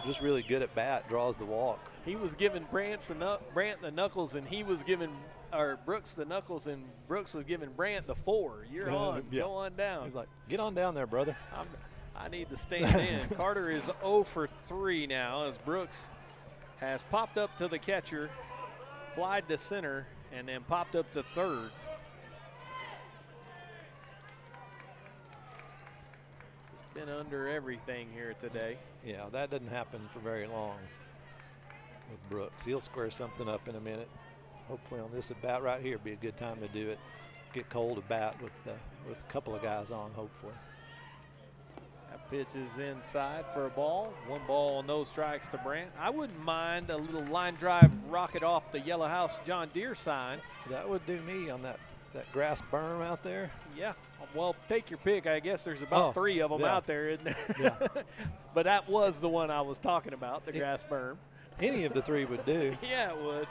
Speaker 3: Just really good at bat. Draws the walk.
Speaker 2: He was giving Brant the knuckles, and he was giving Brooks the knuckles, and Brooks was giving Brant the 4. You're on. Yeah. Go on down.
Speaker 3: He's like, get on down there, brother.
Speaker 2: I need to stand in. Carter is 0 for 3 now as Brooks has popped up to the catcher, flied to center, and then popped up to third. It's been under everything here today.
Speaker 3: Yeah, that doesn't happen for very long with Brooks. He'll square something up in a minute. Hopefully on this at bat right here be a good time to do it. Get Cole to bat with a couple of guys on, hopefully.
Speaker 2: That pitch is inside for a ball. 1 ball, no strikes to Brant. I wouldn't mind a little line drive rocket off the Yellow House John Deere sign.
Speaker 3: That would do me on that grass berm out there.
Speaker 2: Yeah, well, take your pick. I guess there's about 3 of them out there, isn't there? Yeah. But that was the one I was talking about, the grass berm.
Speaker 3: Any of the 3 would do.
Speaker 2: Yeah, it would.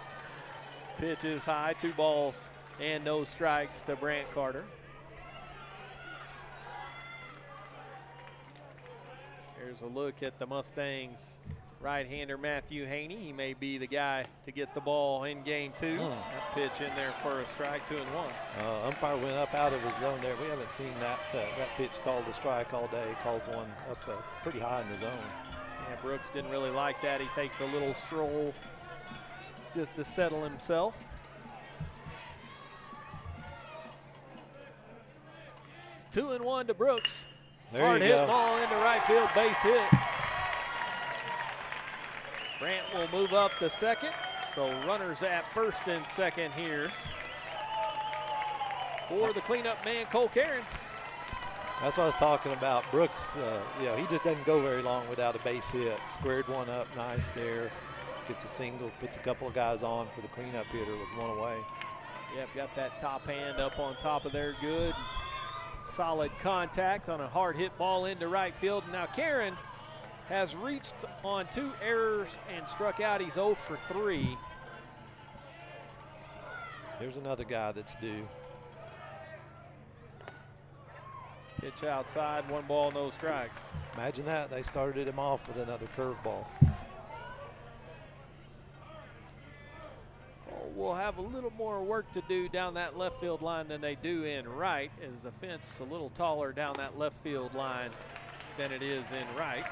Speaker 2: Pitch is high, 2 balls and no strikes to Brant Carter. Here's a look at the Mustangs right-hander Matthew Haney. He may be the guy to get the ball in game 2. That pitch in there for a strike, 2-1.
Speaker 3: Umpire went up out of his zone there. We haven't seen that pitch called a strike all day. Calls one up pretty high in the zone.
Speaker 2: Yeah, Brooks didn't really like that. He takes a little stroll just to settle himself. Two and 1 to Brooks.
Speaker 3: There
Speaker 2: Hard
Speaker 3: you
Speaker 2: hit
Speaker 3: go.
Speaker 2: ball into right field, base hit. Brant will move up to second. So runners at first and second here for the cleanup man, Cole Karen.
Speaker 3: That's what I was talking about. Brooks, he just doesn't go very long without a base hit. Squared one up nice there. Gets a single, puts a couple of guys on for the cleanup hitter with 1 away.
Speaker 2: Yep, got that top hand up on top of there, good. Solid contact on a hard hit ball into right field. Now Karen has reached on 2 errors and struck out. He's 0 for 3.
Speaker 3: Here's another guy that's due.
Speaker 2: Pitch outside, 1 ball, no strikes.
Speaker 3: Imagine that. They started him off with another curveball.
Speaker 2: Will have a little more work to do down that left field line than they do in right, as the fence a little taller down that left field line than it is in right.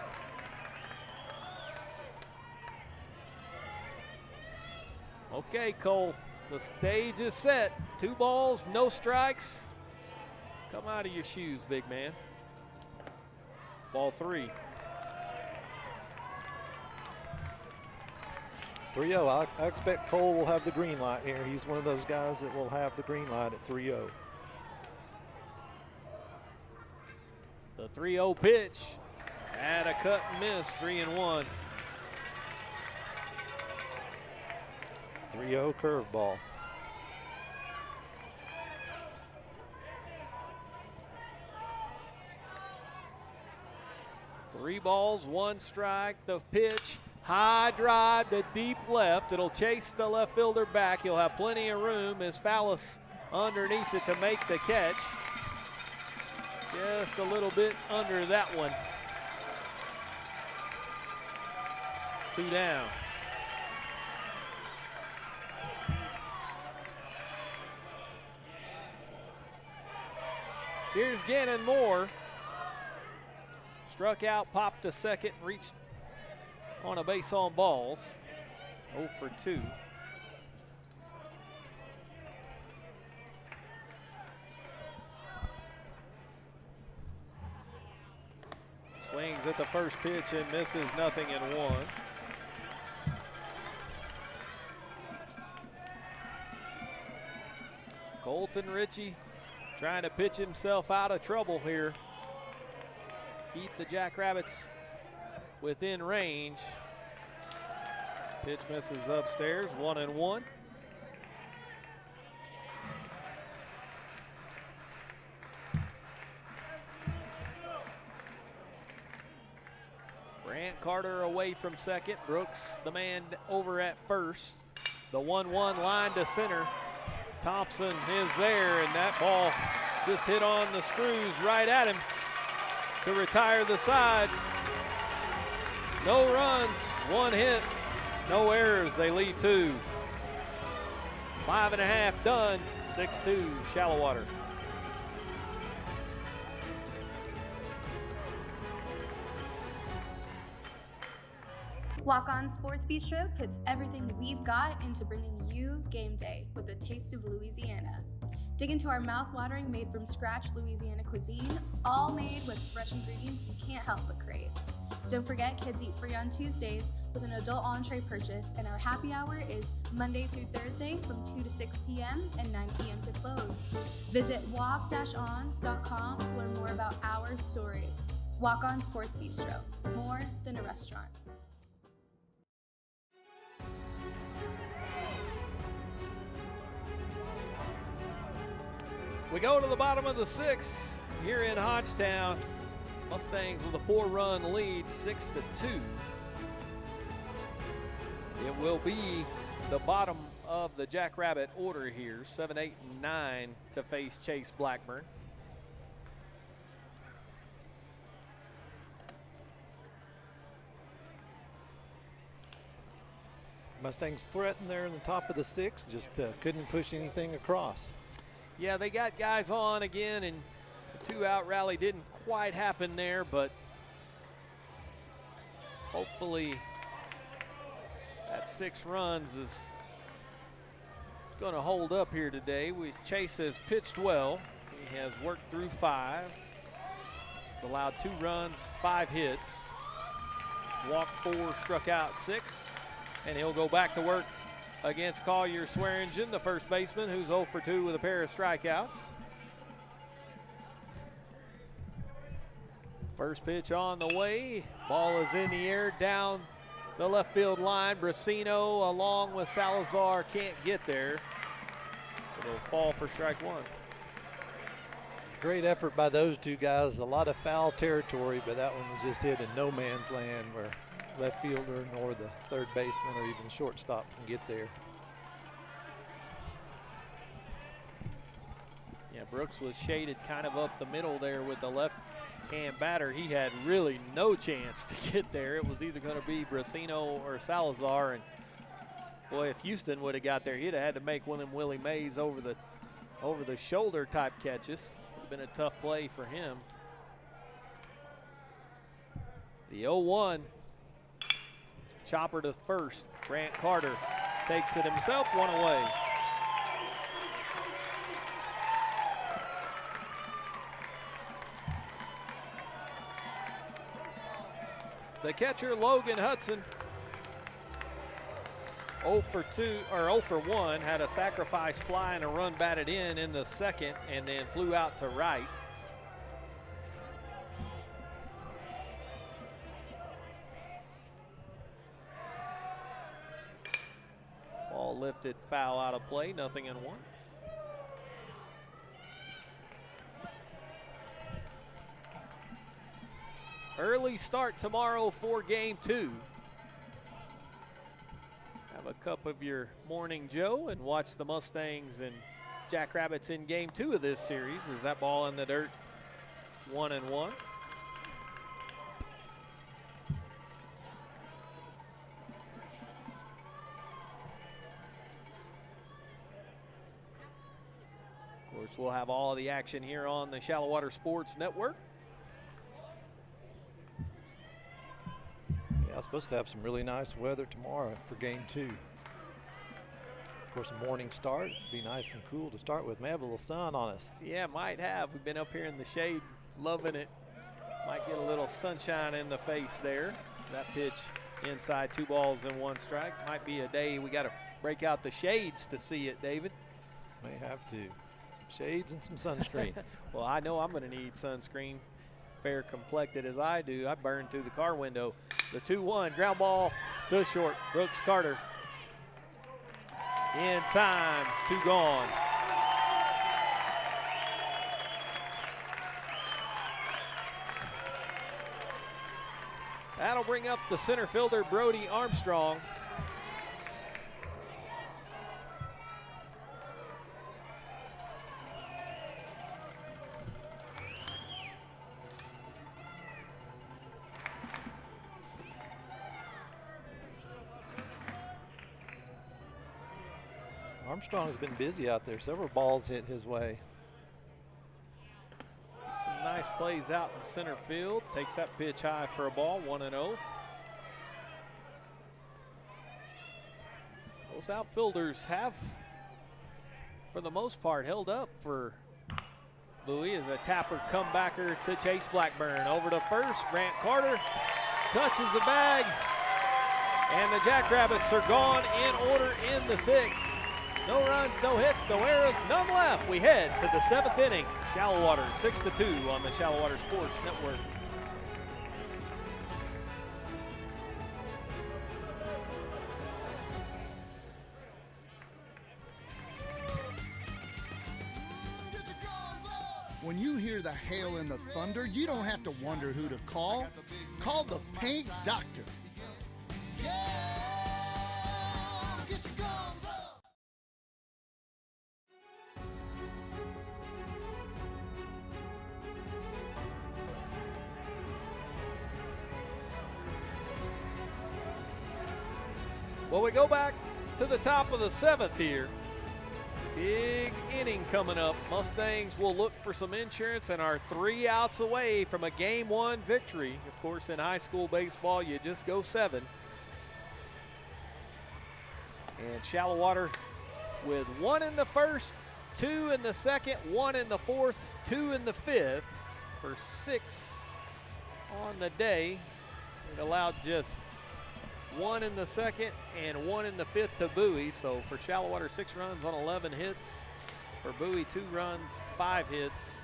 Speaker 2: Okay, Cole, the stage is set. 2 balls, no strikes. Come out of your shoes, big man. Ball 3.
Speaker 3: 3-0. I expect Cole will have the green light here. He's one of those guys that will have the green light at 3-0.
Speaker 2: The 3-0 pitch. At a cut and miss, 3-1.
Speaker 3: 3-0 curveball.
Speaker 2: Three balls, one strike. The pitch, high drive to deep left. It'll chase the left fielder back. He'll have plenty of room as Fallis underneath it to make the catch. Just a little bit under that one. 2 down. Here's Gannon Moore. Struck out, popped to second, reached on a base on balls. 0 for 2. Swings at the first pitch and misses, nothing in 1. Colton Ritchie trying to pitch himself out of trouble here. Keep the Jackrabbits within range. Pitch misses upstairs, 1-1. Grant Carter away from second. Brooks, the man over at first. The 1-1 line to center. Thompson is there, and that ball just hit on the screws right at him to retire the side. No runs, 1 hit, no errors. They lead 2. 5.5 done, 6-2 Shallowater.
Speaker 8: Walk On Sports Bistro puts everything we've got into bringing you game day with a taste of Louisiana. Dig into our mouth-watering made-from-scratch Louisiana cuisine, all made with fresh ingredients you can't help but crave. Don't forget, kids eat free on Tuesdays with an adult entree purchase, and our happy hour is Monday through Thursday from 2 to 6 p.m. and 9 p.m. to close. Visit walk-ons.com to learn more about our story. Walk On Sports Bistro, more than a restaurant.
Speaker 2: We go to the bottom of the 6th here in Hodgetown. Mustangs with a 4-run lead, 6-2. It will be the bottom of the Jackrabbit order here, 7, 8, and 9 to face Chase Blackburn.
Speaker 3: Mustangs threatened there in the top of the 6th, just couldn't push anything across.
Speaker 2: Yeah, they got guys on again, and the 2-out rally didn't quite happen there, but hopefully that 6 runs is going to hold up here today. Chase has pitched well. He has worked through 5. He's allowed 2 runs, 5 hits, walked 4, struck out 6, and he'll go back to work against Collier Swearingen, the first baseman, who's 0 for 2 with a pair of strikeouts. First pitch on the way. Ball is in the air down the left field line. Brasino along with Salazar can't get there. It'll fall for strike 1.
Speaker 3: Great effort by those 2 guys. A lot of foul territory, but that one was just hit in no man's land where left fielder nor the third baseman or even shortstop can get there.
Speaker 2: Yeah, Brooks was shaded kind of up the middle there with the left-hand batter. He had really no chance to get there. It was either going to be Brasino or Salazar, and boy, if Houston would have got there, he'd have had to make one of them Willie Mays over the shoulder type catches. Would have been a tough play for him. The 0-1. Chopper to first. Grant Carter takes it himself, 1 away. The catcher, Logan Hudson, 0 for 2 or 0 for 1, had a sacrifice fly and a run batted in the second, and then flew out to right. Ball lifted foul out of play, 0-1. Early start tomorrow for game 2. Have a cup of your morning Joe and watch the Mustangs and Jackrabbits in game 2 of this series. Is that ball in the dirt? 1-1. Of course, we'll have all of the action here on the Shallowater Sports Network.
Speaker 3: Yeah, supposed to have some really nice weather tomorrow for game 2. Of course, a morning start. Be nice and cool to start with. May have a little sun on us.
Speaker 2: Yeah, might have. We've been up here in the shade, loving it. Might get a little sunshine in the face there. That pitch inside, 2 balls and 1 strike. Might be a day we got to break out the shades to see it, David.
Speaker 3: May have to. Some shades and some sunscreen.
Speaker 2: Well, I know I'm going to need sunscreen. Fair complected as I do. I burned through the car window. The 2-1 ground ball to short. Brooks Carter in time, 2 gone. That'll bring up the center fielder, Brody Armstrong.
Speaker 3: Armstrong's been busy out there. Several balls hit his way.
Speaker 2: Some nice plays out in center field. Takes that pitch high for a ball, 1-0. Those outfielders have, for the most part, held up for Bowie as a tapper comebacker to Chase Blackburn. Over to first, Grant Carter touches the bag, and the Jackrabbits are gone in order in the 6th. No runs, no hits, no errors, none left. We head to the 7th inning. Shallowater 6-2 on the Shallowater Sports Network.
Speaker 12: When you hear the hail and the thunder, you don't have to wonder who to call. Call the Paint Doctor.
Speaker 2: Well, we go back to the top of the 7th here. Big inning coming up. Mustangs will look for some insurance and are 3 outs away from a Game 1 victory. Of course, in high school baseball, you just go 7. And Shallowater with 1 in the 1st, 2 in the 2nd, 1 in the 4th, 2 in the 5th for 6 on the day. It allowed just 1 in the 2nd and 1 in the 5th to Bowie. So for Shallowater, 6 runs on 11 hits. For Bowie, 2 runs, 5 hits.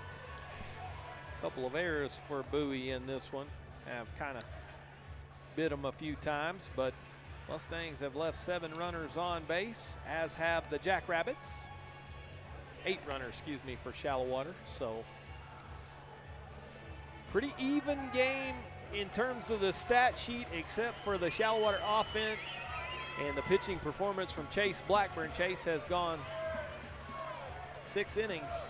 Speaker 2: A couple of errors for Bowie in this one. Have kind of bit them a few times, but Mustangs have left 7 runners on base, as have the Jackrabbits. 8 runners, excuse me, for Shallowater. So pretty even game in terms of the stat sheet, except for the Shallowater offense and the pitching performance from Chase Blackburn. Chase has gone 6 innings,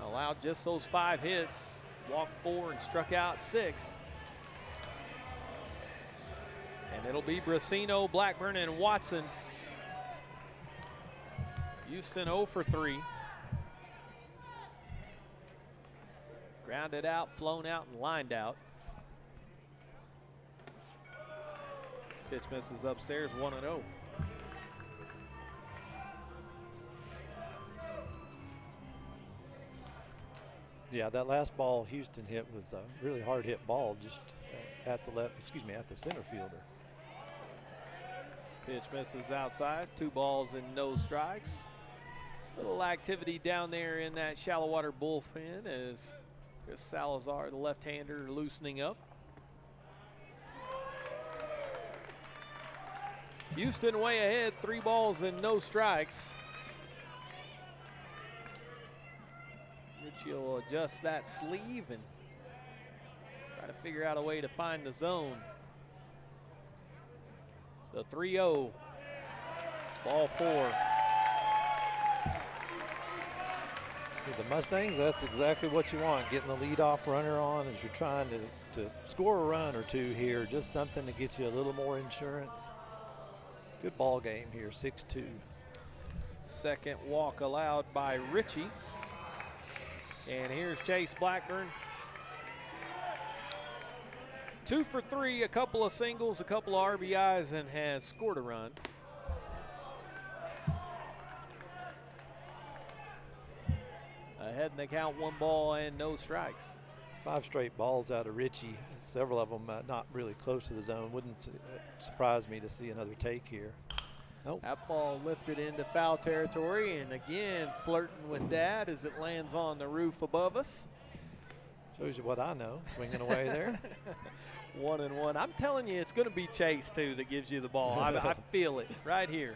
Speaker 2: allowed just those 5 hits, walked 4 and struck out 6. And it'll be Brasino, Blackburn, and Watson. Houston 0 for 3. Grounded out, flown out, and lined out. Pitch misses upstairs, 1-0.
Speaker 3: Yeah, that last ball Houston hit was a really hard hit ball, just at the center fielder.
Speaker 2: Pitch misses outside, 2 balls and no strikes. Little activity down there in that Shallowater bullpen as Chris Salazar, the left-hander, loosening up. Houston way ahead, 3 balls and no strikes. Richie will adjust that sleeve and try to figure out a way to find the zone. The 3-0, ball 4.
Speaker 3: For the Mustangs, that's exactly what you want, getting the leadoff runner on as you're trying to score a run or two here, just something to get you a little more insurance. Good ball game here, 6-2.
Speaker 2: Second walk allowed by Richie. And here's Chase Blackburn. 2 for 3, a couple of singles, a couple of RBIs, and has scored a run. Ahead in the count, 1 ball and no strikes.
Speaker 3: 5 straight balls out of Richie, several of them not really close to the zone. Wouldn't surprise me to see another take here. Nope.
Speaker 2: That ball lifted into foul territory, and again flirting with that as it lands on the roof above us.
Speaker 3: Shows you what I know, swinging away there.
Speaker 2: 1-1. I'm telling you, it's going to be Chase, too, that gives you the ball. I feel it right here.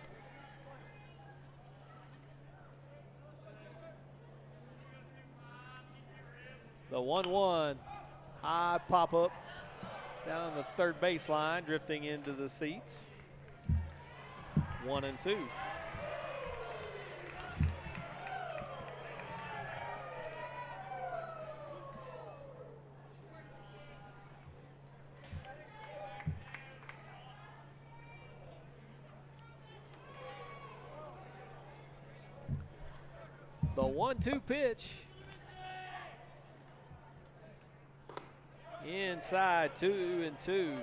Speaker 2: The 1-1, high pop-up down the third baseline, drifting into the seats. 1-2. The 1-2 pitch. Inside, 2-2.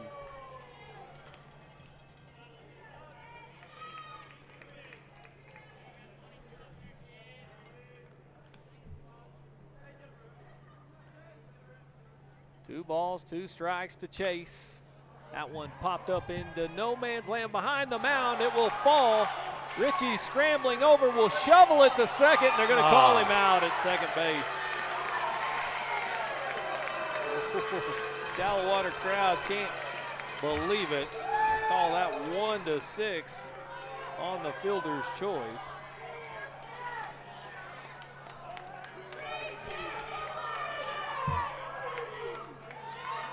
Speaker 2: Two balls, 2 strikes to Chase. That one popped up into no man's land behind the mound. It will fall. Richie scrambling over, will shovel it to second. They're going to call him out at second base. Shallowater crowd can't believe it. Call that 1-6 on the fielder's choice.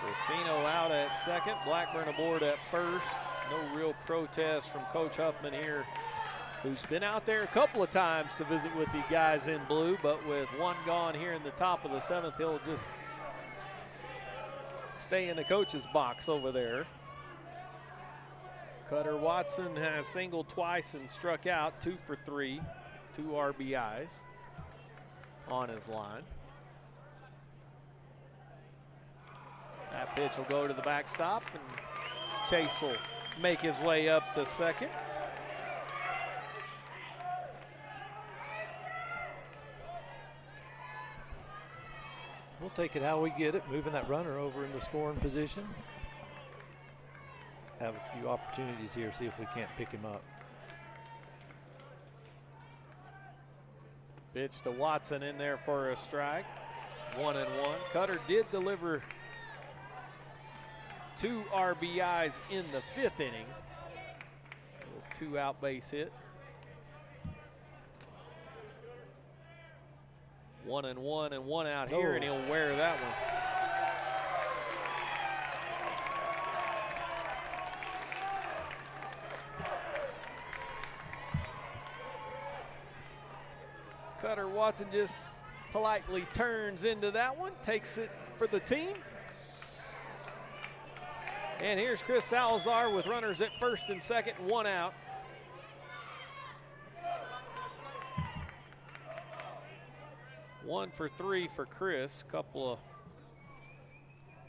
Speaker 2: Racino out at second, Blackburn aboard at first. No real protest from Coach Huffman here, who's been out there a couple of times to visit with the guys in blue, but with 1 gone here in the top of the 7th, he'll just stay in the coach's box over there. Cutter Watson has singled twice and struck out, 2 for 3, 2 RBIs on his line. That pitch will go to the backstop, and Chase will make his way up to second.
Speaker 3: We'll take it how we get it, moving that runner over into scoring position. Have a few opportunities here, see if we can't pick him up.
Speaker 2: Pitch to Watson in there for a strike. 1-1. Cutter did deliver 2 RBIs in the 5th inning. A 2-out base hit. 1-1 and 1 out here, and he'll wear that one. Cutter Watson just politely turns into that one, takes it for the team. And here's Chris Salazar with runners at first and second, 1 out. One for 3 for Chris, couple of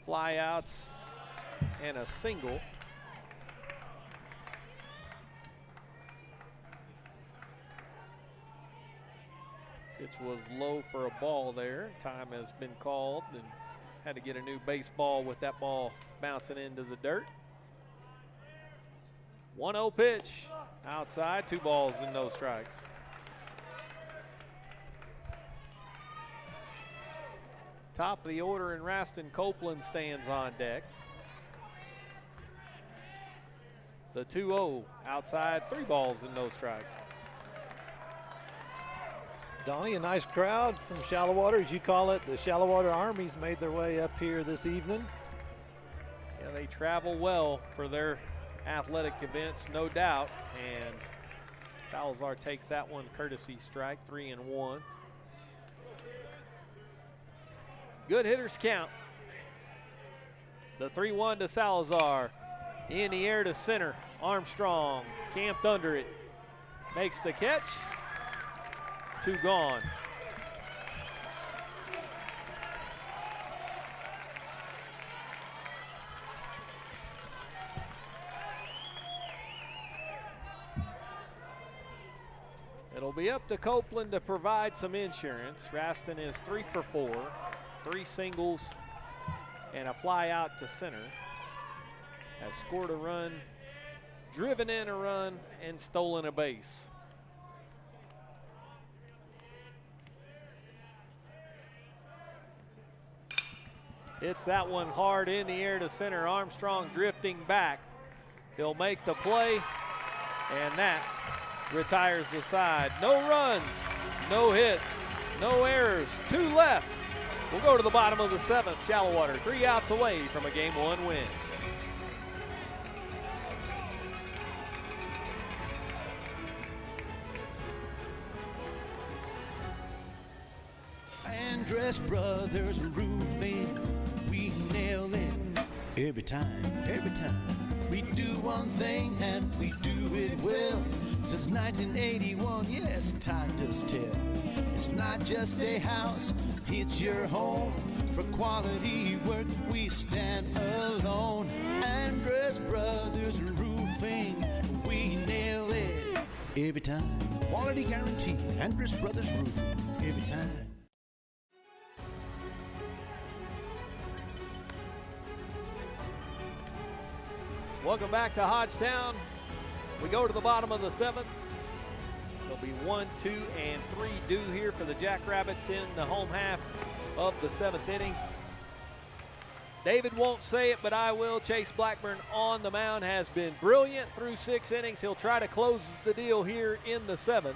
Speaker 2: flyouts and a single. Pitch was low for a ball there. Time has been called and had to get a new baseball with that ball bouncing into the dirt. 1-0 pitch outside, 2 balls and no strikes. Top of the order, and Raston Copeland stands on deck. The 2-0 outside, 3 balls and no strikes.
Speaker 3: Donnie, a nice crowd from Shallowater, as you call it. The Shallowater Armies made their way up here this evening.
Speaker 2: Yeah, they travel well for their athletic events, no doubt. And Salazar takes that one courtesy strike, 3-1. Good hitters count. The 3-1 to Salazar. In the air to center. Armstrong camped under it. Makes the catch. 2 gone. It'll be up to Copeland to provide some insurance. Raston is 3 for 4, 3 singles and a fly out to center. Has scored a run, driven in a run, and stolen a base. Hits that one hard in the air to center. Armstrong drifting back. He'll make the play, and that retires the side. No runs, no hits, no errors, 2 left. We'll go to the bottom of the 7th. Shallowater 3 outs away from a Game 1 win.
Speaker 1: Andress Brothers Roofing, we nail it every time, every time. We do one thing and we do it well. Since 1981, yes, time does tell. It's not just a house, it's your home. For quality work, we stand alone. Andress Brothers Roofing, we nail it every time. Quality guarantee, Andress Brothers Roofing, every time.
Speaker 2: Welcome back to Hodgetown. We go to the bottom of the 7th. There'll be 1, 2, and 3 due here for the Jackrabbits in the home half of the 7th inning. David won't say it, but I will. Chase Blackburn on the mound has been brilliant through 6 innings. He'll try to close the deal here in the 7th.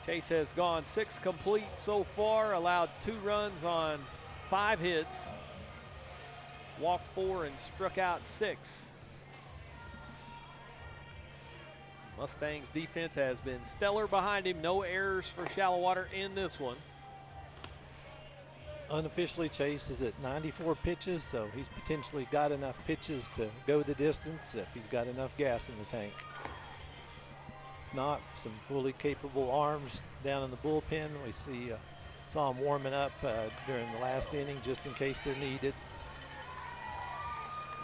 Speaker 2: Chase has gone 6 complete so far, allowed 2 runs on 5 hits. Walked 4 and struck out 6. Mustangs defense has been stellar behind him. No errors for Shallowater in this one.
Speaker 3: Unofficially, Chase is at 94 pitches, so he's potentially got enough pitches to go the distance if he's got enough gas in the tank. If not, some fully capable arms down in the bullpen. We saw him warming up during the last inning just in case they're needed.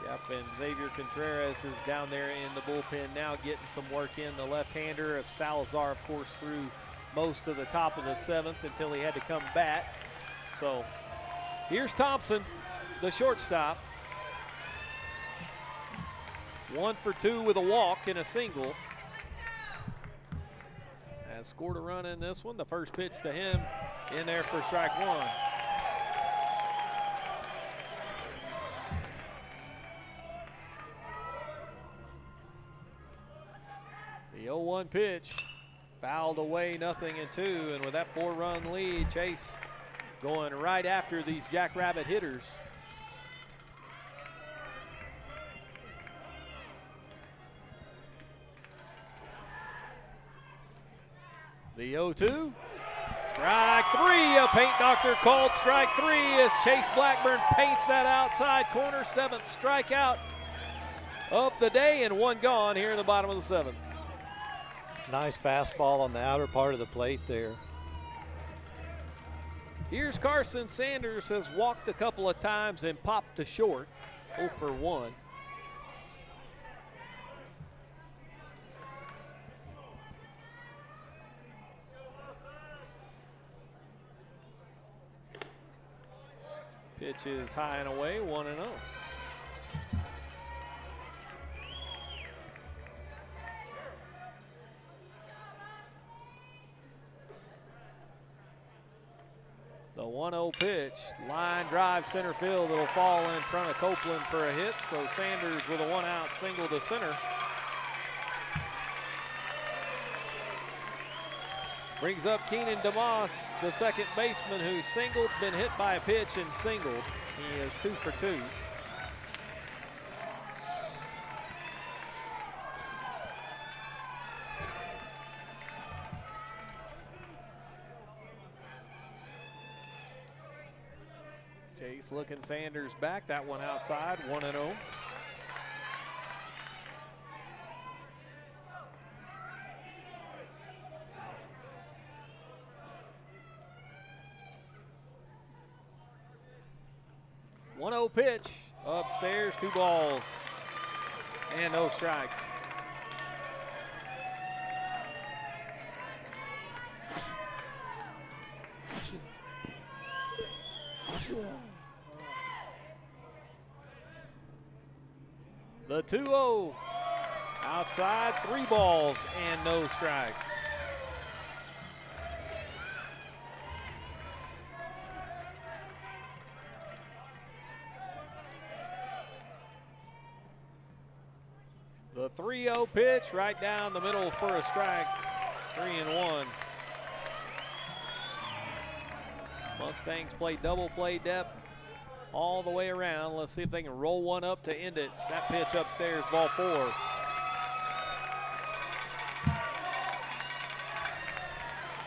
Speaker 2: Yep, and Xavier Contreras is down there in the bullpen now getting some work in. The left-hander of Salazar, of course, through most of the top of the 7th until he had to come bat. So here's Thompson, the shortstop. 1 for 2 with a walk and a single. Has scored a run in this one. The first pitch to him in there for strike 1. The 0-1 pitch, fouled away, 0-2, and with that 4-run lead, Chase going right after these Jackrabbit hitters. The 0-2, strike 3, a paint doctor called strike 3 as Chase Blackburn paints that outside corner. 7th strikeout of the day and 1 gone here in the bottom of the 7th.
Speaker 3: Nice fastball on the outer part of the plate there.
Speaker 2: Here's Carson Sanders, has walked a couple of times and popped to short, 0 for 1. Pitch is high and away, 1-0. The 1-0 pitch. Line drive center field. It'll fall in front of Copeland for a hit. So Sanders with a 1-out single to center. Brings up Keenan DeMoss, the second baseman who singled, been hit by a pitch and singled. He is 2 for 2. Chase looking Sanders back. That one outside, 1-0. Pitch upstairs, 2 balls and no strikes. The 2-0 outside, 3 balls and no strikes. The 3-0 pitch right down the middle for a strike, 3-1. Mustangs play double play depth all the way around. Let's see if they can roll one up to end it. That pitch upstairs, ball 4.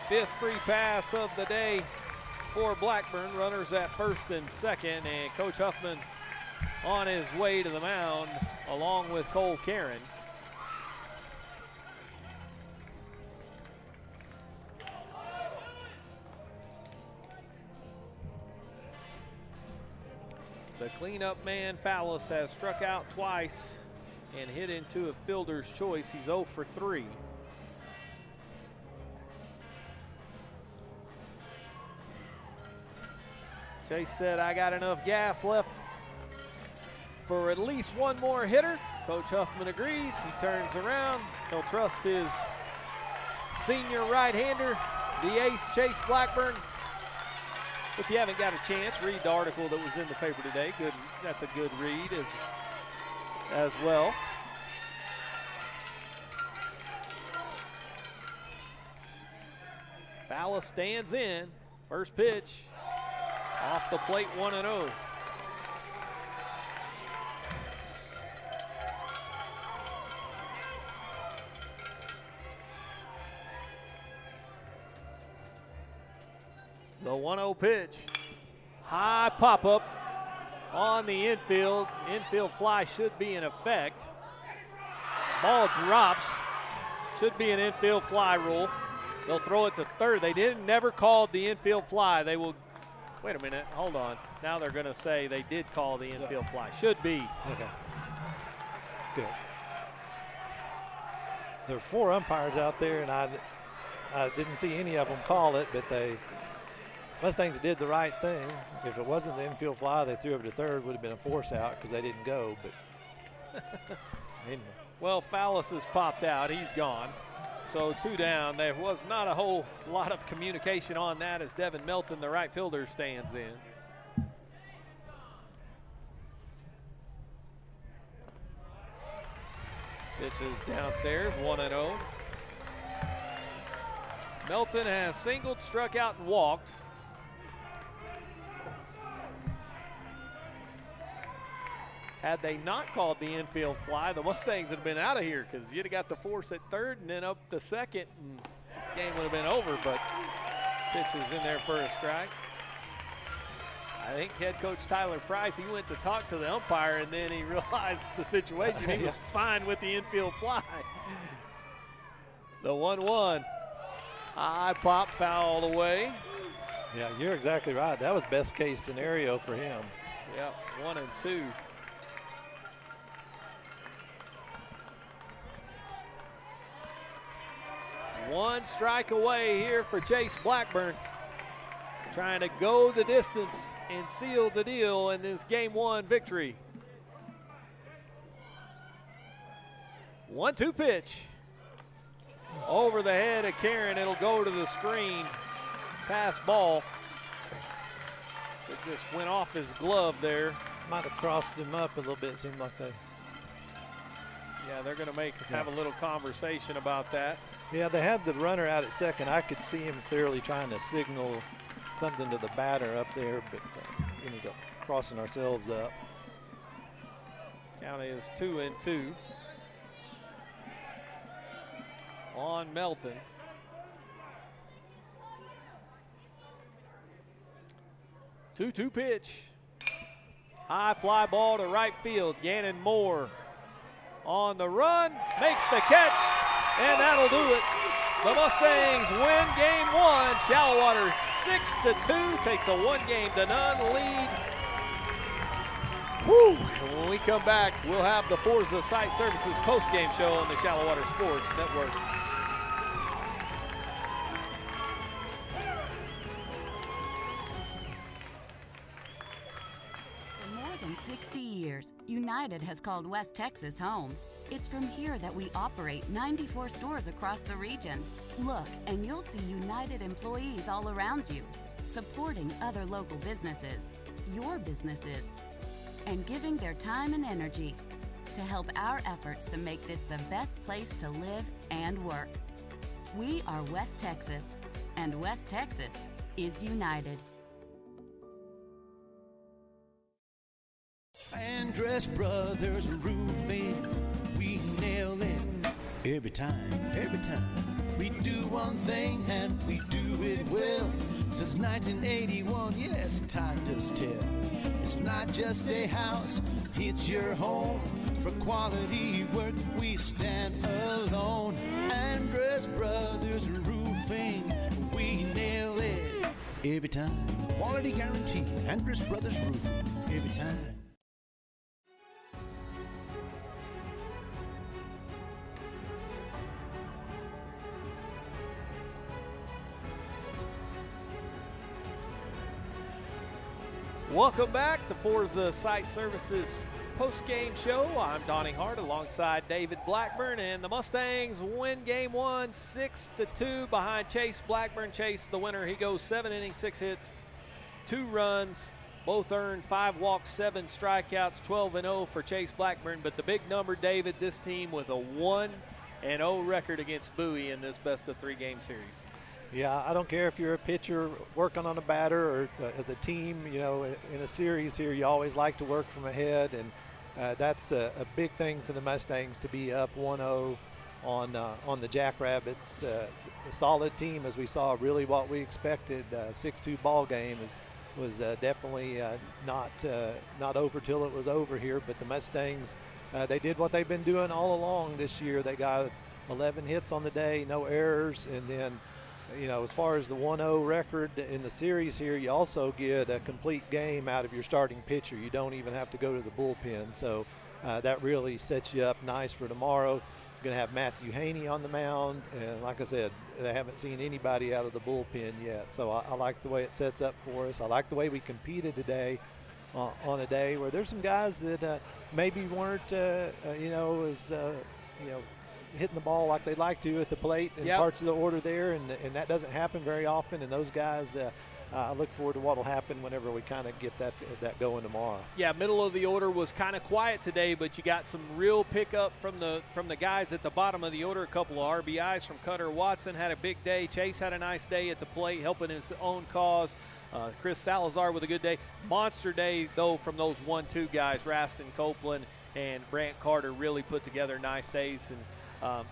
Speaker 2: Fifth free pass of the day for Blackburn. Runners at first and second, and Coach Huffman on his way to the mound along with Cole Karen. The cleanup man, Fallis, has struck out twice and hit into a fielder's choice. He's 0 for 3. Chase said, I got enough gas left for at least one more hitter. Coach Huffman agrees. He turns around. He'll trust his senior right-hander, the ace, Chase Blackburn. If you haven't got a chance, read the article that was in the paper today. Good, that's a good read as well. Fallis stands in. First pitch off the plate, 1-0. The 1-0 pitch. High pop-up on the infield. Infield fly should be in effect. Ball drops. Should be an infield fly rule. They'll throw it to third. They never called the infield fly. They will, wait a minute, hold on. Now they're going to say they did call the infield fly. Should be.
Speaker 3: Okay. Good. There are 4 umpires out there, and I didn't see any of them call it, but Mustangs did the right thing. If it wasn't the infield fly, they threw over to third, would have been a force out because they didn't go. But anyway.
Speaker 2: Well, Fallis has popped out. He's gone. So 2 down. There was not a whole lot of communication on that as Devin Melton, the right fielder, stands in. Pitches downstairs, 1-0. Melton has singled, struck out, and walked. Had they not called the infield fly, the Mustangs would have been out of here because you'd have got the force at third and then up to second, and this game would have been over, but pitch is in there for a strike. I think head coach Tyler Price, he went to talk to the umpire and then he realized the situation. He was fine with the infield fly. The 1-1. High pop, foul away.
Speaker 3: Yeah, you're exactly right. That was best case scenario for him.
Speaker 2: Yep, 1 and 2. One strike away here for Chase Blackburn. Trying to go the distance and seal the deal in this Game 1 victory. 1-2 pitch. Over the head of Karen, it'll go to the screen. Pass ball. So it just went off his glove there.
Speaker 3: Might have crossed him up a little bit, seemed like they.
Speaker 2: Yeah, they're going to have a little conversation about that.
Speaker 3: Yeah, they had the runner out at second. I could see him clearly trying to signal something to the batter up there, but ended up crossing ourselves up.
Speaker 2: Count is 2-2 on Melton. 2-2 pitch. High fly ball to right field. Gannon Moore on the run, makes the catch, and that'll do it. The Mustangs win game one. Shallowater 6-2, takes a 1-0 lead. Whew. And when we come back, we'll have the Forza Site Services post-game show on the Shallowater Sports Network.
Speaker 6: For more than 60 years, United has called West Texas home. It's from here that we operate 94 stores across the region. Look, and you'll see United employees all around you, supporting other local businesses, your businesses, and giving their time and energy to help our efforts to make this the best place to live and work. We are West Texas, and West Texas is united.
Speaker 1: Andress Brothers Roofing, we nail it every time, every time. We do one thing and we do it well. Since 1981, yes, time does tell. It's not just a house, it's your home. For quality work, we stand alone. Andress Brothers Roofing, we nail it every time. Quality guarantee, Andress Brothers Roofing, every time.
Speaker 2: Welcome back to Forza Site Services post-game show. I'm Donnie Hart alongside David Blackburn, and the Mustangs win game one 6-2 behind Chase Blackburn. Chase, the winner, he goes 7 innings, 6 hits, 2 runs, both earned 5 walks, 7 strikeouts, 12-0 for Chase Blackburn. But the big number, David, this team with a 1-0 record against Bowie in this best-of-3 game series.
Speaker 3: Yeah, I don't care if you're a pitcher working on a batter or as a team, you know, in a series here, you always like to work from ahead, and that's a big thing for the Mustangs to be up 1-0 on the Jackrabbits. A solid team, as we saw, really what we expected. 6-2 ball game was definitely not over till it was over here, but the Mustangs, they did what they've been doing all along this year. They got 11 hits on the day, no errors, and then, you know, as far as the 1-0 record in the series here, you also get a complete game out of your starting pitcher. You don't even have to go to the bullpen. So that really sets you up nice for tomorrow. You're going to have Matthew Haney on the mound. And like I said, they haven't seen anybody out of the bullpen yet. So I like the way it sets up for us. I like the way we competed today on a day where there's some guys that maybe weren't, hitting the ball like they'd like to at the plate in parts of the order there, and that doesn't happen very often. And those guys, I look forward to what will happen whenever we kind of get that going tomorrow.
Speaker 2: Yeah, middle of the order was kind of quiet today, but you got some real pickup from the guys at the bottom of the order. A couple of RBIs from Cutter Watson had a big day. Chase had a nice day at the plate, helping his own cause. Chris Salazar with a good day. Monster day, though, from those 1-2 guys. Raston Copeland and Brant Carter really put together nice days. And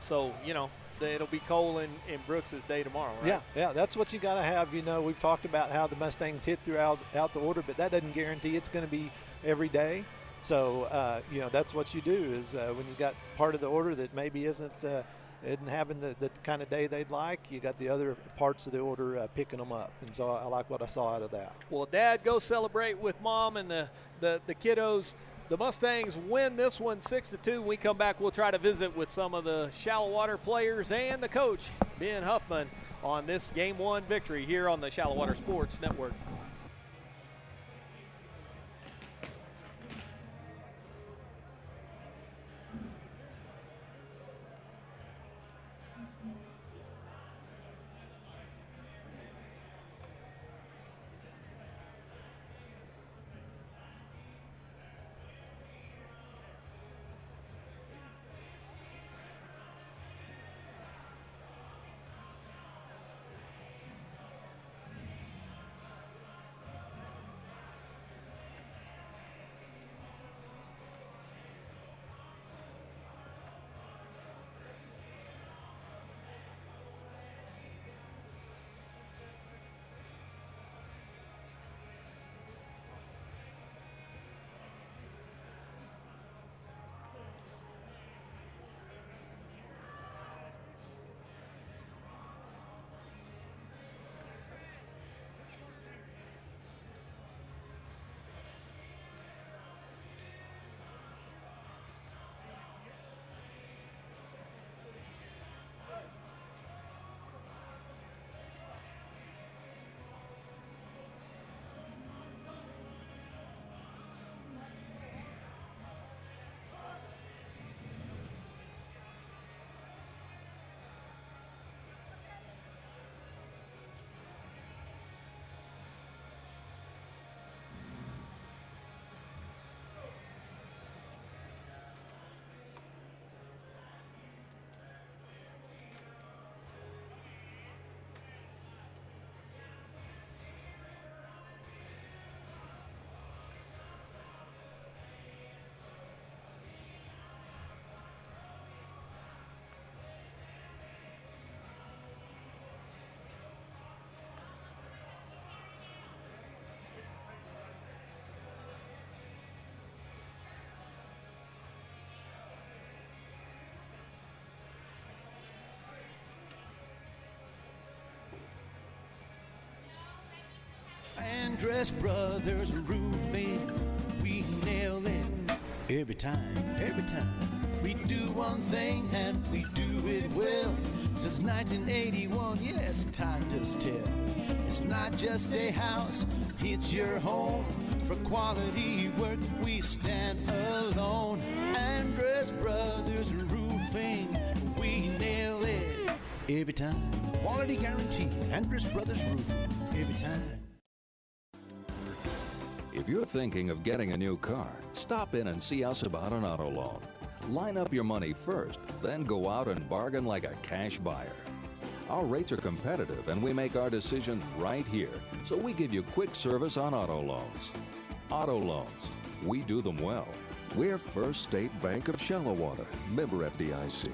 Speaker 2: so, you know, it'll be Cole and Brooks' day tomorrow, right?
Speaker 3: Yeah, that's what you got to have. You know, we've talked about how the Mustangs hit throughout the order, but that doesn't guarantee it's going to be every day. So, that's what you do is when you got part of the order that maybe isn't having the kind of day they'd like, you got the other parts of the order picking them up. And so I like what I saw out of that.
Speaker 2: Well, Dad, go celebrate with Mom and the kiddos. The Mustangs win this one 6-2. When we come back, we'll try to visit with some of the Shallowater players and the coach, Ben Huffman, on this Game 1 victory here on the Shallowater Sports Network.
Speaker 1: Andress Brothers Roofing, we nail it every time, every time. We do one thing and we do it well. Since 1981, yes, time does tell. It's not just a house, it's your home. For quality work, we stand alone. Andress Brothers Roofing, we nail it every time. Quality guarantee, Andress Brothers Roofing, every time.
Speaker 5: If you're thinking of getting a new car, stop in and see us about an auto loan. Line up your money first, then go out and bargain like a cash buyer. Our rates are competitive and we make our decisions right here, so we give you quick service on auto loans. Auto loans, we do them well. We're First State Bank of Shallowater, member FDIC.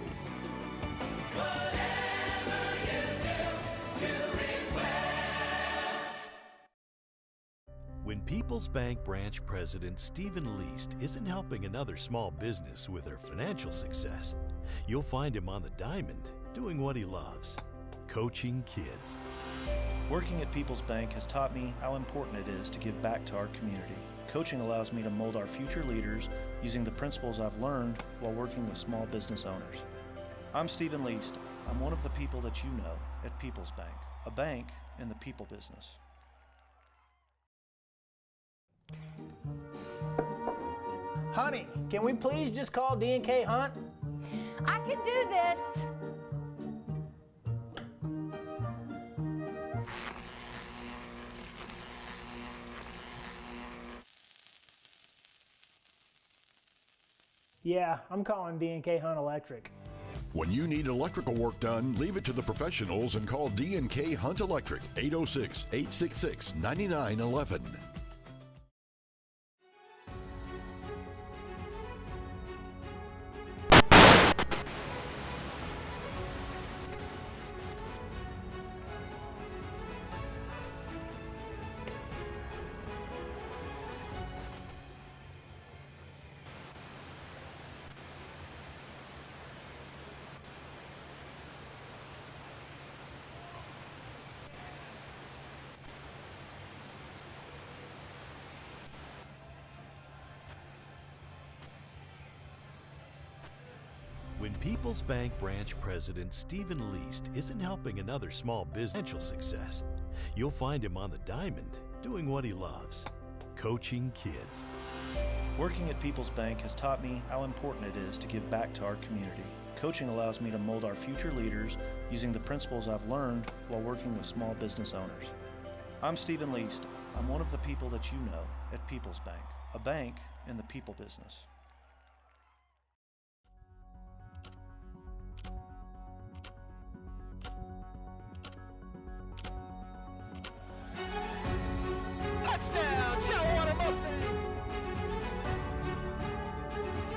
Speaker 10: When People's Bank branch president Stephen Least isn't helping another small business with their financial success, you'll find him on the diamond doing what he loves, coaching kids.
Speaker 11: Working at People's Bank has taught me how important it is to give back to our community. Coaching allows me to mold our future leaders using the principles I've learned while working with small business owners. I'm Stephen Least. I'm one of the people that you know at People's Bank, a bank in the people business.
Speaker 7: Honey, can we please just call D&K Hunt?
Speaker 13: I can do this.
Speaker 7: Yeah, I'm calling D&K Hunt Electric.
Speaker 9: When you need electrical work done, leave it to the professionals and call D&K Hunt Electric, 806-866-9911.
Speaker 10: When People's Bank branch president Stephen Least isn't helping another small business financial success, you'll find him on the diamond doing what he loves, coaching kids.
Speaker 11: Working at People's Bank has taught me how important it is to give back to our community. Coaching allows me to mold our future leaders using the principles I've learned while working with small business owners. I'm Stephen Least. I'm one of the people that you know at People's Bank, a bank in the people business.
Speaker 2: Touchdown, Shallowater Mustangs!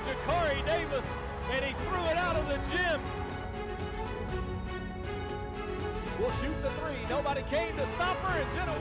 Speaker 2: Jakari Davis, and he threw it out of the gym. Will shoot the three. Nobody came to stop her, and Jenna